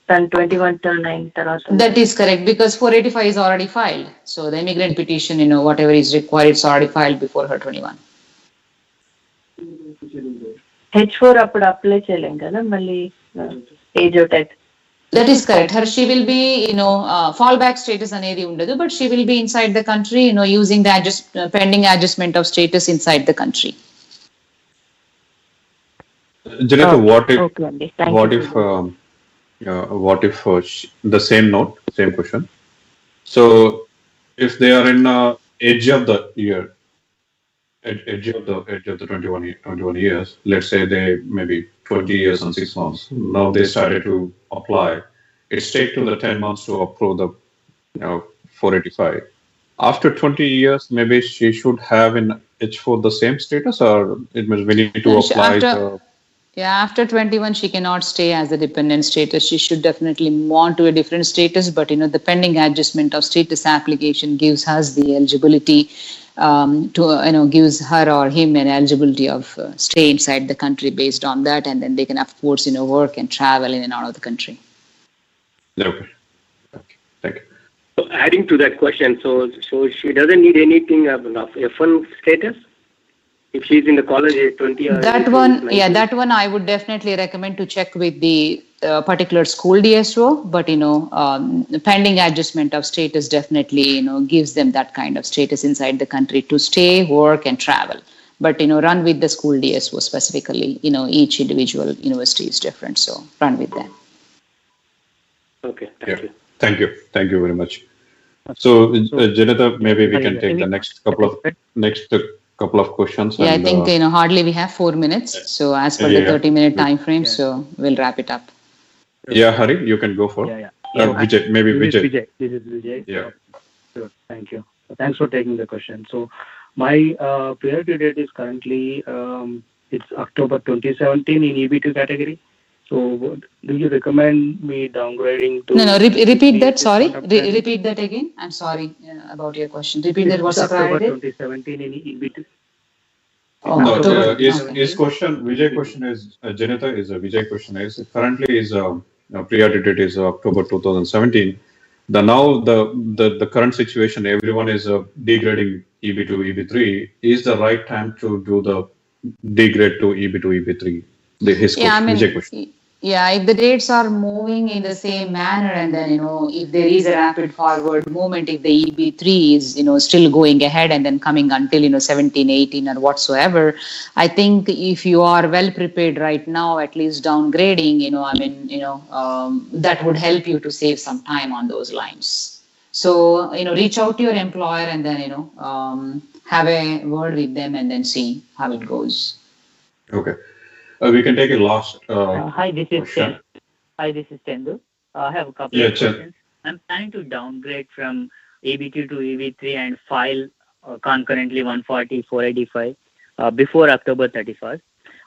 తను 21 టర్న్ అయిన తర్వాత. That is correct, because 485 is already filed. So the immigrant petition, whatever is required, it's already filed before her 21. H4 అప్పుడు apply చేయలేం కదా మళ్ళీ ఏజ్ అవుట్ అయితే. That is correct. She will be, fallback status anedi undadu, but she will be inside the country, using the pending adjustment of status inside the country. Janetha, what if the same note, same question. So if they are in edge of the year, edge of the 21 years, let's say they maybe 20 years and 6 months. Now they started to apply. It's take to the 10 months to approve the 485. After 20 years, maybe she should have in H4 the same status, or it means we need to apply after 21 she cannot stay as a dependent status. She should definitely move on to a different status, but the pending adjustment of status application gives us the eligibility to gives her or him an eligibility of stay inside the country based on that, and then they can of course work and travel in and out of the country. Okay, thank you. So adding to that question, so she doesn't need anything of F1 status if she's in the college at 20 or that one I would definitely recommend to check with the particular school DSO, but pending adjustment of status definitely gives them that kind of status inside the country to stay, work and travel. But run with the school DSO specifically. Each individual university is different, so run with them. Okay, thank you very much. So Janetha, maybe we can take the next couple of questions. I think hardly we have 4 minutes, so as per the 30-minute time frame, so we'll wrap it up. Hari, you can go for. Vijay, maybe Vijay. This is Vijay. Yeah. Sure. Thank you. Thanks for taking the question. So my priority date is currently it's October 2017 in EB2 category. So do you recommend me downgrading to? No. Repeat that. Sorry. Repeat that again. I'm sorry about your question. Repeat that. What's the priority? October 2017 in EB2. His question, Vijay question is Janetha is a Vijay question is currently is priority date is October 2017. Now the current situation, everyone is degrading EB2, EB3. Is the right time to do the degrade to EB2, EB3? Vijay question. If the dates are moving in the same manner, and then if there is a rapid forward movement, if the EB3 is still going ahead and then coming until 17, 18 or whatsoever, I think if you are well prepared right now, at least downgrading, that would help you to save some time on those lines. So reach out to your employer and then have a word with them and then see how it goes. Okay. We can take a last Hi, this is question. Tendu. I have a couple of questions. I'm planning to downgrade from EB2 to EB3 and file concurrently 140, 485 before October 31st.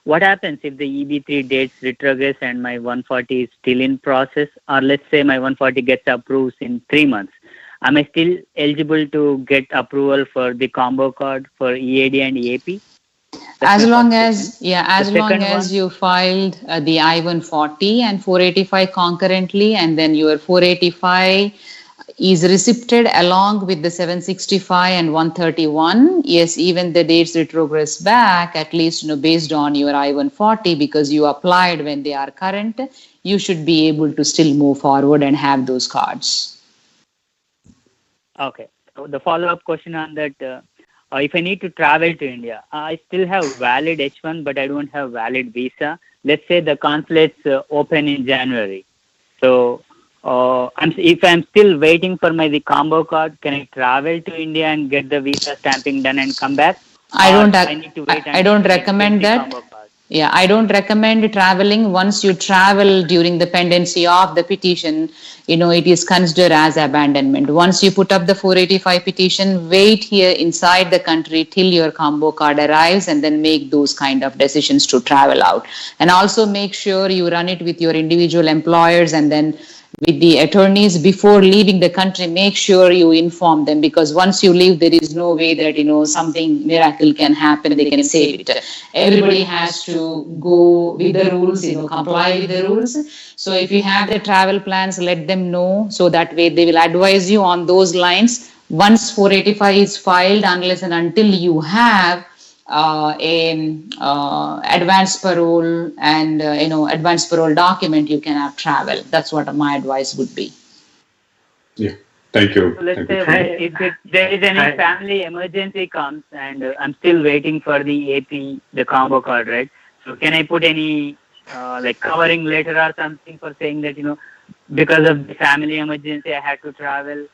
What happens if the EB3 dates retrogress and my 140 is still in process, or let's say my 140 gets approved in 3 months? Am I still eligible to get approval for the combo card for EAD and EAP? As long as you filed the I-140 and 485 concurrently, and then your 485 is receipted along with the 765 and 131, yes, even the dates retrogress back, at least based on your I-140, because you applied when they are current, you should be able to still move forward and have those cards. Okay. So the follow-up question on that. If I need to travel to India, I still have valid H1, but I don't have valid visa. Let's say the consulates open in January. So if I'm still waiting for the combo card, can I travel to India and get the visa stamping done and come back? I don't recommend that. Yeah, I don't recommend traveling. Once you travel during the pendency of the petition, it is considered as abandonment. Once you put up the 485 petition, wait here inside the country till your combo card arrives and then make those kind of decisions to travel out. And also make sure you run it with your individual employers and then with the attorneys before leaving the country. Make sure you inform them, because once you leave, there is no way that something miracle can happen, they can save it. Everybody has to go with the rules, comply with the rules. So if you have the travel plans, let them know, so that way they will advise you on those lines. Once 485 is filed, unless and until you have advance parole and advance parole document, you cannot travel. That's what my advice would be. Yeah, thank you. So let's say if there is any family emergency comes and I'm still waiting for the AP, the combo card, right? So can I put any like covering letter or something for saying that because of the family emergency I had to travel?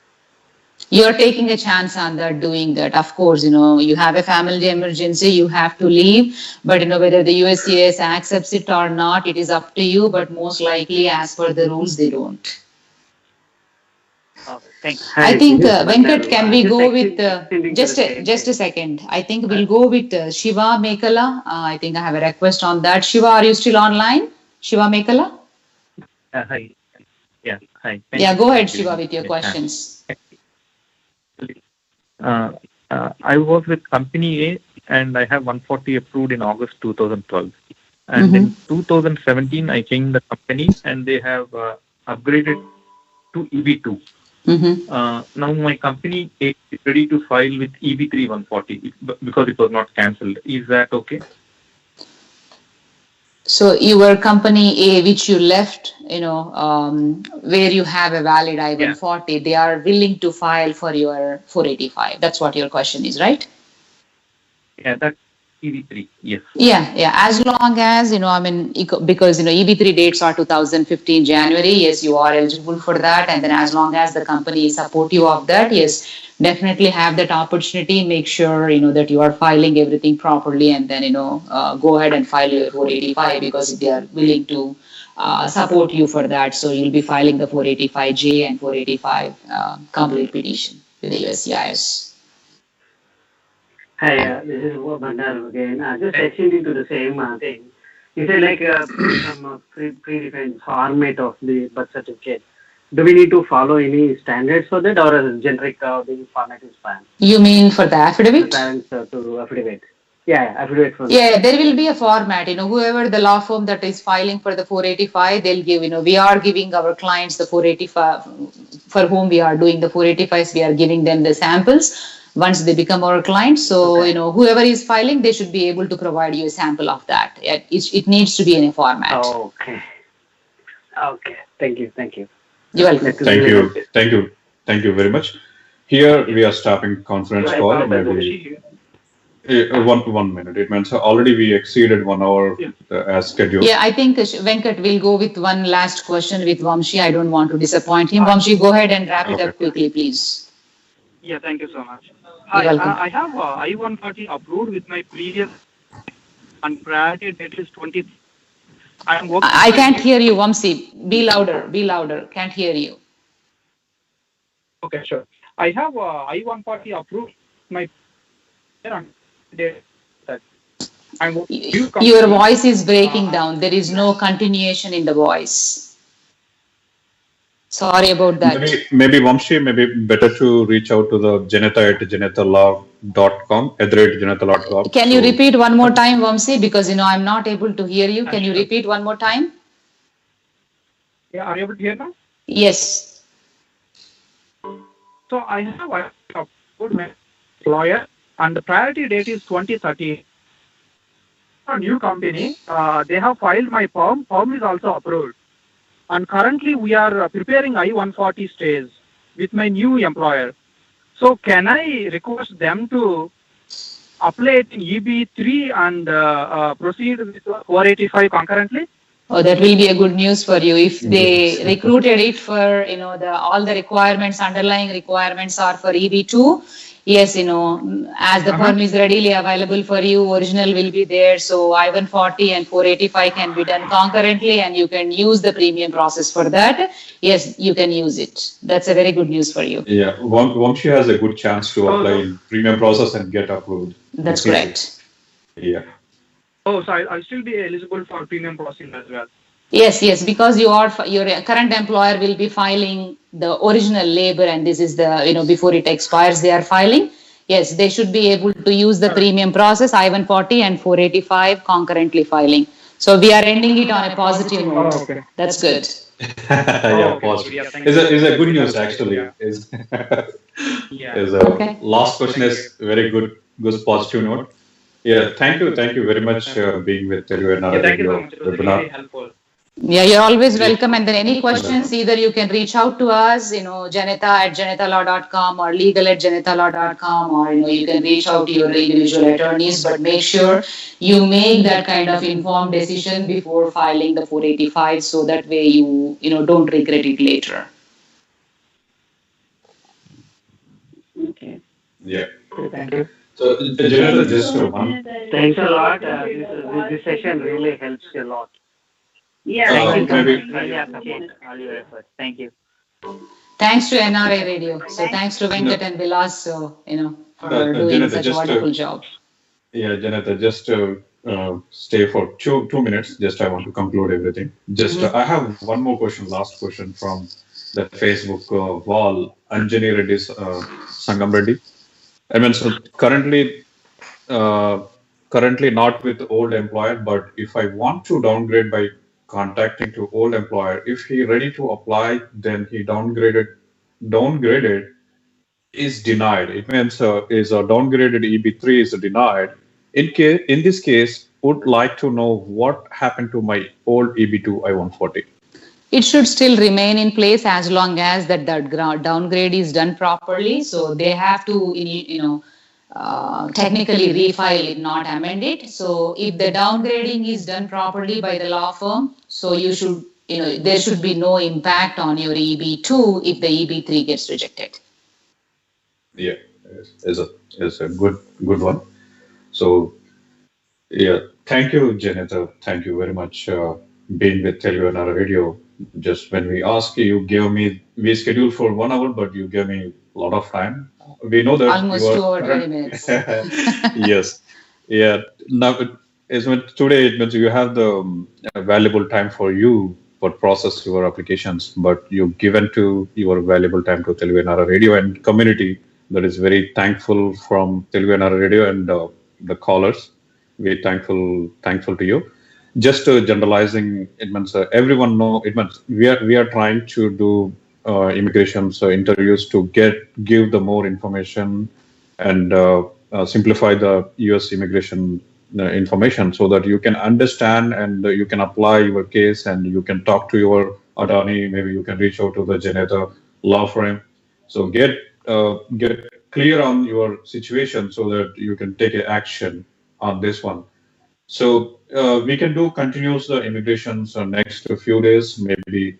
You're taking a chance on that, doing that. Of course, you have a family emergency, you have to leave. But, whether the USCIS accepts it or not, it is up to you. But most likely, as per the rules, they don't. Okay, thanks. I think, Venkat, can we go with, just a second. I think we'll go with Shiva Mekala. I think I have a request on that. Shiva, are you still online? Shiva Mekala? Hi. Yeah, hi. Yeah, go ahead, Shiva, with your questions. I was with company A and I have 140 approved in August 2012. And in 2017, I changed the company and they have upgraded to EB2. Now my company A is ready to file with EB3 140 because it was not cancelled. Is that okay? So your company A, which you left, where you have a valid I-140, they are willing to file for your 485. That's what your question is, right? Yeah, that's EB3, yes. Yeah. As long as, because, EB3 dates are 2015 January, yes, you are eligible for that. And then as long as the company is supportive of that, yes, definitely have that opportunity. Make sure, that you are filing everything properly and then, go ahead and file your 485 because they are willing to support you for that. So you'll be filing the 485J and 485 complete petition with the USCIS. Hi, this is Bandar again. Just extending to the same thing. You said like some predefined format of the birth certificate. Do we need to follow any standards for that, or a generic the format is fine? You mean for the affidavit? The parents to affidavit. Yeah, affidavit for Yeah, there will be a format. Whoever the law firm that is filing for the 485, they'll give. We are giving our clients the 485 for whom we are doing the 485s. We are giving them the samples once they become our clients. So, whoever is filing, they should be able to provide you a sample of that. It needs to be in a format. Okay. Thank you. You're welcome. Thank you very much. Here we are stopping conference call. Maybe 1 minute. It means already we exceeded 1 hour as scheduled. Yeah, I think Venkat will go with one last question with Vamshi. I don't want to disappoint him. Vamshi, go ahead and wrap it up quickly, please. Yeah, thank you so much. Hi, I have I-140 approved with my previous and priority date is 20. I can't hear you, Vamsi. Be louder. Can't hear you. Okay, sure. I have I-140 approved my date. Your voice is breaking down. There is no continuation in the voice. Sorry about that. Maybe Vamshi, maybe better to reach out to the janetha@janethalaw.com, @janethalaw.com. Can you repeat one more time, Vamsi? Because, I'm not able to hear you. Can you repeat one more time? Yeah, are you able to hear now? Yes. So I have a good employer and the priority date is 2030. A new company, they have filed my form. Form is also approved. And currently we are preparing I-140 stays with my new employer. So can I request them to apply it in EB3 and proceed with 485 concurrently? Oh, that will be a good news for you. If they recruited it for, all the requirements, underlying requirements are for EB2, yes, as the perm is readily available for you, original will be there. So I-140 and 485 can be done concurrently, and you can use the premium process for that. Yes, you can use it. That's a very good news for you. Yeah, Vamshi has a good chance to apply in premium process and get approved. That's correct. Yeah. Oh, so I'll still be eligible for premium processing as well. Yes, because your current employer will be filing the original labor, and this is the, before it expires, they are filing. Yes, they should be able to use the premium process, I-140 and 485 concurrently filing. So we are ending it on a positive note. Oh, okay. That's good. Yeah, positive. Yeah, Is a good news actually. Is last question is very good positive note. Yeah, thank you very much being with Telugu and Thank you so much. It was webinar. really helpful. Yeah, you're always welcome. And then any questions, either you can reach out to us, Janetha@janethalaw.com or legal@janethalaw.com, or, you can reach out to your individual attorneys, but make sure you make that kind of informed decision before filing the 485, so that way you don't regret it later. Okay. Yeah. Thank you. So, Janetha, just one. Thanks a lot. This session really helps a lot. Yeah. Thank you. Maybe. Really appreciate all your efforts. Thank you. Thanks to NRA Radio. So thanks to Venkat and Vilas, for doing Janetha, such a wonderful job. Yeah, Janetha, just stay for two minutes. Just I want to conclude everything. Just I have one more question, last question from the Facebook wall. Anjani Reddy, Sangam Reddy. I mean, so currently not with old employer, but if I want to downgrade by contacting to old employer, if he ready to apply, then he downgraded is denied. It means is a downgraded EB3 is denied. In this case, would like to know what happened to my old EB2 I-140. It should still remain in place as long as that downgrade is done properly. So they have to, technically refile it, not amend it. So if the downgrading is done properly by the law firm, so you should, there should be no impact on your EB2 if the EB3 gets rejected. Yeah, is a good one. So yeah, thank you, Janetha. Thank you very much being with Telugu and our radio. Just when we asked you, we scheduled for 1 hour, but you gave me a lot of time. We know that almost 2 hours 20 minutes. Yes, yeah. Now today it means you have the valuable time for you for process your applications, but you've given to your valuable time to Telugu and our radio and community. That is very thankful from Telugu and our radio and the callers. We're thankful to you. Just generalizing, it means everyone know. It means we are trying to do immigration interviews to give the more information and simplify the U.S. immigration information so that you can understand and you can apply your case and you can talk to your attorney. Maybe you can reach out to the Janetha law firm. So get clear on your situation so that you can take action on this one. So we can do continuous immigrations next few days. Maybe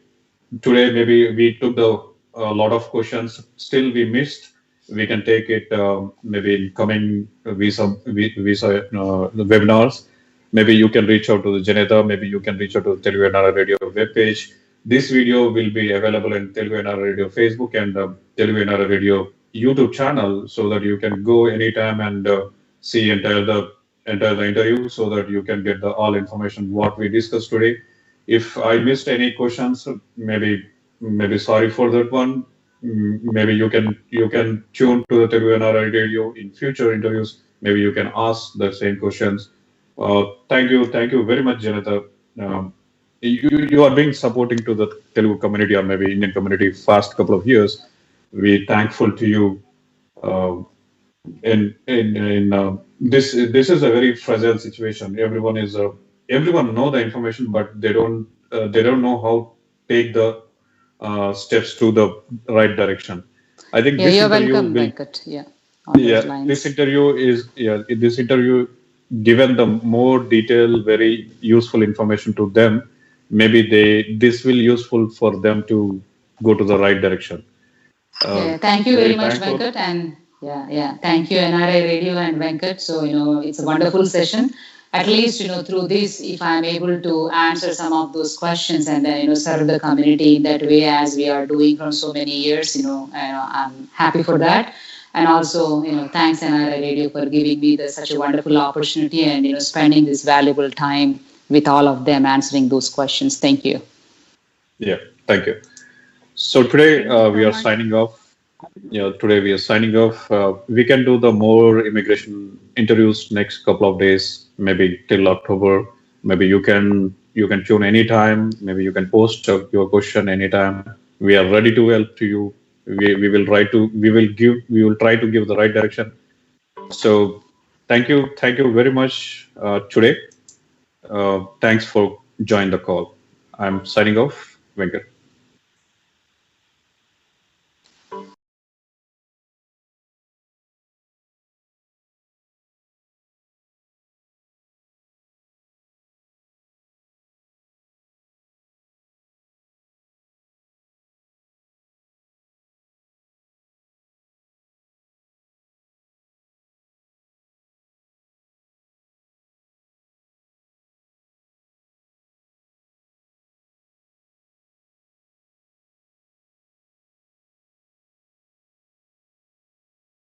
today, maybe we took a lot of questions. Still, we missed. We can take it maybe in coming visa webinars. Maybe you can reach out to the Janetha. Maybe you can reach out to the Telugu NRI Radio webpage. This video will be available in Telugu NRI Radio Facebook and Telugu NRI Radio YouTube channel, so that you can go anytime and see entire the interview, so that you can get all information what we discussed today. If I missed any questions, maybe sorry for that one. Maybe you can tune to the Telugu NRI Radio in future interviews. Maybe you can ask the same questions. Thank you very much, Janetha. You are being supporting to the Telugu community or maybe Indian community past couple of years. We thankful to you. This is a very fragile situation. Everyone know the information, but they don't know how to take the steps to the right direction. I think this you're interview welcome, Venkat. This interview given the more detailed, very useful information to them. Maybe this will useful for them to go to the right direction. Thank you very much, Venkat, and Yeah. Thank you, NRI Radio and Venkat. So, it's a wonderful session. At least, through this, if I'm able to answer some of those questions and then, serve the community in that way as we are doing from so many years, I'm happy for that. And also, thanks NRI Radio for giving me such a wonderful opportunity and, spending this valuable time with all of them answering those questions. Thank you. Yeah, thank you. So today we are signing off. Today we are signing off. We can do the more immigration interviews next couple of days, maybe till October. Maybe you can tune anytime. Maybe you can post your question anytime. We are ready to help to you. We will try to give the right direction. So thank you very much today. Thanks for joining the call. I'm signing off, Venkat.